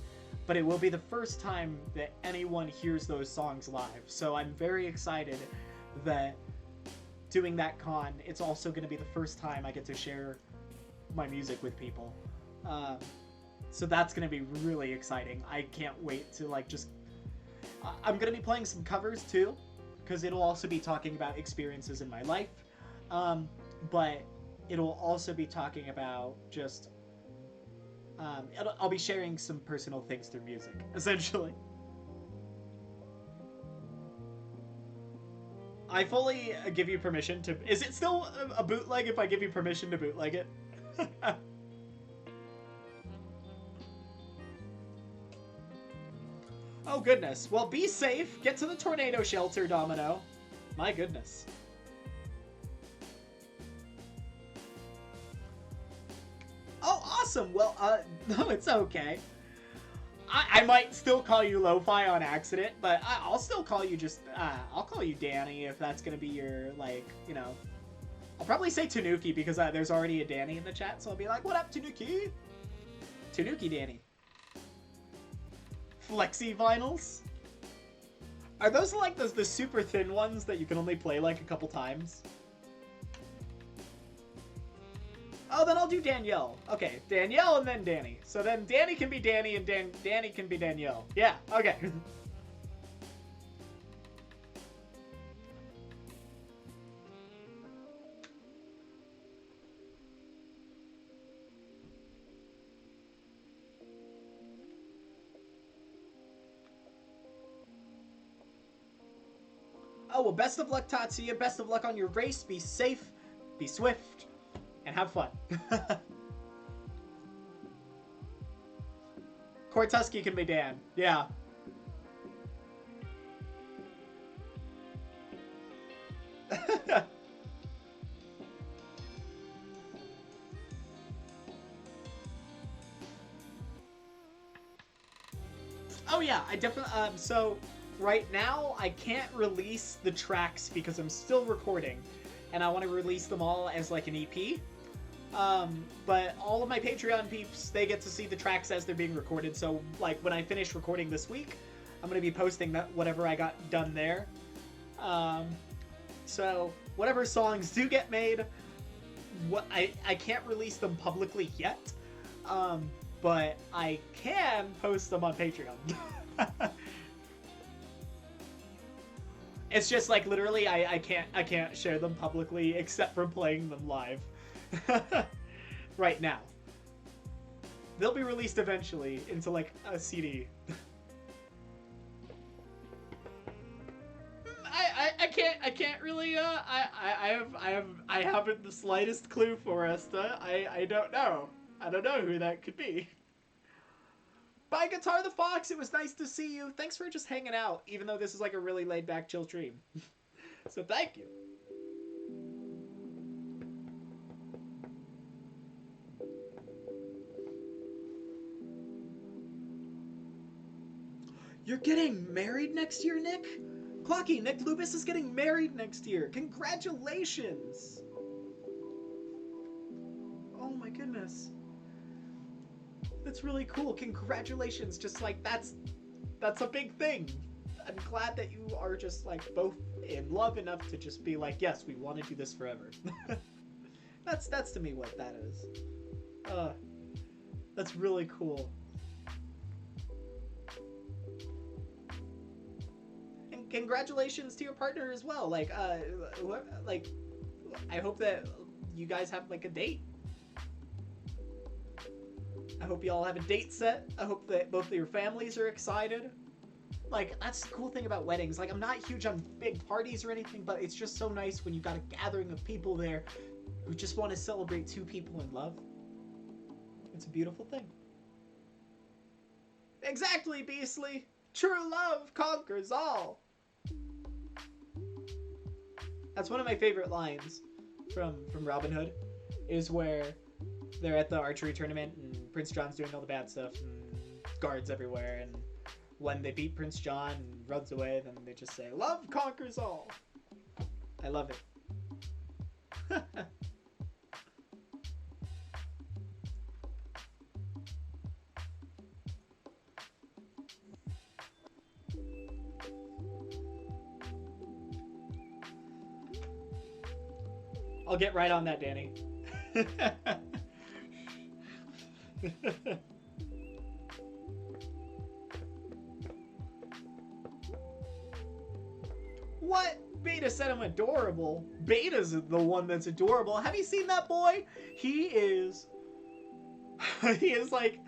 but it will be the first time that anyone hears those songs live. So I'm very excited that doing that con, it's also going to be the first time I get to share my music with people. So that's going to be really exciting. I can't wait to, like, just... I'm going to be playing some covers, too, because it'll also be talking about experiences in my life. But it'll also be talking about just... I'll be sharing some personal things through music, essentially. I fully give you permission to... Is it still a bootleg if I give you permission to bootleg it? Oh, goodness. Well, be safe. Get to the tornado shelter, Domino. My goodness. Oh, awesome. Well, no, it's okay. I might still call you Lo-Fi on accident, but I'll still call you just, I'll call you Danny if that's going to be your, like, you know. I'll probably say Tanuki because there's already a Danny in the chat, so I'll be like, what up, Tanuki? Tanuki Danny. Flexi vinyls? Are those like the super thin ones that you can only play like a couple times? Oh, then I'll do Danielle. Okay, Danielle and then Danny. So then Danny can be Danny and Danny can be Danielle. Yeah, okay. Oh, well, best of luck, Tatsuya. Best of luck on your race. Be safe, be swift, and have fun. Kortuski can be Dan. Yeah. Oh yeah, I definitely. So right now I can't release the tracks because I'm still recording, and I want to release them all as like an EP. But all of my Patreon peeps, they get to see the tracks as they're being recorded. So like when I finish recording this week, I'm gonna be posting that whatever I got done there. So whatever songs do get made, I can't release them publicly yet. But I can post them on Patreon. It's just like literally I can't share them publicly except for playing them live. Right now. They'll be released eventually into like a CD. I can't really I haven't the slightest clue, Foresta. I don't know. I don't know who that could be. Bye, Guitar the Fox. It was nice to see you. Thanks for just hanging out, even though this is like a really laid back, chill stream. So thank you. You're getting married next year, Nick? Clocky, Nick Lubis is getting married next year. Congratulations. Oh my goodness. That's really cool. Congratulations. Just like that's a big thing. I'm glad that you are just like both in love enough to just be like, yes, we want to do this forever. That's to me what that is. That's really cool. And congratulations to your partner as well. Like, I hope that you guys have like a date. I hope you all have a date set. I hope that both of your families are excited. Like, that's the cool thing about weddings. Like, I'm not huge on big parties or anything, but it's just so nice when you got a gathering of people there who just want to celebrate two people in love. It's a beautiful thing. Exactly, Beastly. True love conquers all. That's one of my favorite lines from Robin Hood, is where they're at the archery tournament and Prince John's doing all the bad stuff and guards everywhere, and when they beat Prince John and runs away, then they just say, love conquers all. I love it. I'll get right on that, Danny. What? Beta said I'm adorable. Beta's the one that's adorable. Have you seen that boy? He is... he is like...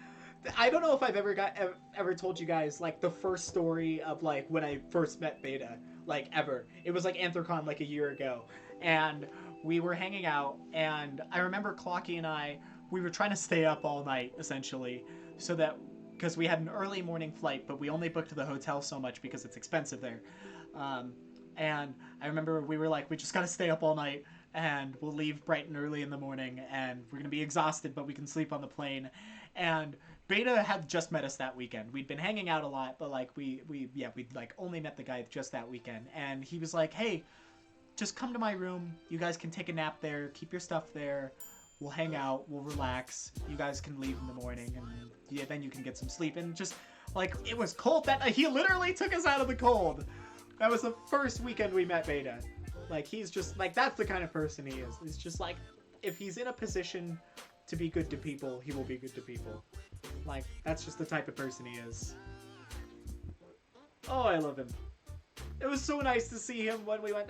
I don't know if I've ever told you guys, like, the first story of, like, when I first met Beta. Like, ever. It was, like, Anthrocon, like, a year ago. And we were hanging out, and I remember Clocky and we were trying to stay up all night, essentially, so that... Because we had an early morning flight, but we only booked the hotel so much because it's expensive there. And I remember we were like, we just gotta stay up all night, and we'll leave bright and early in the morning, and we're gonna be exhausted, but we can sleep on the plane. And Beta had just met us that weekend. We'd been hanging out a lot, but like we'd like only met the guy just that weekend. And he was like, hey, just come to my room. You guys can take a nap there. Keep your stuff there. We'll hang out. We'll relax. You guys can leave in the morning, and yeah, then you can get some sleep. And just like, it was cold that night. He literally took us out of the cold. That was the first weekend we met Beta. Like, he's just, like, that's the kind of person he is. It's just, like, if he's in a position to be good to people, he will be good to people. Like, that's just the type of person he is. Oh, I love him. It was so nice to see him when we went,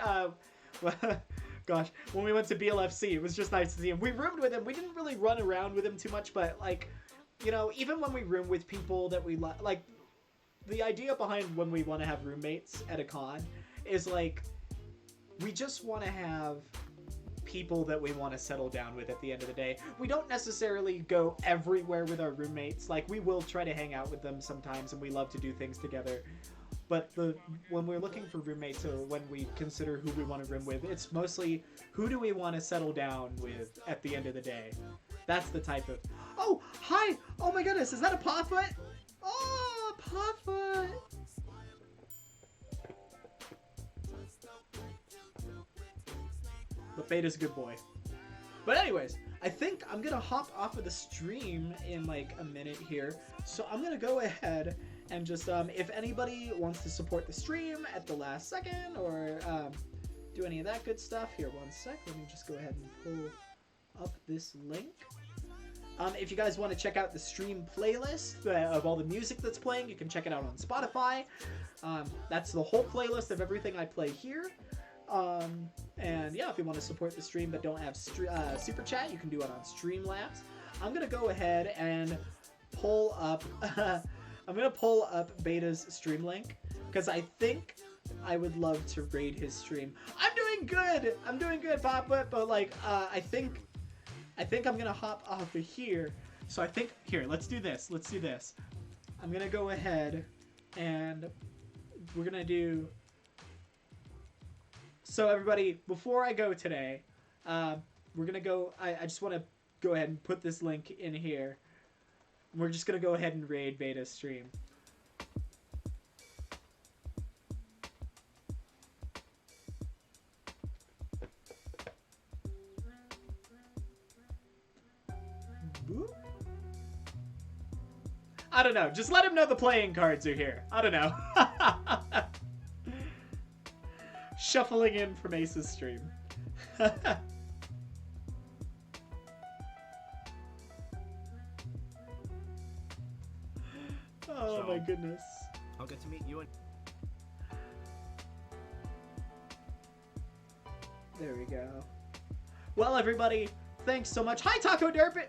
gosh, when we went to BLFC. It was just nice to see him. We roomed with him. We didn't really run around with him too much, but, like, you know, even when we room with people that we like, the idea behind when we want to have roommates at a con is, like, we just want to have people that we want to settle down with at the end of the day. We don't necessarily go everywhere with our roommates. Like, we will try to hang out with them sometimes, and we love to do things together. But when we're looking for roommates, or when we consider who we want to room with, it's mostly who do we want to settle down with at the end of the day. That's the type of... Oh, hi! Oh my goodness, is that a Pawfoot? Oh, Pawfoot! But Beta's a good boy. But anyways, I think I'm gonna hop off of the stream in like a minute here. So I'm gonna go ahead and just, if anybody wants to support the stream at the last second, or do any of that good stuff, here, one sec. Let me just go ahead and pull up this link. If you guys want to check out the stream playlist of all the music that's playing, you can check it out on Spotify. That's the whole playlist of everything I play here. And yeah, if you want to support the stream but don't have Super Chat, you can do it on Streamlabs. I'm going to go ahead and pull up... I'm going to pull up Beta's stream link, because I think I would love to raid his stream. I'm doing good, Papa, but like, I think I'm gonna hop off of here. So I think, here, let's do this. I'm gonna go ahead and we're gonna do... So everybody, before I go today, we're gonna go, I just want to go ahead and put this link in here. We're just gonna go ahead and raid Beta's stream. Boop. I don't know. Just let him know the playing cards are here. I don't know. Shuffling in from Ace's stream. Oh So- my goodness. I'll get to meet you and There we go. Well, everybody, thanks so much. Hi, Taco Derpit!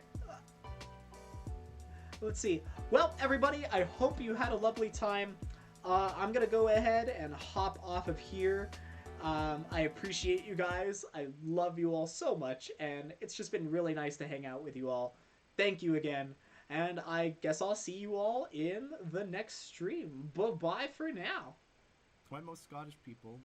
Let's see. Well, everybody, I hope you had a lovely time. I'm going to go ahead and hop off of here. I appreciate you guys. I love you all so much, and it's just been really nice to hang out with you all. Thank you again, and I guess I'll see you all in the next stream. Bye-bye for now. why most Scottish people